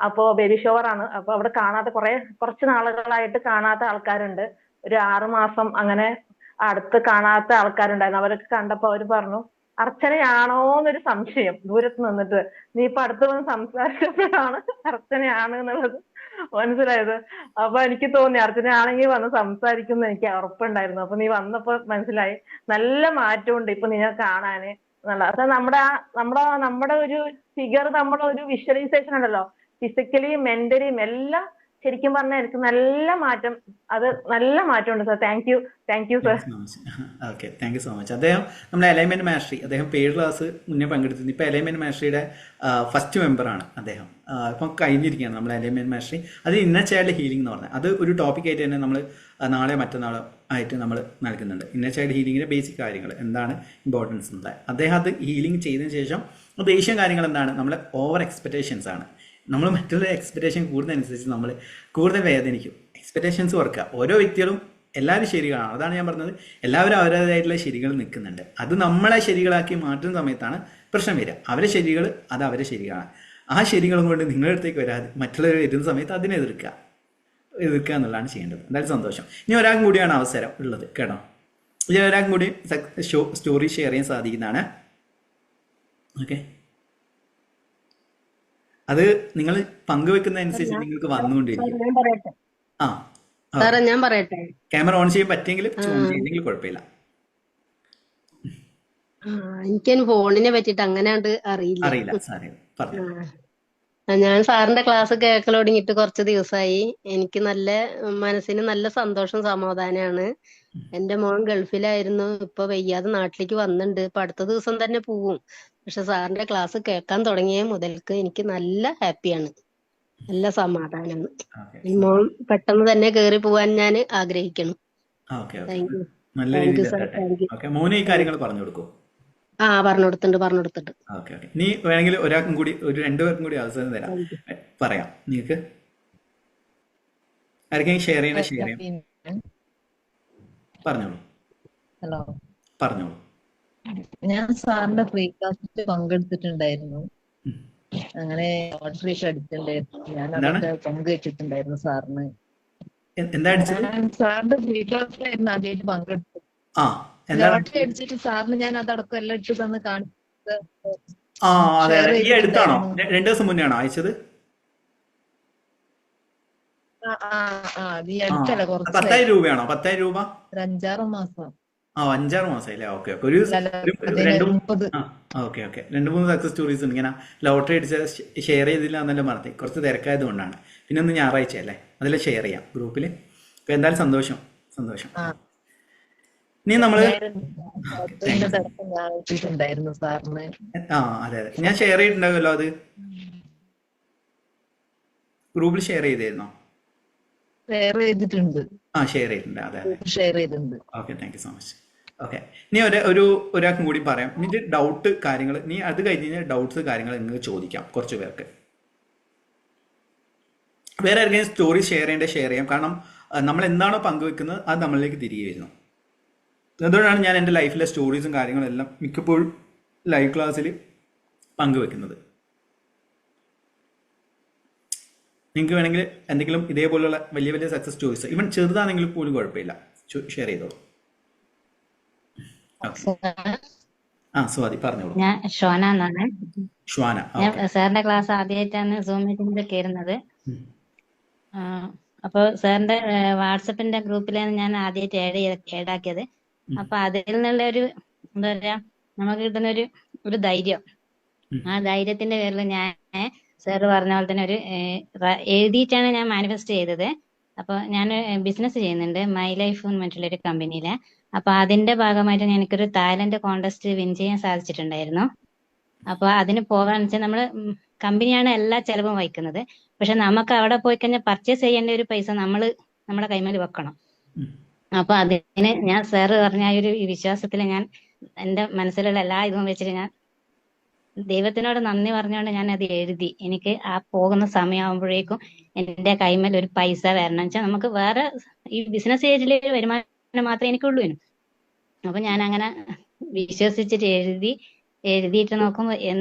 അപ്പോ ബേബി ഷവർ ആണ്. അപ്പൊ അവിടെ കുറച്ച് നാളുകളായിട്ട് കാണാത്ത ആൾക്കാരുണ്ട്. ഒരു 6 മാസം അങ്ങനെ അടുത്ത് കാണാത്ത ആൾക്കാരുണ്ടായിരുന്നു. അവരൊക്കെ കണ്ടപ്പോ അവര് പറഞ്ഞു, അർച്ചനയാണോന്നൊരു സംശയം ദൂരത്ത് നിന്നിട്ട്. നീ ഇപ്പൊ അടുത്ത് വന്ന് സംസാരിച്ചപ്പോഴാണ് അർച്ചനയാണ് എന്നുള്ളത് മനസ്സിലായത്. അപ്പൊ എനിക്ക് തോന്നി അർച്ചനയാണെങ്കിൽ വന്ന് സംസാരിക്കും എനിക്ക് ഉറപ്പുണ്ടായിരുന്നു. അപ്പൊ നീ വന്നപ്പോ മനസ്സിലായി നല്ല മാറ്റമുണ്ട് ഇപ്പൊ നിന്നെ കാണാന് എന്നുള്ള. അത് നമ്മുടെ ഒരു ഫിഗർ, നമ്മുടെ ഒരു വിഷ്വലൈസേഷൻ ഉണ്ടല്ലോ, ഫിസിക്കലിയും മെന്റലിയും എല്ലാം ശരിക്കും പറഞ്ഞാൽ എനിക്ക് നല്ല മാറ്റമുണ്ട് sir. Thank you sir. Okay, thank you so much. അദ്ദേഹം നമ്മുടെ അലൈൻമെന്റ് മാസ്റ്ററി, അദ്ദേഹം പെയ്ഡ് ക്ലാസ് മുന്നേ പങ്കെടുത്തിരുന്നു. ഇപ്പോൾ അലൈൻമെന്റ് മാസ്റ്ററിയുടെ ഫസ്റ്റ് മെമ്പറാണ് അദ്ദേഹം. ഇപ്പം കഴിഞ്ഞിരിക്കുകയാണ് നമ്മുടെ അലൈൻമെന്റ് മാസ്റ്ററി. അത് ഇന്നർ ചൈൽഡ് ഹീലിംഗ് എന്ന് പറഞ്ഞാൽ അത് ഒരു ടോപ്പിക്കായിട്ട് തന്നെ നമ്മൾ നാളെ മറ്റന്നാളോ ആയിട്ട് നമ്മൾ നൽകുന്നുണ്ട്. ഇന്നർ ചൈൽഡ് ഹീലിങ്ങിൻ്റെ ബേസിക് കാര്യങ്ങൾ എന്താണ് ഇമ്പോർട്ടൻസ് എന്നുള്ളത്. അദ്ദേഹം അത് ഹീലിംഗ് ചെയ്തതിന് ശേഷം ദേഷ്യം കാര്യങ്ങൾ എന്താണ്, നമ്മളെ ഓവർ എക്സ്പെക്റ്റേഷൻസ് ആണ്. നമ്മൾ മറ്റുള്ള എക്സ്പെക്റ്റേഷൻ കൂടുന്നതനുസരിച്ച് നമ്മൾ കൂടുതൽ വേദനിക്കും. എക്സ്പെക്റ്റേഷൻസ് ഓർക്കുക, ഓരോ വ്യക്തികളും എല്ലാവരും ശരികളാണ്. അതാണ് ഞാൻ പറഞ്ഞത്, എല്ലാവരും അവരുടേതായിട്ടുള്ള ശരികൾ നിൽക്കുന്നുണ്ട്. അത് നമ്മളെ ശരികളാക്കി മാറ്റുന്ന സമയത്താണ് പ്രശ്നം വരിക. അവരെ ശരികൾ അത് അവരെ ശരികളാണ്. ആ ശരികളും കൊണ്ട് നിങ്ങളുടെ അടുത്തേക്ക് വരാതെ മറ്റുള്ളവർ വരുന്ന സമയത്ത് അതിനെ എതിർക്കുക എന്നുള്ളതാണ് ചെയ്യേണ്ടത്. എന്തായാലും സന്തോഷം. ഇനി ഒരാൾക്കും കൂടിയാണ് അവസരം ഉള്ളത് കേട്ടോ. ഇനി ഒരാൾക്കും കൂടി സ്റ്റോറി ഷെയർ ചെയ്യാൻ സാധിക്കുന്നതാണ്. ഓക്കെ, അത് നിങ്ങൾ പങ്കുവെക്കുന്നതനുസരിച്ച് നിങ്ങൾക്ക് വന്നുകൊണ്ടിരിക്കും. ഞാൻ പറയട്ടെ ആ, സാറേ, ഞാൻ പറയട്ടെ. ക്യാമറ ഓൺ ചെയ്യാൻ പറ്റിയെങ്കിൽ ചെയ്തെങ്കിൽ കുഴപ്പമില്ല. എനിക്കതിന് ഫോണിനെ പറ്റിയിട്ട് അങ്ങനെ അറിയില്ല. അറിയില്ല സാറേ, പറഞ്ഞു. ഞാൻ സാറിന്റെ ക്ലാസ് കേൾക്കൽ തുടങ്ങിയിട്ട് കുറച്ച് ദിവസമായി. എനിക്ക് മനസ്സിന് നല്ല സന്തോഷം, സമാധാനമാണ്. എന്റെ മോൻ ഗൾഫിലായിരുന്നു, ഇപ്പൊ വയ്യാതെ നാട്ടിലേക്ക് വന്നിട്ടുണ്ട്. ഇപ്പൊ അടുത്ത ദിവസം തന്നെ പോവും. പക്ഷെ സാറിന്റെ ക്ലാസ് കേൾക്കാൻ തുടങ്ങിയ മുതൽക്ക് എനിക്ക് നല്ല ഹാപ്പിയാണ്, നല്ല സമാധാനമാണ്. ഈ മോൻ പെട്ടെന്ന് തന്നെ കേറി പോവാൻ ഞാൻ ആഗ്രഹിക്കണം. താങ്ക് യു, നല്ല താങ്ക് യു രീതിയിൽ സാർ, എത്തട്ടെ. Thank you. ഓക്കെ, മോനെ ഈ കാര്യങ്ങൾ പറഞ്ഞു കൊടുക്കൂ. പറഞ്ഞു കൊടുത്തിട്ടുണ്ട്. Okay okay. നീ വേണമെങ്കിൽ ഒരാൾക്കും കൂടി, ഒരു രണ്ടുപേർക്കും കൂടി അവസരം തരാം, പറയാം. നിങ്ങൾക്ക് ആർക്കെങ്കിലും ഷെയർ ചെയ്യാം. പറഞ്ഞോളൂ. ഹലോ, പറഞ്ഞോളൂ. ഞാൻ സാറിന്റെ ഫ്രീ ക്ലാസ്സിൽ പങ്കെടുത്തിട്ടുണ്ടായിരുന്നു. ഉം. അങ്ങനെ ലോട്ടറി ഒക്കെ അടിച്ചിട്ടുണ്ടായിരുന്നു. ഞാൻ എന്താണ്? അതൊക്കെ പങ്കുവെച്ചിട്ടുണ്ടായിരുന്നു സാറിന്. എന്താ അടിച്ചത്? ഞാൻ സാറിന്റെ ഫ്രീ ക്ലാസ്സിലായിരുന്നു ആദ്യമായിട്ട് പങ്കെടുത്തത്. ആ, എന്താണ്? ലോട്ടറി അടിച്ചിട്ട് സാറിന് ഞാൻ അതടക്കം എല്ലാം ഇട്ട് തന്ന് കാണിച്ചത് ആ, അതെ ഷെയർ അതെ. ഈ അടുത്താണോ? ചെയ്തിട്ടുണ്ടായിരുന്നു. 2 ദിവസം മുന്നെയാണോ അയച്ചത്? അത് ഈ അടുത്തല്ല, 10,000 കുറച്ചായി, രൂപയാണോ? 10,000 രൂപ? ഒരു 5-6 മാസം. 5-6 മാസമായില്ലേ? Okay okay. ഒരു അല്ല, രണ്ട് 30. Okay okay. 2-3 സക്സസ് സ്റ്റോറീസ് ഉണ്ട്. ഇങ്ങനെ ലോട്ടറി അടിച്ച ഷെയർ ചെയ്തില്ല എന്നല്ല പറഞ്ഞത്, കുറച്ച് തിരക്കായത് കൊണ്ടാണ്. പിന്നെ ഒന്ന് ഞായറാഴ്ച അല്ലേ, അതിൽ ഷെയർ ചെയ്യാം ഗ്രൂപ്പിൽ. അപ്പോൾ എന്തായാലും സന്തോഷം. ഇനി നമ്മള് തിരക്ക് ഞാൻ ഇട്ടിട്ടുണ്ടായിരുന്നു സാറിന്. അതെ അതെ, ഞാൻ ഷെയർ ചെയ്തിട്ടുണ്ടാവുമല്ലോ. അത് ഗ്രൂപ്പിൽ ഷെയർ ചെയ്തായിരുന്നോ? ഷെയർ ചെയ്തിട്ടുണ്ട്. ഷെയർ ചെയ്തിട്ടുണ്ട്. അതെ അതെ, ഷെയർ ചെയ്തിട്ടുണ്ട്. Okay, thank you so much. Okay, ഇനി ഒരാൾക്കും കൂടി പറയാം. ഇനി ഡൗട്ട് കാര്യങ്ങൾ, നീ അത് കഴിഞ്ഞ് കഴിഞ്ഞാൽ ഡൗട്ട്സ് കാര്യങ്ങൾ നിങ്ങൾക്ക് ചോദിക്കാം കുറച്ച് പേർക്ക്. വേറെ ആർക്കെങ്കിലും സ്റ്റോറി ഷെയർ ചെയ്യാം. കാരണം നമ്മൾ എന്താണോ പങ്കുവെക്കുന്നത് അത് നമ്മളിലേക്ക് തിരികെ വരുന്നു. അതുകൊണ്ടാണ് ഞാൻ എൻ്റെ ലൈഫിലെ സ്റ്റോറീസും കാര്യങ്ങളും എല്ലാം മിക്കപ്പോഴും ലൈവ് ക്ലാസ്സിൽ പങ്കുവെക്കുന്നത്. നിങ്ങൾക്ക് വേണമെങ്കിൽ എന്തെങ്കിലും ഇതേപോലുള്ള വലിയ സക്സസ് സ്റ്റോറീസ്, ഈവൻ ചെറുതാണെങ്കിലും പോലും കുഴപ്പമില്ല, ഷെയർ ചെയ്തോളൂ. സ്വാതി പറഞ്ഞോളൂ. ഞാൻ ഷോന എന്നാണ്. ഷ്വാന. ഞാൻ സാറിന്റെ ക്ലാസ് ആദ്യമായിട്ടാണ് സൂം മീറ്റിംഗിൽ കയറുന്നത്. അപ്പോൾ സാറിന്റെ വാട്സപ്പിന്റെ ഗ്രൂപ്പിലാണ് ഞാൻ ആദ്യമായിട്ട് ആഡ് ആക്കിയത്. അപ്പൊ അതിൽ നിന്നുള്ള എന്താ പറയാ, നമുക്ക് കിട്ടുന്ന ഒരു ധൈര്യം, ആ ധൈര്യത്തിന്റെ പേരിൽ ഞാൻ സാറ് പറഞ്ഞ പോലെ തന്നെ എഴുതിയിട്ടാണ് ഞാൻ മാനിഫെസ്റ്റ് ചെയ്തത്. അപ്പൊ ഞാൻ ബിസിനസ് ചെയ്യുന്നുണ്ട്, മൈ ലൈഫ് എന്ന് പറഞ്ഞിട്ടുള്ള ഒരു കമ്പനിയില്. അപ്പൊ അതിന്റെ ഭാഗമായിട്ട് എനിക്കൊരു തായ്ലൻഡ് കോൺടെസ്റ്റ് വിൻ ചെയ്യാൻ സാധിച്ചിട്ടുണ്ടായിരുന്നു. അപ്പൊ അതിന് പോകാന്ന് വെച്ചാൽ നമ്മള് കമ്പനിയാണ് എല്ലാ ചെലവും വഹിക്കുന്നത്. പക്ഷെ നമുക്ക് അവിടെ പോയി കഴിഞ്ഞാൽ പർച്ചേസ് ചെയ്യേണ്ട ഒരു പൈസ നമ്മുടെ കൈമേൽ വെക്കണം. അപ്പൊ അതിന് ഞാൻ സാറ് പറഞ്ഞ ആ ഒരു വിശ്വാസത്തിൽ ഞാൻ എന്റെ മനസ്സിലുള്ള എല്ലാ ഇതും വെച്ചിട്ട് ഞാൻ ദൈവത്തിനോട് നന്ദി പറഞ്ഞുകൊണ്ട് ഞാൻ അത് എഴുതി. എനിക്ക് ആ പോകുന്ന സമയമാകുമ്പോഴേക്കും എന്റെ കൈമേൽ ഒരു പൈസ വരണം വെച്ചാൽ നമുക്ക് വേറെ ഈ ബിസിനസ് ഏജിലെ വരുമാനം മാത്രമേ എനിക്കുള്ളൂ. അപ്പൊ ഞാൻ അങ്ങനെ വിശ്വസിച്ചിട്ട് എഴുതിയിട്ട് നോക്കുമ്പോ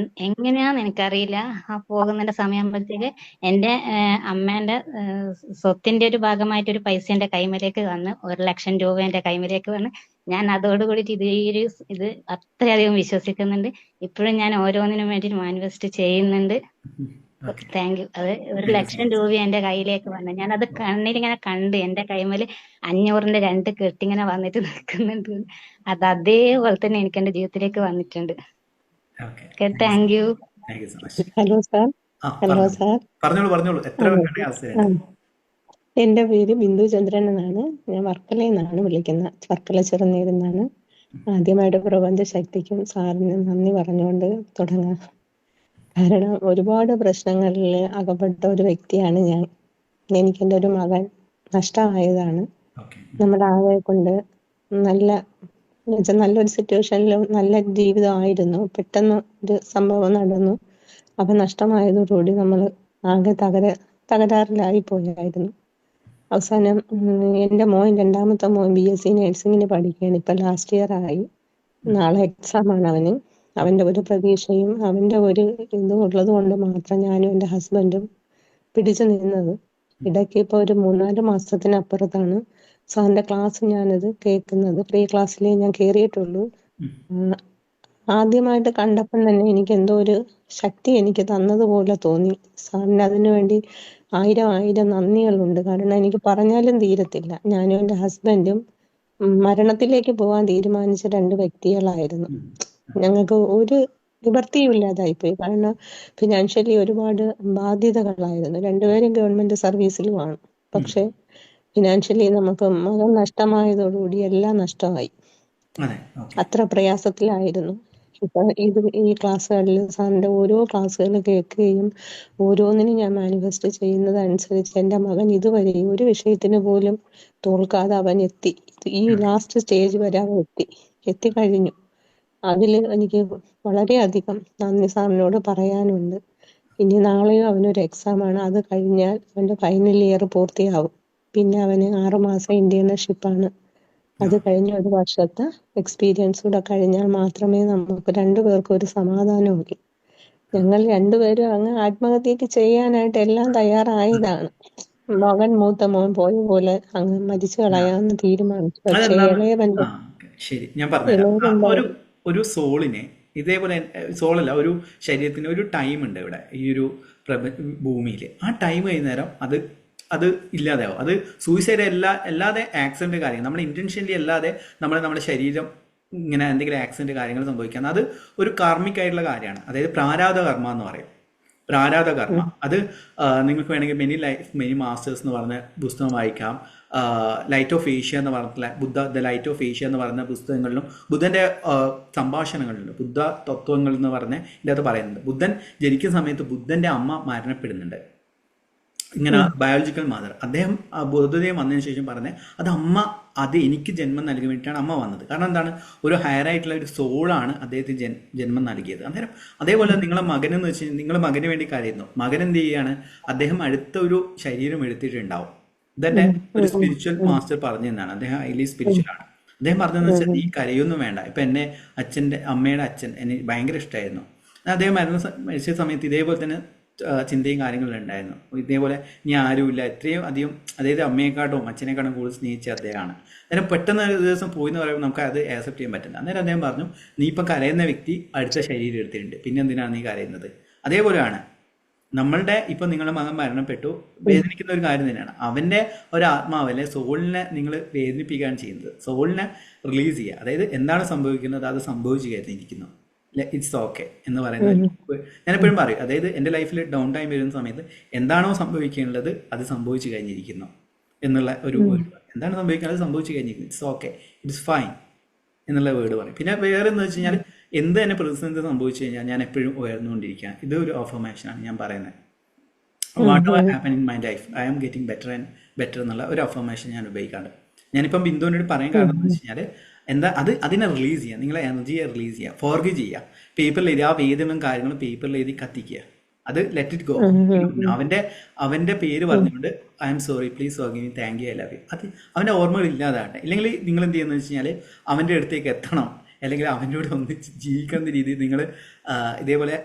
എങ്ങനെയാന്ന് എനിക്കറിയില്ല, ആ പോകുന്നതിന്റെ സമയമാകുമ്പോഴത്തേക്ക് എന്റെ അമ്മേന്റെ സ്വത്തിന്റെ ഒരു ഭാഗമായിട്ട് ഒരു പൈസ എന്റെ കൈമലേക്ക് വന്ന് 1,00,000 രൂപ എന്റെ കൈമലേക്ക് വന്ന് ഞാൻ അതോടുകൂടിയിട്ട് ഇത് അത്രയധികം വിശ്വസിക്കുന്നുണ്ട്. ഇപ്പോഴും ഞാൻ ഓരോന്നിനും വേണ്ടി മാനിഫെസ്റ്റ് ചെയ്യുന്നുണ്ട്. Thank you. അത് 1,00,000 രൂപ എന്റെ കയ്യിലേക്ക് വന്നു. ഞാൻ അത് കണ്ണിലിങ്ങനെ കണ്ട് എന്റെ കൈമേല് 500ന്റെ 2 കെട്ടിങ്ങനെ വന്നിട്ട് നിൽക്കുന്നുണ്ട്. അത് അതേപോലെ തന്നെ എനിക്ക് എന്റെ ജീവിതത്തിലേക്ക് വന്നിട്ടുണ്ട്. Thank you. Hello sir. Hello sir. എൻ്റെ പേര് ബിന്ദു ചന്ദ്രൻ എന്നാണ്. ഞാൻ വർക്കലയിൽ നിന്നാണ് വിളിക്കുന്നത്. വർക്കല ചെറുനീരിൽ നിന്നാണ്. ആദ്യമായിട്ട് പ്രപഞ്ച ശക്തിക്കും സാറിന് നന്ദി പറഞ്ഞുകൊണ്ട് തുടങ്ങാം. കാരണം ഒരുപാട് പ്രശ്നങ്ങളിൽ അകപ്പെട്ട ഒരു വ്യക്തിയാണ് ഞാൻ. എനിക്കെൻ്റെ ഒരു മകൻ നഷ്ടമായതാണ്. നമ്മുടെ ആകെ കൊണ്ട് നല്ലൊരു സിറ്റുവേഷനിലും നല്ല ജീവിതമായിരുന്നു. പെട്ടെന്ന് ഒരു സംഭവം നടന്നു. അപ്പം നഷ്ടമായതോടുകൂടി നമ്മൾ ആകെ തകരാറിലായി പോയായിരുന്നു. അവസാനം എൻ്റെ രണ്ടാമത്തെ മോൻ BSc നഴ്സിങ്ങിന് പഠിക്കുകയാണ്. ഇപ്പം ലാസ്റ്റ് ഇയർ ആയി. നാളെ എക്സാമാണ് അവന്. അവൻ്റെ ഒരു പ്രതീക്ഷയും അവൻ്റെ ഒരു ഇതും ഉള്ളത് കൊണ്ട് മാത്രം ഞാനും എൻ്റെ ഹസ്ബൻഡും പിടിച്ചു നിന്നത്. ഇടയ്ക്ക് ഇപ്പോൾ ഒരു 3-4 മാസത്തിനപ്പുറത്താണ് സാറിൻ്റെ ക്ലാസ് ഞാനത് കേൾക്കുന്നത്. ഫ്രീ ക്ലാസ്സിലേ ഞാൻ കയറിയിട്ടുള്ളൂ. ആദ്യമായിട്ട് കണ്ടപ്പം തന്നെ എനിക്ക് എന്തോ ഒരു ശക്തി എനിക്ക് തന്നതുപോലെ തോന്നി. സാറിന് അതിനു വേണ്ടി 1000 നന്ദികളുണ്ട്. കാരണം എനിക്ക് പറഞ്ഞാലും തീരത്തില്ല. ഞാനും എൻ്റെ ഹസ്ബൻഡും മരണത്തിലേക്ക് പോകാൻ തീരുമാനിച്ച 2 വ്യക്തികളായിരുന്നു. ഞങ്ങൾക്ക് ഒരു നിവൃത്തിയും ഇല്ലാതായിപ്പോയി. കാരണം ഫിനാൻഷ്യലി ഒരുപാട് ബാധ്യതകളായിരുന്നു. 2 പേരും ഗവൺമെന്റ് സർവീസിലുമാണ്. പക്ഷെ ഫിനാൻഷ്യലി നമുക്ക് മകൻ നഷ്ടമായതോടുകൂടി എല്ലാം നഷ്ടമായി. അത്ര പ്രയാസത്തിലായിരുന്നു. ഇപ്പൊ ഈ ക്ലാസ്സുകളിൽ സാറിന്റെ ഓരോ ക്ലാസ്സുകൾ കേൾക്കുകയും ഓരോന്നിനും ഞാൻ മാനിഫെസ്റ്റ് ചെയ്യുന്നതനുസരിച്ച് എൻ്റെ മകൻ ഇതുവരെ ഒരു വിഷയത്തിന് പോലും തോൽക്കാതെ അവൻ എത്തി. ഈ ലാസ്റ്റ് സ്റ്റേജ് വരെ അവൻ എത്തിക്കഴിഞ്ഞു. അതിൽ എനിക്ക് വളരെയധികം നന്ദി സാറിനോട് പറയാനുണ്ട്. ഇനി നാളെയും അവനൊരു എക്സാമാണ്. അത് കഴിഞ്ഞാൽ അവൻ്റെ ഫൈനൽ ഇയർ പൂർത്തിയാവും. പിന്നെ അവന് 6 മാസം ഇന്റേൺഷിപ്പാണ്. അത് കഴിഞ്ഞ് 1 വർഷത്തെ എക്സ്പീരിയൻസ് കൂടെ കഴിഞ്ഞാൽ മാത്രമേ നമുക്ക് 2 പേർക്കും ഒരു സമാധാനമുള്ളൂ. ഞങ്ങൾ 2 പേരും അങ്ങ് ആത്മഹത്യക്ക് ചെയ്യാനായിട്ട് എല്ലാം തയ്യാറായതാണ്. മൂത്ത മോൻ പോയ പോലെ അങ്ങ് മരിച്ചു കളയാന്ന് തീരുമാനിച്ചു. പക്ഷേ ഇളയവന്റെ ശരി, ഞാൻ പറഞ്ഞുതരാം. ഒരു സോളിനെ ഇതേപോലെ, സോളല്ല, ഒരു ശരീരത്തിന് ഒരു ടൈം ഉണ്ട് ഇവിടെ ഈ ഒരു ഭൂമിയിൽ. ആ ടൈം കഴിയുന്നേരം അത് ഇല്ലാതെയാവും. അത് സൂയിസൈഡ് അല്ലാതെ ആക്സിഡന്റ് കാര്യങ്ങൾ നമ്മൾ ഇന്റൻഷനലി അല്ലാതെ നമ്മുടെ ശരീരം ഇങ്ങനെ എന്തെങ്കിലും ആക്സിഡന്റ് കാര്യങ്ങൾ സംഭവിക്കാൻ അത് ഒരു കാർമിക് ആയിട്ടുള്ള കാര്യമാണ്. അതായത് പ്രാരാബ്ധ കർമ്മ എന്ന് പറയും. പ്രാരാബ്ധ കർമ്മ അത് നിങ്ങൾക്ക് വേണമെങ്കിൽ മെനി മാസ്റ്റേഴ്സ് എന്ന് പറഞ്ഞ പുസ്തകം വായിക്കാം. ലൈറ്റ് ഓഫ് ഏഷ്യ എന്ന് പറഞ്ഞിട്ടുള്ള ദ ലൈറ്റ് ഓഫ് ഏഷ്യ എന്ന് പറഞ്ഞ പുസ്തകങ്ങളിലും ബുദ്ധന്റെ സംഭാഷണങ്ങളിലുണ്ട്. ബുദ്ധ തത്വങ്ങൾ എന്ന് പറഞ്ഞ് ഇതിൻ്റെ അകത്ത് പറയുന്നുണ്ട്. ബുദ്ധൻ ജനിക്കുന്ന സമയത്ത് ബുദ്ധന്റെ അമ്മ മരണപ്പെടുന്നുണ്ട്. ഇങ്ങനെ ബയോളജിക്കൽ മദർ. അദ്ദേഹം ബുദ്ധദേവം വന്നതിന് ശേഷം പറഞ്ഞ അത് എനിക്ക് ജന്മം നൽകാൻ വേണ്ടിയിട്ടാണ് അമ്മ വന്നത്. കാരണം എന്താണ്, ഒരു ഹയർ ആയിട്ടുള്ള ഒരു സോളാണ് അദ്ദേഹത്തിന് ജന്മം നൽകിയത്. അന്നേരം അതേപോലെ നിങ്ങളെ മകനെന്ന് വെച്ച് കഴിഞ്ഞാൽ നിങ്ങളെ മകന് വേണ്ടി കരയുന്നു. മകൻ എന്ത് ചെയ്യാണ്, അദ്ദേഹം അടുത്ത ഒരു ശരീരം എടുത്തിട്ടുണ്ടാവും. ഇതന്നെ ഒരു സ്പിരിച്വൽ മാസ്റ്റർ പറഞ്ഞു തന്നാണ്. അദ്ദേഹം ഹൈലി സ്പിരിച്വൽ ആണ്. അദ്ദേഹം പറഞ്ഞതെന്ന് വെച്ചാൽ നീ കരയൊന്നും വേണ്ട. ഇപ്പം അമ്മയുടെ അച്ഛൻ എന്നെ ഭയങ്കര ഇഷ്ടമായിരുന്നു. അദ്ദേഹം മരിച്ച സമയത്ത് ഇതേപോലെ തന്നെ ചിന്തയും കാര്യങ്ങളും ഉണ്ടായിരുന്നു. ഇതേപോലെ ഇനി ആരുമില്ല, എത്രയും അധികം, അതായത് അമ്മയെക്കാട്ടും അച്ഛനെക്കാട്ടും കൂടുതൽ സ്നേഹിച്ച അദ്ദേഹമാണ്. അന്നേരം പെട്ടെന്ന് ഒരു ദിവസം പോയി എന്ന് പറയുമ്പോൾ നമുക്ക് അത് ആക്സെപ്റ്റ് ചെയ്യാൻ പറ്റില്ല. അന്നേരം അദ്ദേഹം പറഞ്ഞു, നീ ഇപ്പം കരയുന്ന വ്യക്തി അടുത്ത ശരീരം എടുത്തിട്ടുണ്ട്, പിന്നെ എന്തിനാണ് നീ കരയുന്നത്? അതേപോലെയാണ് നമ്മളുടെ ഇപ്പം നിങ്ങളുടെ മകൻ മരണപ്പെട്ടു, വേദനിക്കുന്ന ഒരു കാര്യം തന്നെയാണ്. അവൻ്റെ ഒരു ആത്മാവല്ലെ സോളിനെ നിങ്ങൾ വേദനിപ്പിക്കുകയാണ് ചെയ്യുന്നത്. സോളിനെ റിലീസ് ചെയ്യുക. അതായത് എന്താണ് സംഭവിക്കുന്നത് അത് സംഭവിച്ചു കഴിഞ്ഞിരിക്കുന്നു. ഇറ്റ്സ് ഓക്കെ എന്ന് പറയുന്നത് ഞാൻ എപ്പോഴും പറയും. അതായത് എൻ്റെ ലൈഫിൽ ഡൗൺ ടൈം വരുന്ന സമയത്ത് എന്താണോ സംഭവിക്കേണ്ടത് അത് സംഭവിച്ചു കഴിഞ്ഞിരിക്കുന്നു. എന്നുള്ള ഒരു വേർഡ് പറയും. എന്താണ് സംഭവിക്കുന്നത്? അത് സംഭവിച്ചു കഴിഞ്ഞിരിക്കും, ഇറ്റ്സ് ഓക്കെ, ഇറ്റ്സ് ഫൈൻ എന്നുള്ള വേർഡ് പറയും. പിന്നെ വേറെ എന്ന് വെച്ച് കഴിഞ്ഞാൽ എന്ത് തന്നെ പ്രതിസന്ധി സംഭവിച്ചു കഴിഞ്ഞാൽ ഞാൻ എപ്പോഴും ഉയർന്നുകൊണ്ടിരിക്കുക. ഇത് ഒരു അഫർമേഷനാണ് ഞാൻ പറയുന്നത്. Whatever happen in my life I am getting better and better എന്നുള്ള ഒരു അഫർമേഷൻ ഞാൻ ഉപയോഗിക്കാറുണ്ട്. ഞാനിപ്പം ബിന്ദുവിനോട് പറയാൻ കാരണം എന്ന് വെച്ച് കഴിഞ്ഞാൽ എന്താ അതിനെ റിലീസ് ചെയ്യുക, നിങ്ങളെ എനർജിയെ റിലീസ് ചെയ്യുക, ഫോർഗീവ് ചെയ്യുക. പേപ്പറിൽ എഴുതി ആ വേദനകളും കാര്യങ്ങളും പേപ്പറിൽ എഴുതി കത്തിക്കുക. അത് ലെറ്റ് ഇറ്റ് ഗോ. അവന്റെ പേര് പറഞ്ഞുകൊണ്ട് I am sorry, please forgive me, thank you, I love U. അത് അവന്റെ ഓർമ്മകൾ ഇല്ലാതാകട്ടെ. ഇല്ലെങ്കിൽ നിങ്ങൾ എന്ത് ചെയ്യുന്നത് വെച്ച് കഴിഞ്ഞാൽ അവന്റെ അടുത്തേക്ക് എത്തണം, അല്ലെങ്കിൽ അവനോട് ഒന്നിച്ച് ജീവിക്കുന്ന രീതിയിൽ നിങ്ങൾ ഇതേപോലെ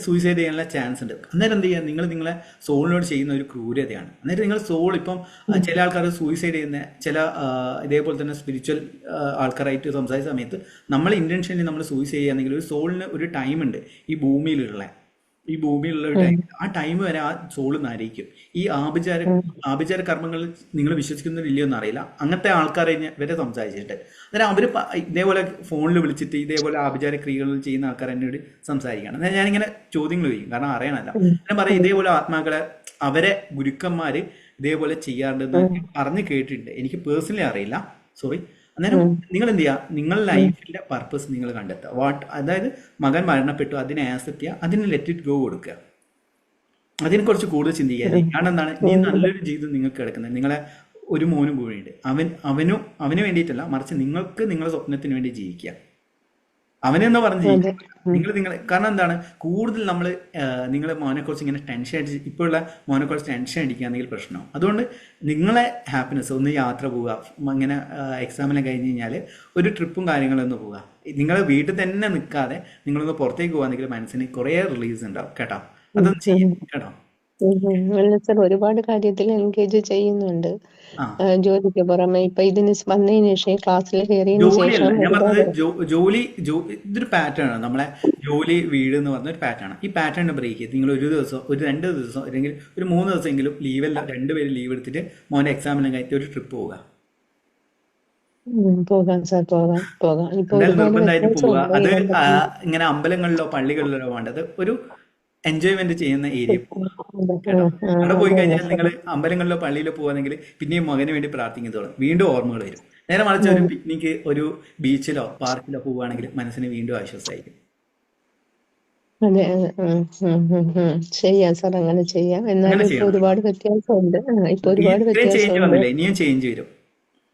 സൂയിസൈഡ് ചെയ്യാനുള്ള ചാൻസ് ഉണ്ട്. അന്നേരം എന്ത് ചെയ്യുക, നിങ്ങളെ സോളിനോട് ചെയ്യുന്ന ഒരു ക്രൂരതയാണ്. അന്നേരം നിങ്ങൾ സോൾ ഇപ്പം ചില ആൾക്കാർ സൂയിസൈഡ് ചെയ്യുന്ന ചില ഇതേപോലെ തന്നെ സ്പിരിച്വൽ ആൾക്കാരായിട്ട് സംസാരിച്ച സമയത്ത് നമ്മൾ ഇന്റൻഷനിൽ നമ്മൾ സൂയിസൈഡ് ചെയ്യുകയാണെങ്കിൽ ഒരു സോളിന് ഒരു ടൈം ഉണ്ട് ഈ ഭൂമിയിലുള്ള ഒരു ടൈം. ആ ടൈം വരെ ആ സോള് നരയിക്കും. ഈ ആഭിചാര കർമ്മങ്ങളിൽ നിങ്ങൾ വിശ്വസിക്കുന്നില്ലയോ എന്നറിയില്ല. അങ്ങനത്തെ ആൾക്കാരെ വരെ സംസാരിച്ചിട്ട് അന്നേരം അവർ ഇതേപോലെ ഫോണിൽ വിളിച്ചിട്ട് ഇതേപോലെ ആഭിചാര ക്രിയകൾ ചെയ്യുന്ന ആൾക്കാർ എന്നോട് സംസാരിക്കുകയാണ്. അന്നേരം ഞാനിങ്ങനെ ചോദ്യങ്ങൾ ചോദിക്കും, കാരണം അറിയണമല്ല. ഞാൻ പറയും ഇതേപോലെ ആത്മാക്കളെ അവരെ ഗുരുക്കന്മാർ ഇതേപോലെ ചെയ്യാറുണ്ടെന്ന് പറഞ്ഞ് കേട്ടിട്ടുണ്ട്. എനിക്ക് പേഴ്സണലി അറിയില്ല, സോറി. അന്നേരം നിങ്ങൾ എന്ത് ചെയ്യുക, നിങ്ങളുടെ ലൈഫിന്റെ പർപ്പസ് നിങ്ങൾ കണ്ടെത്തുക. അതായത് മകൻ മരണപ്പെട്ടു, അതിനെ ആക്സെപ്റ്റ് ചെയ്യുക, അതിന് ലെറ്റ് ഇറ്റ് ഗോ കൊടുക്കുക. അതിനെ കുറിച്ച് കൂടുതൽ ചിന്തിക്കുക. കാരണം എന്താണ്, ഇനി നല്ലൊരു ജീവിതം നിങ്ങൾക്ക് കിടക്കുന്നത്. നിങ്ങളെ ഒരു മോനും കൂടിയുണ്ട്, അവന് വേണ്ടിയിട്ടല്ല, മറിച്ച് നിങ്ങൾക്ക് നിങ്ങളുടെ സ്വപ്നത്തിന് വേണ്ടി ജീവിക്കുക. അവനെന്ന് പറഞ്ഞ് നിങ്ങൾ കാരണം എന്താണ്, കൂടുതൽ നമ്മൾ നിങ്ങളെ മോനെക്കുറിച്ച് ഇങ്ങനെ ടെൻഷൻ അടിച്ച് ഇപ്പോഴുള്ള മോനെക്കുറിച്ച് ടെൻഷൻ അടിക്കുകയാണെങ്കിൽ പ്രശ്നമാവും. അതുകൊണ്ട് നിങ്ങളെ ഹാപ്പിനെസ് ഒന്ന് യാത്ര പോവുക. ഇങ്ങനെ എക്സാമിനെ കഴിഞ്ഞ് കഴിഞ്ഞാൽ ഒരു ട്രിപ്പും കാര്യങ്ങളൊന്നും പോവുക. നിങ്ങൾ വീട്ടിൽ തന്നെ നിൽക്കാതെ നിങ്ങളൊന്ന് പുറത്തേക്ക് പോകുകയാണെങ്കിൽ മനസ്സിന് കുറേ റിലീസ് ഉണ്ടാവും കേട്ടോ. അതൊന്നും ചെയ്യും കേട്ടോ. സർ ഒരുപാട് കാര്യത്തിൽ എൻഗേജ് ചെയ്യുന്നുണ്ട് ജോലിക്ക് പുറമെ. ഇപ്പൊ ഇതിന് വന്നതിന് ശേഷം ക്ലാസ്സിൽ കയറിയതിനു ജോലിയല്ല ശേഷം ഞാൻ പറഞ്ഞത്, ഇതൊരു പാറ്റേൺ ആണ്. നമ്മളെ ജോലി വീട് എന്ന് പറഞ്ഞ ഒരു പാറ്റേൺ ആണ്. ഈ പാറ്റേൺ ബ്രേക്ക് ചെയ്ത് നിങ്ങൾ ഒരു ദിവസം, ഒരു 2 ദിവസം, അല്ലെങ്കിൽ ഒരു 3 ദിവസമെങ്കിലും ലീവല്ല, 2 പേര് ലീവ് എടുത്തിട്ട് മോനെ എക്സാമിനും കഴിഞ്ഞിട്ട് ഒരു ട്രിപ്പ് പോവുക. പോകാം സാർ, പോകാം. ഇപ്പൊ എന്തായാലും ഒരുപാട് നിർബന്ധമായിട്ട് വ്യത്യാസം പോവുക. ഉണ്ട് അത് ഈ രംഗത്ത്. ഇങ്ങനെ അമ്പലങ്ങളിലോ പള്ളികളിലോ വേണ്ടത് ഒരു എൻജോയ്മെന്റ് ചെയ്യുന്ന ഏരിയ പോവുക കേട്ടോ. അവിടെ പോയി കഴിഞ്ഞാൽ നിങ്ങൾ അമ്പലങ്ങളിലോ പള്ളിയിലോ പോകുകയാണെങ്കിൽ പിന്നെയും മകന് വേണ്ടി പ്രാർത്ഥിക്കുന്നതോളം വീണ്ടും ഓർമ്മകൾ വരും. നേരെ മറിച്ച് ഒരു പിക്നിക്ക്, ഒരു ബീച്ചിലോ പാർക്കിലോ പോവുകയാണെങ്കിൽ മനസ്സിന് വീണ്ടും ആശ്വാസമായിരിക്കും. അതെ. ചെയ്യാം സാർ, അങ്ങനെ ചെയ്യാം. എന്നാലും അങ്ങനെ ഇപ്പൊ ചെയ്യണം. ഒരുപാട് വ്യത്യാസമുണ്ട്. ഇപ്പൊ ഒരുപാട് ഇത്രയും ചേഞ്ച് വ്യത്യാസമുണ്ട്. വന്നില്ല, ഇനിയും ചേഞ്ച് വരും.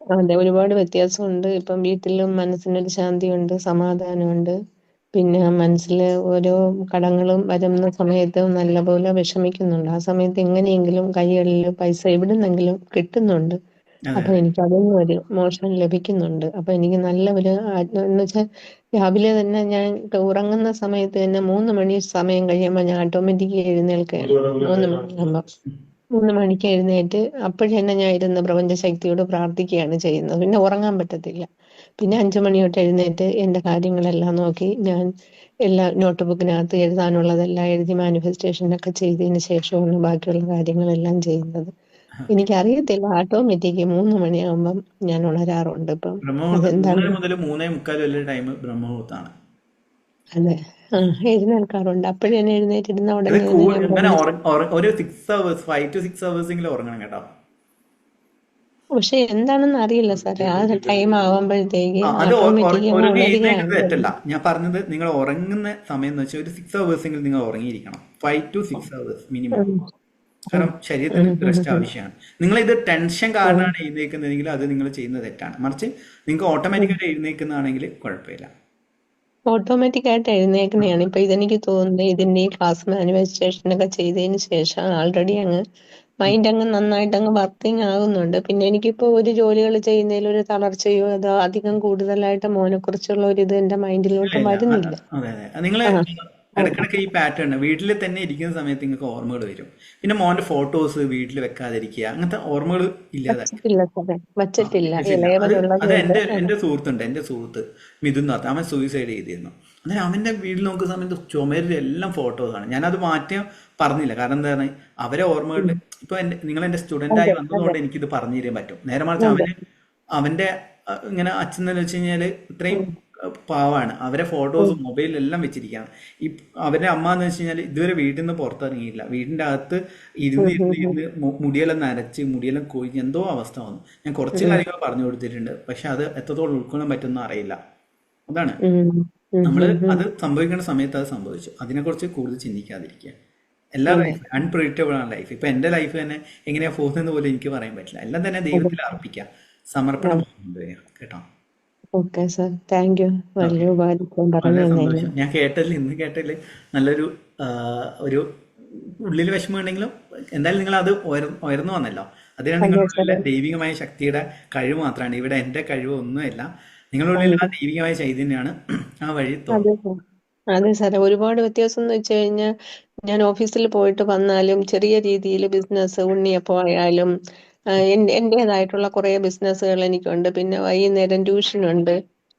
അതെ, ഒരുപാട് വ്യത്യാസമുണ്ട്. ഇപ്പം വീട്ടിലും മനസ്സിനൊരു ശാന്തിയുണ്ട്, സമാധാനമുണ്ട്. പിന്നെ മനസ്സിൽ ഓരോ കടങ്ങളും വരുന്ന സമയത്ത് നല്ലപോലെ വിഷമിക്കുന്നുണ്ട്. ആ സമയത്ത് എങ്ങനെയെങ്കിലും കൈകളിൽ പൈസ എവിടുന്നെങ്കിലും കിട്ടുന്നുണ്ട്. അതെ അപ്പൊ എനിക്ക് അതൊന്നും ഒരു മോഷൻ ലഭിക്കുന്നുണ്ട്. അപ്പൊ എനിക്ക് നല്ല ഒരു എന്ന് വെച്ചാൽ രാവിലെ തന്നെ ഞാൻ ഉറങ്ങുന്ന സമയത്ത് തന്നെ 3 മണി സമയം കഴിയുമ്പോൾ ഞാൻ ഓട്ടോമാറ്റിക് എഴുന്നേൽക്കുകയാണ്. 3 മണിയാകുമ്പോൾ 3 മണിക്ക് എഴുന്നേറ്റ് അപ്പോഴന്നെ ഞാൻ ഇരുന്ന് പ്രപഞ്ചശക്തിയോട് പ്രാർത്ഥിക്കുകയാണ് ചെയ്യുന്നത്. പിന്നെ ഉറങ്ങാൻ പറ്റത്തില്ല. പിന്നെ 5 മണി തൊട്ട് എഴുന്നേറ്റ് എന്റെ കാര്യങ്ങളെല്ലാം നോക്കി ഞാൻ എല്ലാ നോട്ട് ബുക്കിനകത്ത് എഴുതാനുള്ളതെല്ലാം എഴുതി മാനിഫെസ്റ്റേഷനൊക്കെ ചെയ്തതിന് ശേഷമാണ് ബാക്കിയുള്ള കാര്യങ്ങളെല്ലാം ചെയ്യുന്നത്. എനിക്കറിയത്തില്ല, ഓട്ടോമാറ്റിക് 3 മണിയാകുമ്പം ഞാൻ ഉണരാറുണ്ട്. ഇപ്പം അതെന്താണ് 3 മുതൽ 3:45 വരെ ടൈം ബ്രഹ്മമുഹൂർത്താണ്. അതെ, എഴുന്നേൽക്കാറുണ്ട്. അപ്പോഴെന്നെ എഴുന്നേറ്റിരുന്ന ഇത് ഉടനെ തന്നെ ഞാൻ ഇങ്ങനെ പ്രപഞ്ച ഒരു 6 hours 5 to 6 hours എങ്കിലും ഉറങ്ങണം കേട്ടോ. പക്ഷെ എന്താണെന്ന് അറിയില്ല സാറേ, ആ ടൈം ആവുമ്പോഴത്തേക്ക് അത് ഓട്ടോമാറ്റിക് അങ്ങ് ഉറങ്ങി എഴുന്നേക്കുന്നത് ഉണരുകയാണ് തെറ്റല്ല. ചെയ്യുന്നത്. ഞാൻ പറഞ്ഞത് നിങ്ങൾ ഉറങ്ങുന്ന സമയം എന്ന് വെച്ചാൽ ഒരു 6 hours എങ്കിലും നിങ്ങൾ ഉറങ്ങിയിരിക്കണം. 5 to 6 hours മിനിമം. കാരണം ശരീരത്തിന് റെസ്റ്റ് ആവശ്യമാണ്. നിങ്ങൾ ഇത് ടെൻഷൻ കാരണമാണ് എഴുന്നേക്കുന്നതെങ്കിൽ അത് നിങ്ങൾ ചെയ്യുന്നത് തെറ്റാണ്. മറിച്ച് നിങ്ങൾക്ക് ഓട്ടോമാറ്റിക്കായിട്ട് എഴുന്നേക്കുന്നതാണെങ്കിൽ കുഴപ്പമില്ല. ഓട്ടോമാറ്റിക് ആയിട്ട് എഴുന്നേക്കുന്നതാണ്. ഇപ്പൊ ഇതെനിക്ക് തോന്നുന്നത് ഇതിന്റെ ഈ ക്ലാസ് മാനിഫെസ്റ്റേഷനൊക്കെ ചെയ്തതിന് ശേഷം ആൾറെഡി അങ്ങ് മൈൻഡ് അങ്ങ് നന്നായിട്ട് അങ്ങ് വർക്കിംഗ് ആകുന്നുണ്ട്. പിന്നെ എനിക്കിപ്പോ ഒരു ജോലികൾ ചെയ്യുന്നതിൽ ഒരു തളർച്ചയോ അതോ അധികം കൂടുതലായിട്ട് മോനെ കുറിച്ചുള്ള ഒരു ഇത് എന്റെ മൈൻഡിലോട്ട് ഇല്ല വരുന്നില്ല. അതെ നിങ്ങൾ ആ ഇടക്കിടക്ക് ഈ പാറ്റേൺ വീട്ടിൽ തന്നെ ഇരിക്കുന്ന സമയത്ത് നിങ്ങൾക്ക് ഓർമ്മകൾ വരും. പിന്നെ മോന്റെ ഫോട്ടോസ് വീട്ടിൽ വെക്കാതിരിക്കുക, അങ്ങനത്തെ ഓർമ്മകൾ ഇല്ലാതാക്കുക. വച്ചിട്ടില്ല സാറേ, വച്ചിട്ടില്ല. വെച്ചില്ല. ഇളയവനുള്ളത് അത് കൊണ്ട് എന്റെ സുഹൃത്ത് മിഥുൻ എന്ന് പറഞ്ഞാൽ അവൻ സൂയിസൈഡ് ചെയ്തിരുന്നു. അന്നേരം അവന്റെ വീട്ടിൽ നോക്കുന്ന സമയത്ത് ചുമരിൽ എല്ലാം ഫോട്ടോസാണ്. ഞാനത് മാറ്റാൻ പറഞ്ഞില്ല, കാരണം എന്താണ് അവരെ ഓർമ്മകളിൽ ഇപ്പൊ നിങ്ങൾ എന്റെ സ്റ്റുഡന്റ് ആയി വന്നതുകൊണ്ട് എനിക്കിത് പറഞ്ഞു തരാൻ പറ്റും. നേരെ മറിച്ച് അവന്റെ ഇങ്ങനെ അച്ഛൻ എന്ന് വെച്ച് കഴിഞ്ഞാല് ഇത്രയും പാവാണ്. അവരെ ഫോട്ടോസും മൊബൈലിലെല്ലാം വെച്ചിരിക്കുകയാണ്. ഈ അവരുടെ അമ്മ എന്ന് വെച്ച് കഴിഞ്ഞാൽ ഇതുവരെ വീട്ടിൽ നിന്ന് പുറത്തിറങ്ങിയില്ല. വീടിൻ്റെ അകത്ത് ഇരുന്ന് മുടിയെല്ലാം നരച്ച് മുടിയെല്ലാം കൊഴിഞ്ഞ് എന്തോ അവസ്ഥ വന്നു. ഞാൻ കുറച്ച് കാര്യങ്ങൾ പറഞ്ഞു കൊടുത്തിട്ടുണ്ട്, പക്ഷെ അത് എത്രത്തോളം ഉൾക്കൊള്ളാൻ പറ്റുമെന്ന് അറിയില്ല. അതാണ് നമ്മൾ അത് സംഭവിക്കേണ്ട സമയത്ത് അത് സംഭവിച്ചു. അതിനെക്കുറിച്ച് കൂടുതൽ ചിന്തിക്കാതിരിക്കുക. എല്ലാ ലൈഫ് അൺപ്രഡിക്റ്റബിൾ ആണ് ലൈഫ്. ഇപ്പൊ എന്റെ ലൈഫ് തന്നെ എങ്ങനെയാ പോകുന്നത് പോലും എനിക്ക് പറയാൻ പറ്റില്ല. എല്ലാം തന്നെ ദൈവത്തിൽ അർപ്പിക്കുക, സമർപ്പണം കൊണ്ടുവരിക. കേട്ടോ? Okay sir, thank you. വലിയ ഉപകാരം വളരെ പറഞ്ഞു സന്തോഷം. ഞാൻ കേട്ടതിൽ ഇന്ന് കേട്ടതിൽ നല്ലൊരു ഒരു ഉള്ളിൽ വിഷമം ഉണ്ടെങ്കിലും എന്തായാലും നിങ്ങൾ അത് ഉയർന്നു വന്നല്ലോ. അതിനാണ് നിങ്ങളുടെ ദൈവികമായ ശക്തിയുടെ കഴിവ് മാത്രമാണ്. ഇവിടെ എന്റെ കഴിവ് ഒന്നുമില്ല. നിങ്ങളുള്ളിൽ ആ ദൈവികമായ ചൈതന്യമാണ് ആ വഴി തുറന്നത്. അതെ സാറേ, ഒരുപാട് വ്യത്യാസം എന്ന് വെച്ച് കഴിഞ്ഞാൽ ഞാൻ ഓഫീസിൽ പോയിട്ട് വന്നാലും ചെറിയ രീതിയിൽ ബിസിനസ് ഉണ്ണിയപ്പം ആയാലും എന്റേതായിട്ടുള്ള കുറെ ബിസിനസ്സുകൾ എനിക്കുണ്ട്. പിന്നെ വൈകുന്നേരം ട്യൂഷനുണ്ട്.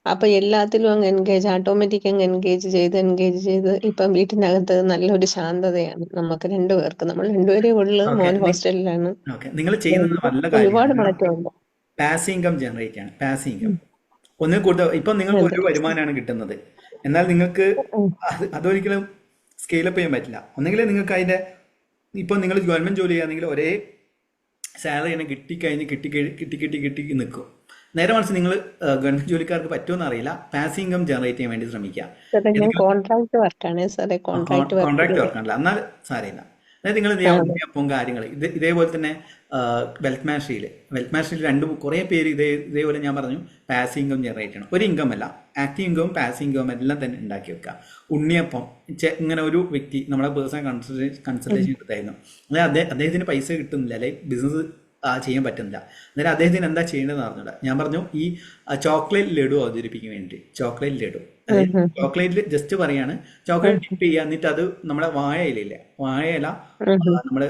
അപ്പൊ എല്ലാത്തിലും അങ്ങ് ഓട്ടോമാറ്റിക് അങ്ങ് എൻഗേജ് ചെയ്ത് ഇപ്പം വീട്ടിനകത്ത് നല്ലൊരു ശാന്തതയാണ് നമുക്ക് രണ്ടുപേർക്ക്. നമ്മൾ രണ്ടുപേരേ ഉള്ളു, മോൻ ഹോസ്റ്റലിലാണ്. നിങ്ങൾ ചെയ്യുന്നത് നല്ല ഒരുപാട് കാര്യം. മാറ്റമുണ്ട്. പാസീവ് ഇൻകം ജനറേറ്റ് ആണ്. പാസീവ് ഇൻകം ഒന്നിൽ കൂടുതൽ ഇപ്പം നിങ്ങൾക്ക് ഒരു വരുമാനമാണ് കിട്ടുന്നത്. എന്നാൽ നിങ്ങൾക്ക് അതൊരിക്കലും സ്കെയിലപ്പ് ചെയ്യാൻ പറ്റില്ല. ഒന്നെങ്കിൽ നിങ്ങൾക്ക് അതിന്റെ ഇപ്പം നിങ്ങൾ ഗവൺമെന്റ് ജോലി ചെയ്യുകയാണെങ്കിൽ ഒരേ സാലറി തന്നെ കിട്ടിക്കഴിഞ്ഞ് കിട്ടി നിൽക്കും. നേരെ മറിച്ച് നിങ്ങൾ ഗവൺമെന്റ് ജോലിക്കാർക്ക് പറ്റുമെന്ന് അറിയില്ല. പാസീവ് ഇൻകം ജനറേറ്റ് ചെയ്യാൻ വേണ്ടി ശ്രമിക്കുക. കോൺട്രാക്ട് വർക്കാണ് സാറേ, കോൺട്രാക്ട് വർക്കാണല്ലോ, എന്നാൽ സാരമില്ല. അതായത് നിങ്ങൾ ഉണ്ണിയപ്പം കാര്യങ്ങൾ ഇതേപോലെ തന്നെ വെൽത്ത് മാസ്റ്ററിയിൽ കുറേ പേര് ഇതേപോലെ ഞാൻ പറഞ്ഞു പാസീവ് ഇൻകം ജനറേറ്റ് ചെയ്യണം. ഒരു ഇൻകം അല്ല, ആക്റ്റീവ് ഇൻകവും പാസീവ് ഇൻകവും എല്ലാം തന്നെ ഉണ്ടാക്കി വെക്കുക. ഉണ്ണിയപ്പം ഇങ്ങനെ ഒരു വ്യക്തി നമ്മളെ പേഴ്സണൽ കൺസൾട്ടേഷൻ എടുത്തായിരുന്നു. അതായത് അദ്ദേഹത്തിന് പൈസ കിട്ടുന്നില്ല, അല്ലെങ്കിൽ ബിസിനസ് ചെയ്യാൻ പറ്റുന്നില്ല. അന്നേരം അദ്ദേഹത്തിന് എന്താ ചെയ്യേണ്ടതെന്ന് പറഞ്ഞില്ല. ഞാൻ പറഞ്ഞു ഈ ചോക്ലേറ്റ് ലഡു അവതരിപ്പിക്കാൻ വേണ്ടി ചോക്ലേറ്റ് ലഡു, അതായത് ചോക്ലേറ്റിൽ ജസ്റ്റ് പറയാണ് ചോക്ലേറ്റ് ഡിപ്പ് ചെയ്യുക, എന്നിട്ട് അത് നമ്മുടെ വാഴയിലില്ലേ, വാഴയില നമ്മള്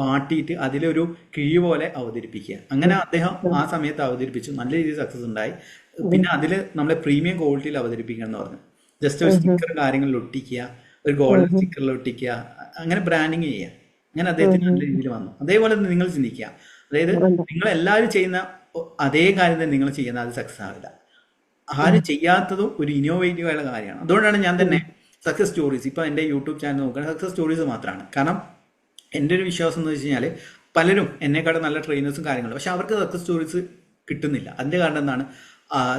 വാട്ടിയിട്ട് അതിലൊരു കിഴി പോലെ അവതരിപ്പിക്കുക. അങ്ങനെ അദ്ദേഹം ആ സമയത്ത് അവതരിപ്പിച്ചു, നല്ല രീതിയിൽ സക്സസ് ഉണ്ടായി. പിന്നെ അതിൽ നമ്മളെ പ്രീമിയം ക്വാളിറ്റിയിൽ അവതരിപ്പിക്കണം എന്ന് പറഞ്ഞു. ജസ്റ്റ് ഒരു സ്റ്റിക്കർ കാര്യങ്ങളിൽ ഒട്ടിക്കുക, ഒരു ഗോൾഡൻ സ്റ്റിക്കറിൽ ഒട്ടിക്കുക, അങ്ങനെ ബ്രാൻഡിങ് ചെയ്യുക. അങ്ങനെ അദ്ദേഹത്തിന് നല്ല രീതിയിൽ വന്നു. അതേപോലെ നിങ്ങൾ ചിന്തിക്കുക, അതായത് നിങ്ങൾ എല്ലാവരും ചെയ്യുന്ന അതേ കാര്യം തന്നെ നിങ്ങൾ ചെയ്യുന്ന അത് സക്സസ് ആവില്ല. ആരും ചെയ്യാത്തതും ഒരു ഇന്നോവേറ്റീവ് ആയുള്ള കാര്യമാണ്. അതുകൊണ്ടാണ് ഞാൻ തന്നെ സക്സസ് സ്റ്റോറീസ് ഇപ്പം എൻ്റെ യൂട്യൂബ് ചാനൽ നോക്കുക, സക്സസ് സ്റ്റോറീസ് മാത്രമാണ്. കാരണം എൻ്റെ ഒരു വിശ്വാസം എന്ന് വെച്ച് കഴിഞ്ഞാൽ പലരും എന്നെക്കാളും നല്ല ട്രെയിനേഴ്സും കാര്യങ്ങളും, പക്ഷെ അവർക്ക് സക്സസ് സ്റ്റോറീസ് കിട്ടുന്നില്ല. അതിൻ്റെ കാരണം എന്താണ്?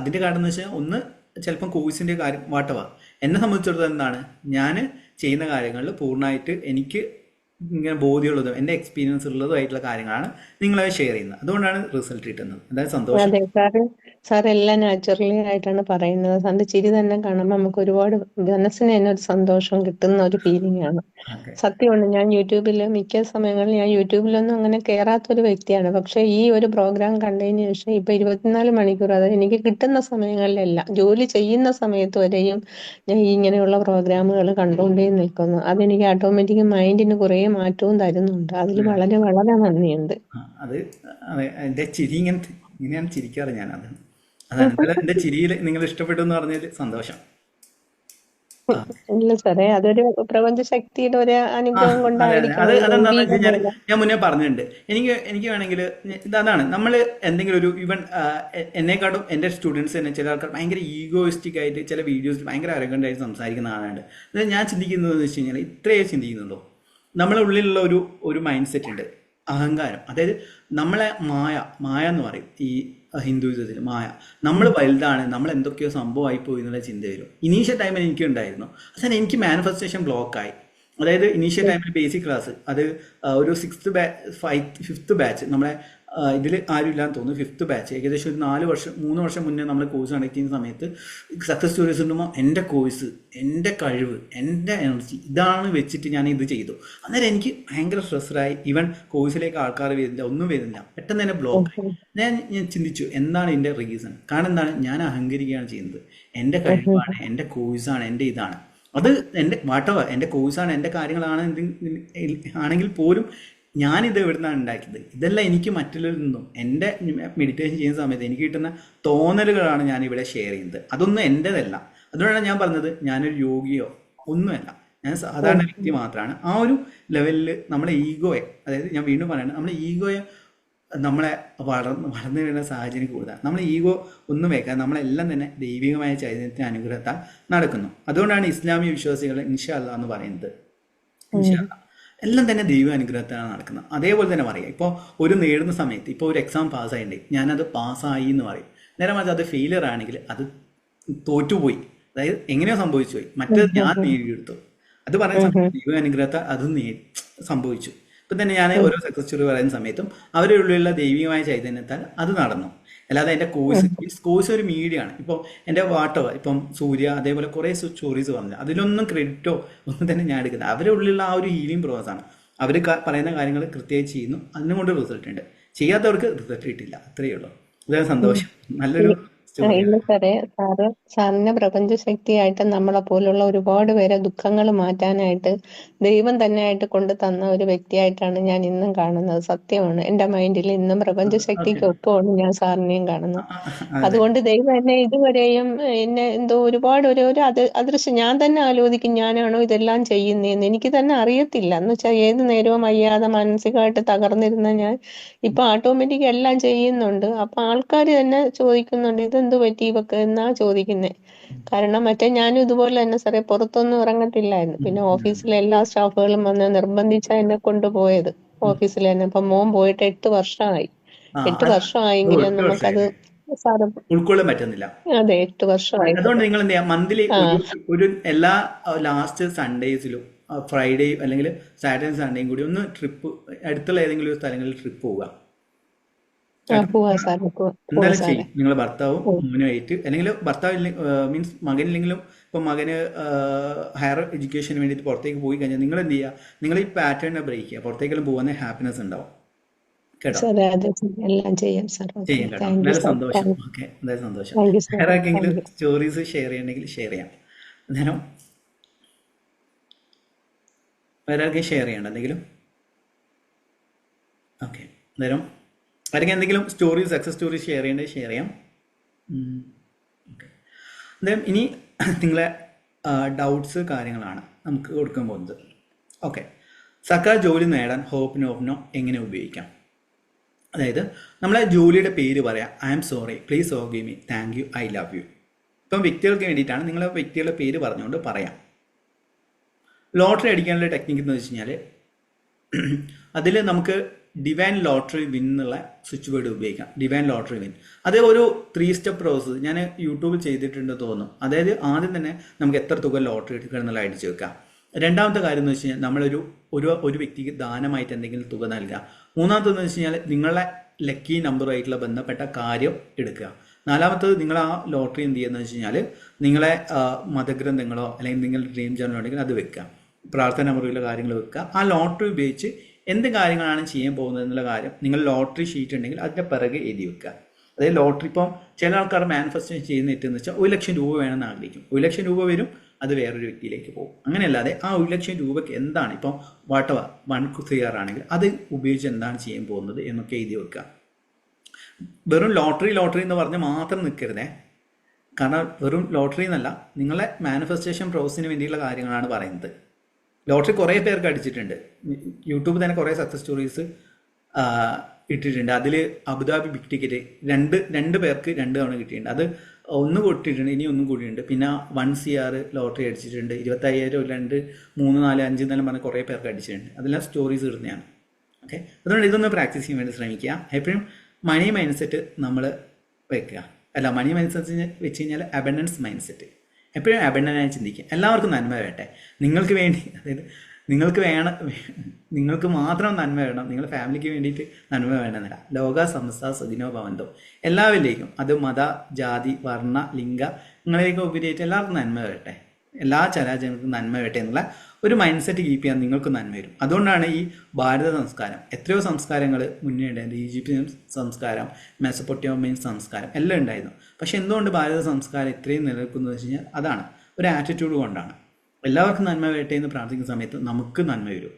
അതിൻ്റെ കാരണം എന്ന് വെച്ചാൽ ഒന്ന് ചിലപ്പം കോഴ്സിൻ്റെ കാര്യം വാട്ടവാ. എന്നെ സംബന്ധിച്ചിടത്തോളം എന്താണ്, ഞാൻ ചെയ്യുന്ന കാര്യങ്ങളിൽ പൂർണ്ണമായിട്ട് എനിക്ക് ഇങ്ങനെ ബോധ്യമുള്ളതും എൻ്റെ എക്സ്പീരിയൻസ് ഉള്ളതുമായിട്ടുള്ള കാര്യങ്ങളാണ് നിങ്ങളെ ഷെയർ ചെയ്യുന്നത്. അതുകൊണ്ടാണ് റിസൾട്ട് കിട്ടുന്നത്. അതായത് സന്തോഷം. അതെ സാർ എല്ലാം നാച്ചുറലി ആയിട്ടാണ് പറയുന്നത്. സാറിന്റെ ചിരി തന്നെ കാണുമ്പോൾ നമുക്ക് ഒരുപാട് മനസ്സിന് തന്നെ ഒരു സന്തോഷം കിട്ടുന്ന ഒരു ഫീലിംഗ് ആണ്. സത്യമാണ്. ഞാൻ മിക്ക സമയങ്ങളിൽ ഞാൻ യൂട്യൂബിലൊന്നും അങ്ങനെ കയറാത്തൊരു വ്യക്തിയാണ്. പക്ഷെ ഈ ഒരു പ്രോഗ്രാം കണ്ടതിന് ശേഷം ഇപ്പൊ 24 മണിക്കൂർ, അതായത് എനിക്ക് കിട്ടുന്ന സമയങ്ങളിലെല്ലാം ജോലി ചെയ്യുന്ന സമയത്ത് വരെയും ഞാൻ ഇങ്ങനെയുള്ള പ്രോഗ്രാമുകൾ കണ്ടുകൊണ്ടേ നിൽക്കുന്നു. അതെനിക്ക് ഓട്ടോമാറ്റിക് മൈൻഡിന് കുറെ മാറ്റവും തരുന്നുണ്ട്. അതിൽ വളരെ വളരെ നന്ദിയുണ്ട്. അത് എൻ്റെ ചിരി ഇങ്ങനെയാണ് ചിരിക്കാറ് ഞാൻ. അതാണ് എൻ്റെ ചിരിയിൽ നിങ്ങൾ ഇഷ്ടപ്പെട്ടു എന്ന് പറഞ്ഞതിൽ സന്തോഷം. ഇല്ല സാറേ, അതൊരു പ്രപഞ്ച ശക്തിയുടെ ഒരു അനുഗ്രഹം അതെന്താണെന്ന് വെച്ച് കഴിഞ്ഞാൽ ഞാൻ മുന്നേ പറഞ്ഞിട്ടുണ്ട്. എനിക്ക് വേണമെങ്കിൽ അതാണ് നമ്മൾ എന്തെങ്കിലും ഒരു ഈവൻ എന്നെക്കാട്ടും എൻ്റെ സ്റ്റുഡൻസ് തന്നെ ചില ആൾക്കാർ ഭയങ്കര ഈഗോയിസ്റ്റിക് ആയിട്ട് ചില വീഡിയോസിൽ ഭയങ്കര അരഗന്റ് ആയിട്ട് സംസാരിക്കുന്ന ആളുണ്ട്. അതായത് ഞാൻ ചിന്തിക്കുന്നത് എന്ന് വെച്ച് കഴിഞ്ഞാൽ ഇത്രയേ ചിന്തിക്കുന്നുള്ളൂ. നമ്മളെ ഉള്ളിലുള്ള ഒരു മൈൻഡ് സെറ്റ് ഉണ്ട്, അഹങ്കാരം. അതായത് നമ്മളെ മായ എന്ന് പറയും ഈ ഹിന്ദുയിസത്തിൽ. നമ്മൾ വലുതാണ്, നമ്മൾ എന്തൊക്കെയോ സംഭവമായി പോയി എന്നുള്ള ചിന്ത വരും. ഇനീഷ്യൽ ടൈമിൽ എനിക്ക് ഉണ്ടായിരുന്നു. പക്ഷേ എനിക്ക് മാനിഫെസ്റ്റേഷൻ ബ്ലോക്കായി. അതായത് ഇനീഷ്യൽ ടൈമിൽ ബേസിക് ക്ലാസ് അത് ഒരു 5th ബാച്ച് നമ്മളെ ഇതിൽ ആരും ഇല്ലാന്ന് തോന്നുന്നു. 5th ബാച്ച് ഏകദേശം ഒരു 3 വർഷം മുന്നേ നമ്മൾ കോഴ്സ് കണ്ടക്ട് ചെയ്യുന്ന സമയത്ത് സക്സസ് സ്റ്റോറീസ് ഉണ്ടാകുമ്പോൾ എൻ്റെ കോഴ്സ്, എൻ്റെ കഴിവ്, എൻ്റെ എനർജി ഇതാണ് വെച്ചിട്ട് ഞാൻ ഇത് ചെയ്തു. അന്നേരം എനിക്ക് ഭയങ്കര സ്ട്രെസ്ഡായി. ഈവൻ കോഴ്സിലേക്ക് ആൾക്കാർ വരുന്നില്ല, ഒന്നും വരുന്നില്ല. പെട്ടെന്ന് തന്നെ ബ്ലോക്ക്. ഞാൻ ചിന്തിച്ചു എന്താണ് ഇതിൻ്റെ റീസൺ. കാരണം എന്താണ്, ഞാൻ അഹങ്കരിക്കുകയാണ് ചെയ്യുന്നത്. എൻ്റെ കഴിവാണ്, എൻ്റെ കോഴ്സാണ്, എൻ്റെ ഇതാണ്. അത് എൻ്റെ വാട്ടവർ എൻ്റെ കോഴ്സാണ്, എൻ്റെ കാര്യങ്ങളാണ് ആണെങ്കിൽ പോലും ഞാനിത് എവിടുന്നാണ് ഉണ്ടാക്കിയത്? ഇതെല്ലാം എനിക്ക് മറ്റുള്ളവരിൽ നിന്നും എൻ്റെ മെഡിറ്റേഷൻ ചെയ്യുന്ന സമയത്ത് എനിക്ക് കിട്ടുന്ന തോന്നലുകളാണ് ഞാൻ ഇവിടെ ഷെയർ ചെയ്യുന്നത്. അതൊന്നും എൻ്റെതല്ല. അതുകൊണ്ടാണ് ഞാൻ പറഞ്ഞത് ഞാനൊരു യോഗിയോ ഒന്നുമല്ല, ഞാൻ സാധാരണ വ്യക്തി മാത്രമാണ്. ആ ഒരു ലെവലിൽ നമ്മളെ ഈഗോയെ, അതായത് ഞാൻ വീണ്ടും പറയണം, നമ്മളെ ഈഗോയെ നമ്മളെ വളർന്നു വരുന്ന സാഹചര്യം കൂടുതലാണ്. നമ്മൾ ഈഗോ ഒന്നും വെക്കാൻ നമ്മളെല്ലാം തന്നെ ദൈവികമായ ചൈതന്യത്തിന് അനുഗ്രഹത്താൽ നടക്കുന്നു. അതുകൊണ്ടാണ് ഇസ്ലാമിക വിശ്വാസികൾ ഇൻഷാ അല്ലാഹ് എന്ന് പറയുന്നത്. ഇൻഷാ അല്ലാഹ് എല്ലാം തന്നെ ദൈവ അനുഗ്രഹത്തിലാണ് നടക്കുന്നത്. അതേപോലെ തന്നെ പറയാം, ഇപ്പോൾ ഒരു നേടുന്ന സമയത്ത് ഇപ്പോൾ ഒരു എക്സാം പാസ്സായിട്ടുണ്ടെങ്കിൽ ഞാനത് പാസ്സായി എന്ന് പറയും. നേരെ മറിച്ച് അത് ഫെയിലിയർ ആണെങ്കിൽ അത് തോറ്റുപോയി, അതായത് എങ്ങനെയോ സംഭവിച്ചു പോയി, മറ്റേത് ഞാൻ നേടിയെടുത്തു. അത് പറയുന്ന സമയത്ത് ദൈവ അനുഗ്രഹത്താൽ അത് സംഭവിച്ചു. ഇപ്പം തന്നെ ഞാൻ ഓരോ സക്സസ് സ്റ്റോറി പറയുന്ന സമയത്തും അവരുടെ ഉള്ളിലുള്ള ദൈവികമായ ചൈതന്യത്താൽ അത് നടന്നു. അല്ലാതെ എൻ്റെ കോഴ്സ് ഒരു മീഡിയ ആണ്. ഇപ്പോൾ എൻ്റെ വാട്ടോ ഇപ്പം സൂര്യ അതേപോലെ കുറേ സ്റ്റോറീസ് പറഞ്ഞു, അതിലൊന്നും ക്രെഡിറ്റോ ഒന്നും തന്നെ ഞാൻ എടുക്കുന്നത്. അവരുടെ ഉള്ളിലുള്ള ആ ഒരു ഹീലിംഗ് പ്രോസസ്സാണ്. അവർ പറയുന്ന കാര്യങ്ങൾ കൃത്യമായി ചെയ്യുന്നു, അതിനും കൊണ്ട് റിസൾട്ട് ഉണ്ട്. ചെയ്യാത്തവർക്ക് റിസൾട്ട് കിട്ടില്ല, അത്രയേ ഉള്ളൂ. അതാണ് സന്തോഷം. നല്ലൊരു ഇല്ല സാറേ, സാറിനെ പ്രപഞ്ചശക്തിയായിട്ട് നമ്മളെ പോലുള്ള ഒരുപാട് പേരെ ദുഃഖങ്ങൾ മാറ്റാനായിട്ട് ദൈവം തന്നെയായിട്ട് കൊണ്ട് തന്ന ഒരു വ്യക്തിയായിട്ടാണ് ഞാൻ ഇന്നും കാണുന്നത്. സത്യമാണ്. എന്റെ മൈൻഡിൽ ഇന്നും പ്രപഞ്ചശക്തിക്ക് ഒപ്പമാണ് ഞാൻ സാറിനെയും കാണുന്നത്. അതുകൊണ്ട് ദൈവം എന്നെ ഇതുവരെയും എന്നെ എന്തോ ഒരുപാട് ഒരു അദൃശ്യം ഞാൻ തന്നെ ആലോചിക്കും, ഞാനാണോ ഇതെല്ലാം ചെയ്യുന്നതെന്ന്. എനിക്ക് തന്നെ അറിയത്തില്ല. എന്ന് വെച്ചാൽ ഏത് നേരവും വയ്യാതെ മാനസികമായിട്ട് തകർന്നിരുന്ന ഞാൻ ഇപ്പൊ ഓട്ടോമാറ്റിക് എല്ലാം ചെയ്യുന്നുണ്ട്. അപ്പൊ ആൾക്കാർ തന്നെ ചോദിക്കുന്നുണ്ട്, ഇതെന്ത് പറ്റി ഇവക്ക് എന്നാ ചോദിക്കുന്നേ. കാരണം മറ്റേ ഞാനും ഇതുപോലെ തന്നെ സാറേ പുറത്തൊന്നും ഇറങ്ങത്തില്ലായിരുന്നു. പിന്നെ ഓഫീസിലെ എല്ലാ സ്റ്റാഫുകളും വന്ന് നിർബന്ധിച്ചാ എന്നെ കൊണ്ടുപോയത് ഓഫീസിൽ തന്നെ. ഇപ്പൊ മോൻ പോയിട്ട് 8 വർഷമായി. 8 വർഷമായെങ്കിലും നമുക്കത് സാറ് ഉൾക്കൊള്ളാൻ പറ്റുന്നില്ല. അതെ, 8 വർഷമായി. അതുകൊണ്ട് നിങ്ങൾ എന്ത് ചെയ്യാം, മന്ത്ലി ഒരു എല്ലാ ലാസ്റ്റ് സൺഡേസിലും ഫ്രൈഡേ അല്ലെങ്കിൽ സാറ്റർഡേ സൺഡേയും കൂടി ഒന്ന് ട്രിപ്പ്, അടുത്തുള്ള ഏതെങ്കിലും ഒരു സ്ഥലങ്ങളിൽ ട്രിപ്പ് പോവുക. എന്തായാലും ചെയ്യും. നിങ്ങൾ ഭർത്താവും മോനുമായിട്ട്, അല്ലെങ്കിൽ ഭർത്താവ് മീൻസ് മകനില്ലെങ്കിലും ഇപ്പം മകന് ഹയർ എഡ്യൂക്കേഷന് വേണ്ടിയിട്ട് പുറത്തേക്ക് പോയി കഴിഞ്ഞാൽ നിങ്ങൾ എന്ത് ചെയ്യുക, നിങ്ങൾ ഈ പാറ്റേണിനെ ബ്രേക്ക് ചെയ്യുക. പുറത്തേക്കെല്ലാം പോകുന്ന ഹാപ്പിനെസ് ഉണ്ടാവും കേട്ടോ. ചെയ്യാം കേട്ടോ. എന്തായാലും സന്തോഷം. ഓക്കെ, എന്തായാലും സന്തോഷം. വേറെ ആർക്കെങ്കിലും സ്റ്റോറീസ് ഷെയർ ചെയ്യണമെങ്കിൽ ഷെയർ ചെയ്യാം. അന്നേരം വേറെ ആർക്കും ഷെയർ ചെയ്യണ്ട എന്തെങ്കിലും? ഓക്കെ, അന്നേരം ആരെങ്കിലും എന്തെങ്കിലും സ്റ്റോറി സക്സസ് സ്റ്റോറി ഷെയർ ചെയ്യേണ്ടത് ഷെയർ ചെയ്യാം. ഓക്കെ, അന്നേരം ഇനി നിങ്ങളെ ഡൗട്ട്സ് കാര്യങ്ങളാണ് നമുക്ക് കൊടുക്കാൻ പോകുന്നത്. ഓക്കെ, സർക്കാർ ജോലി നേടാൻ ഹോപ്പ് നോഫ്നോ എങ്ങനെ ഉപയോഗിക്കാം? അതായത് നമ്മളെ ജോലിയുടെ പേര് പറയാം. I am sorry, please forgive me, thank you, I love you. ഇപ്പം വ്യക്തികൾക്ക് വേണ്ടിയിട്ടാണ്. നിങ്ങളെ വ്യക്തികളുടെ പേര് പറഞ്ഞുകൊണ്ട് പറയാം. ലോട്ടറി അടിക്കാനുള്ള ടെക്നിക്ക് എന്ന് വെച്ച് കഴിഞ്ഞാൽ അതിൽ നമുക്ക് ഡിവൈൻ ലോട്ടറി വിൻ എന്നുള്ള സ്വിച്ച് വേർഡ് ഉപയോഗിക്കാം. ഡിവൈൻ ലോട്ടറി വിൻ, അത് ഒരു 3 സ്റ്റെപ്പ് പ്രോസസ്സ് ഞാൻ യൂട്യൂബിൽ ചെയ്തിട്ടുണ്ട് തോന്നുന്നു. അതായത് ആദ്യം തന്നെ നമുക്ക് എത്ര തുക ലോട്ടറി എടുക്കുക എന്നുള്ള അടിച്ചു വെക്കാം. രണ്ടാമത്തെ കാര്യം എന്ന് വെച്ച് കഴിഞ്ഞാൽ നമ്മളൊരു ഒരു വ്യക്തിക്ക് ദാനമായിട്ട് എന്തെങ്കിലും തുക നൽകുക. മൂന്നാമത്തെന്ന് വെച്ച് കഴിഞ്ഞാൽ നിങ്ങളെ ലക്കി നമ്പറുമായിട്ടുള്ള ബന്ധപ്പെട്ട കാര്യം എടുക്കുക. നാലാമത്തത് നിങ്ങൾ ആ ലോട്ടറി എന്ത് ചെയ്യുന്നത് വെച്ച് കഴിഞ്ഞാൽ നിങ്ങളെ മതഗ്രന്ഥങ്ങളോ അല്ലെങ്കിൽ നിങ്ങളുടെ ഡ്രീം ജേർണൽ ഉണ്ടെങ്കിൽ അത് വെക്കുക. പ്രാർത്ഥന മുറിയിലെ കാര്യങ്ങൾ വെക്കുക. ആ ലോട്ടറി ഉപയോഗിച്ച് എന്ത് കാര്യങ്ങളാണ് ചെയ്യാൻ പോകുന്നത് എന്നുള്ള കാര്യം നിങ്ങൾ ലോട്ടറി ഷീറ്റ് ഉണ്ടെങ്കിൽ അതിൻ്റെ പിറകെ എഴുതി വെക്കുക. അതായത് ലോട്ടറി ഇപ്പം ചില ആൾക്കാർ മാനിഫെസ്റ്റേഷൻ ചെയ്യുന്ന ഏറ്റെന്ന് വെച്ചാൽ 1 ലക്ഷം രൂപ വേണമെന്ന് ആഗ്രഹിക്കും. 1 ലക്ഷം രൂപ വരും, അത് വേറൊരു വ്യക്തിയിലേക്ക് പോകും. അങ്ങനെയല്ലാതെ ആ 1 ലക്ഷം രൂപയ്ക്ക് എന്താണ് ഇപ്പം വാട്ടവർ 1 CR ആണെങ്കിൽ അത് ഉപയോഗിച്ച് എന്താണ് ചെയ്യാൻ പോകുന്നത് എന്നൊക്കെ എഴുതി വെക്കുക. വെറും ലോട്ടറി എന്ന് പറഞ്ഞ് മാത്രം നിൽക്കരുതേ. കാരണം വെറും ലോട്ടറി എന്നല്ല, നിങ്ങളെ മാനിഫെസ്റ്റേഷൻ പ്രോസസ്സിന് വേണ്ടിയുള്ള കാര്യങ്ങളാണ് പറയുന്നത്. ലോട്ടറി കുറേ പേർക്ക് അടിച്ചിട്ടുണ്ട്. യൂട്യൂബിൽ തന്നെ കുറേ സക്സസ് സ്റ്റോറീസ് ഇട്ടിട്ടുണ്ട്. അതിൽ അബുദാബി ബിഗ് ടിക്കറ്റ് രണ്ട് പേർക്ക് 2 തവണ കിട്ടിയിട്ടുണ്ട്. അത് ഒന്ന് കിട്ടിയിട്ടുണ്ട്, ഇനി ഒന്നും കൂടിയുണ്ട്. പിന്നെ 1 CR ലോട്ടറി അടിച്ചിട്ടുണ്ട്. 25,000 2 3 4 5 എന്നെല്ലാം പറഞ്ഞ് കുറേ പേർക്ക് അടിച്ചിട്ടുണ്ട്. അതെല്ലാം സ്റ്റോറീസ് ഇടുന്നതാണ്. ഓക്കെ, അതുകൊണ്ട് ഇതൊന്ന് പ്രാക്ടീസ് ചെയ്യാൻ വേണ്ടി ശ്രമിക്കുക. എപ്പോഴും മണി മൈൻഡ് സെറ്റ് നമ്മൾ വെക്കുക. അല്ല, മണി മൈൻഡ് സെറ്റ് വെച്ച് കഴിഞ്ഞാൽ അബൻഡൻസ് മൈൻഡ് സെറ്റ്. എപ്പോഴും അബൻഡൻ്റായി ചിന്തിക്കുക. എല്ലാവർക്കും നന്മ വേട്ടെ, നിങ്ങൾക്ക് വേണ്ടി, അതായത് നിങ്ങൾക്ക് മാത്രം നന്മ വേണം, നിങ്ങളുടെ ഫാമിലിക്ക് വേണ്ടിയിട്ട് നന്മ വേണമെന്നില്ല. ലോക സമസ്ത സുഖിനോ ഭവന്തോ, എല്ലാവരിലേക്കും, അത് മത ജാതി വർണ്ണ ലിംഗ നിങ്ങളിലേക്ക് ഉപരിയായിട്ട് എല്ലാവർക്കും നന്മ വരട്ടെ, എല്ലാ ചരാചരങ്ങൾക്കും നന്മ വരട്ടെ എന്നുള്ള ഒരു മൈൻഡ് സെറ്റ് കീപ്പ് ചെയ്യാൻ നിങ്ങൾക്ക് നന്മ വരും. അതുകൊണ്ടാണ് ഈ ഭാരത സംസ്കാരം, എത്രയോ സംസ്കാരങ്ങൾ മുന്നേ ഉണ്ടായിരുന്നു. ഈജിപ്ഷ്യൻ സംസ്കാരം, മെസപ്പൊട്ടേമിയൻ സംസ്കാരം എല്ലാം ഉണ്ടായിരുന്നു. പക്ഷെ എന്തുകൊണ്ട് ഭാരത സംസ്കാരം ഇത്രയും നിലനിൽക്കുന്നത് വെച്ച് കഴിഞ്ഞാൽ അതാണ് ഒരു ആറ്റിറ്റ്യൂഡ് കൊണ്ടാണ്. എല്ലാവർക്കും നന്മ വരട്ടെ എന്ന് പ്രാർത്ഥിക്കുന്ന സമയത്ത് നമുക്ക് നന്മ വരും.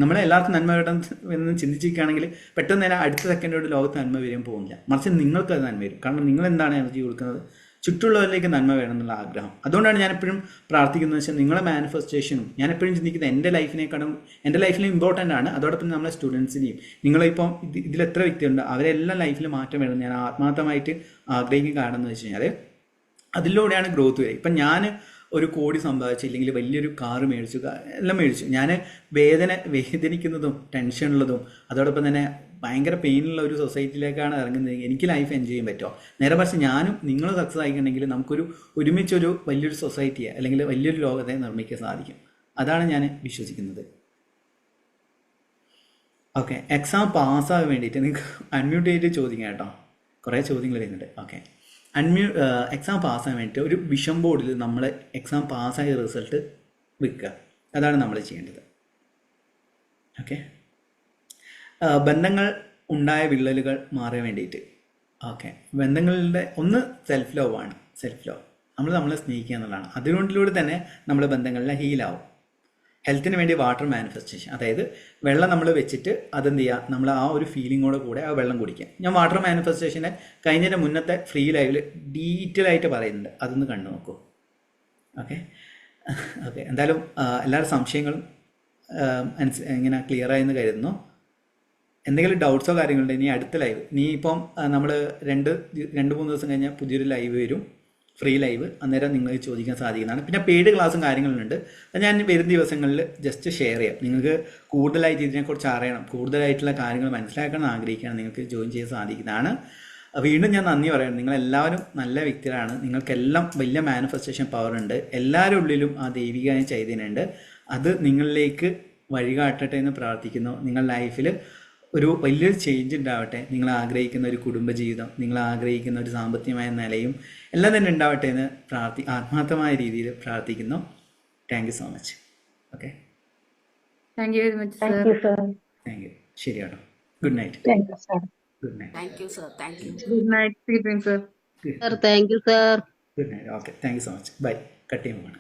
നമ്മളെല്ലാവർക്കും നന്മ വരട്ടെ എന്ന് ചിന്തിച്ചിരിക്കുകയാണെങ്കിൽ പെട്ടെന്ന് തന്നെ അടുത്ത സെക്കൻഡോട് ലോകത്ത് നന്മ വരാൻ പോകുന്നില്ല. മറിച്ച് നിങ്ങൾക്ക് അത് നന്മ വരും. കാരണം നിങ്ങൾ എന്താണ് എനർജി കൊടുക്കുന്നത്, ചുറ്റുള്ളവരിലേക്ക് നന്മ വേണം എന്നുള്ള ആഗ്രഹം. അതുകൊണ്ടാണ് ഞാൻ എപ്പോഴും പ്രാർത്ഥിക്കുന്നത് വെച്ചാൽ നിങ്ങളെ മാനിഫെസ്റ്റേഷനും ഞാൻ എപ്പോഴും ചിന്തിക്കുന്നത് എൻ്റെ ലൈഫിനേക്കാളും എൻ്റെ ലൈഫിലും ഇമ്പോർട്ടൻ്റ് ആണ്. അതോടൊപ്പം നമ്മളെ സ്റ്റുഡൻസിനെയും നിങ്ങളിപ്പം ഇതിൽ എത്ര വ്യക്തിയുണ്ട് അവരെല്ലാം ലൈഫിൽ മാറ്റം വേണം ഞാൻ ആത്മാർത്ഥമായിട്ട് ആഗ്രഹിക്കുക. കാരണം എന്ന് വെച്ച് കഴിഞ്ഞാൽ അതിലൂടെയാണ് ഗ്രോത്ത് വരിക. ഇപ്പം ഞാൻ ഒരു കോടി സമ്പാദിച്ചു, ഇല്ലെങ്കിൽ വലിയൊരു കാറ് മേടിച്ചു, എല്ലാം മേടിച്ചു. ഞാൻ വേദനിക്കുന്നതും ടെൻഷനുള്ളതും അതോടൊപ്പം തന്നെ ഭയങ്കര പെയിനുള്ള ഒരു സൊസൈറ്റിയിലേക്കാണ് ഇറങ്ങുന്നത്. എനിക്ക് ലൈഫ് എൻജോയ് ചെയ്യാൻ പറ്റുമോ? നേരെ മറിച്ച് ഞാനും നിങ്ങളും സക്സസ് ആയിട്ടുണ്ടെങ്കിൽ നമുക്കൊരു ഒരുമിച്ചൊരു വലിയൊരു സൊസൈറ്റിയെ അല്ലെങ്കിൽ വലിയൊരു ലോകത്തെ നിർമ്മിക്കാൻ സാധിക്കും. അതാണ് ഞാൻ വിശ്വസിക്കുന്നത്. ഓക്കെ, എക്സാം പാസ്സാകാൻ വേണ്ടിയിട്ട് നിങ്ങൾക്ക് അൺമ്യൂട്ട് ചെയ്തിട്ട് ചോദിക്കാം കേട്ടോ. കുറേ ചോദ്യങ്ങൾ വരുന്നുണ്ട്. ഓക്കെ, എക്സാം പാസ്സാകാൻ വേണ്ടിയിട്ട് ഒരു വിഷൻ ബോർഡിൽ നമ്മൾ എക്സാം പാസ്സായ റിസൾട്ട് വെക്കുക. അതാണ് നമ്മൾ ചെയ്യേണ്ടത്. ഓക്കെ, ബന്ധങ്ങൾ ഉണ്ടായ വിള്ളലുകൾ മാറാൻ വേണ്ടിയിട്ട് ഓക്കെ ബന്ധങ്ങളുടെ ഒന്ന് സെൽഫ് ലവ് ആണ്. സെൽഫ് ലവ് നമ്മളെ സ്നേഹിക്കുക എന്നുള്ളതാണ്. അതുകൊണ്ടിലൂടെ തന്നെ നമ്മുടെ ബന്ധങ്ങളിലെ ഹീലാവും. ഹെൽത്തിന് വേണ്ടി വാട്ടർ മാനിഫെസ്റ്റേഷൻ, അതായത് വെള്ളം നമ്മൾ വെച്ചിട്ട് അതെന്ത് ചെയ്യുക, നമ്മൾ ആ ഒരു ഫീലിങ്ങോട് കൂടെ ആ വെള്ളം കുടിക്കുക. ഞാൻ വാട്ടർ മാനിഫെസ്റ്റേഷനെ കഴിഞ്ഞതിൻ്റെ മുന്നത്തെ ഫ്രീ ലൈവിൽ ഡീറ്റെയിൽ ആയിട്ട് പറയുന്നുണ്ട്, അതൊന്ന് കണ്ടു നോക്കൂ. ഓക്കെ ഓക്കെ എന്തായാലും എല്ലാവരും സംശയങ്ങളും ഇങ്ങനെ ക്ലിയർ ആയെന്ന് കരുതുന്നു. എന്തെങ്കിലും ഡൗട്ട്സോ കാര്യങ്ങളുണ്ടോ ഇനി അടുത്ത ലൈവ്, ഇനി ഇപ്പം നമ്മൾ രണ്ട് മൂന്ന് ദിവസം കഴിഞ്ഞാൽ പുതിയൊരു ലൈവ് വരും, ഫ്രീ ലൈവ്. അന്നേരം നിങ്ങൾക്ക് ചോദിക്കാൻ സാധിക്കുന്നതാണ്. പിന്നെ പെയ്ഡ് ക്ലാസ്സും കാര്യങ്ങളുണ്ട്, അത് ഞാൻ വരുന്ന ദിവസങ്ങളിൽ ജസ്റ്റ് ഷെയർ ചെയ്യാം. നിങ്ങൾക്ക് കൂടുതലായിട്ട് ഇതിനെക്കുറിച്ച് അറിയണം, കൂടുതലായിട്ടുള്ള കാര്യങ്ങൾ മനസ്സിലാക്കണം ആഗ്രഹിക്കുകയാണ്, നിങ്ങൾക്ക് ജോയിൻ ചെയ്യാൻ സാധിക്കുന്നതാണ്. വീണ്ടും ഞാൻ നന്ദി പറയാം. നിങ്ങളെല്ലാവരും നല്ല വ്യക്തികളാണ്, നിങ്ങൾക്കെല്ലാം വലിയ മാനിഫെസ്റ്റേഷൻ പവർ ഉണ്ട്, എല്ലാവരുടെ ഉള്ളിലും ആ ദൈവികമായ ചൈതന്യമുണ്ട്. അത് നിങ്ങളിലേക്ക് വഴികാട്ടട്ടെ എന്ന് പ്രാർത്ഥിക്കുന്നു. നിങ്ങളുടെ ലൈഫിൽ ഒരു വലിയൊരു ചേഞ്ച് ഉണ്ടാവട്ടെ. നിങ്ങൾ ആഗ്രഹിക്കുന്ന ഒരു കുടുംബജീവിതം, നിങ്ങൾ ആഗ്രഹിക്കുന്ന ഒരു സാമ്പത്തികമായ നിലയും എല്ലാം തന്നെ ഉണ്ടാവട്ടെ എന്ന് ആത്മാർത്ഥമായ രീതിയിൽ പ്രാർത്ഥിക്കുന്നു. Thank you so much. Okay, thank you very much sir. Thank you. ശരിയാണോ? Good night. Good night. Good night sir. Sir thank you sir. Good night. Okay, thank you so much. Bye. Cut ചെയ്യുമ്പോൾ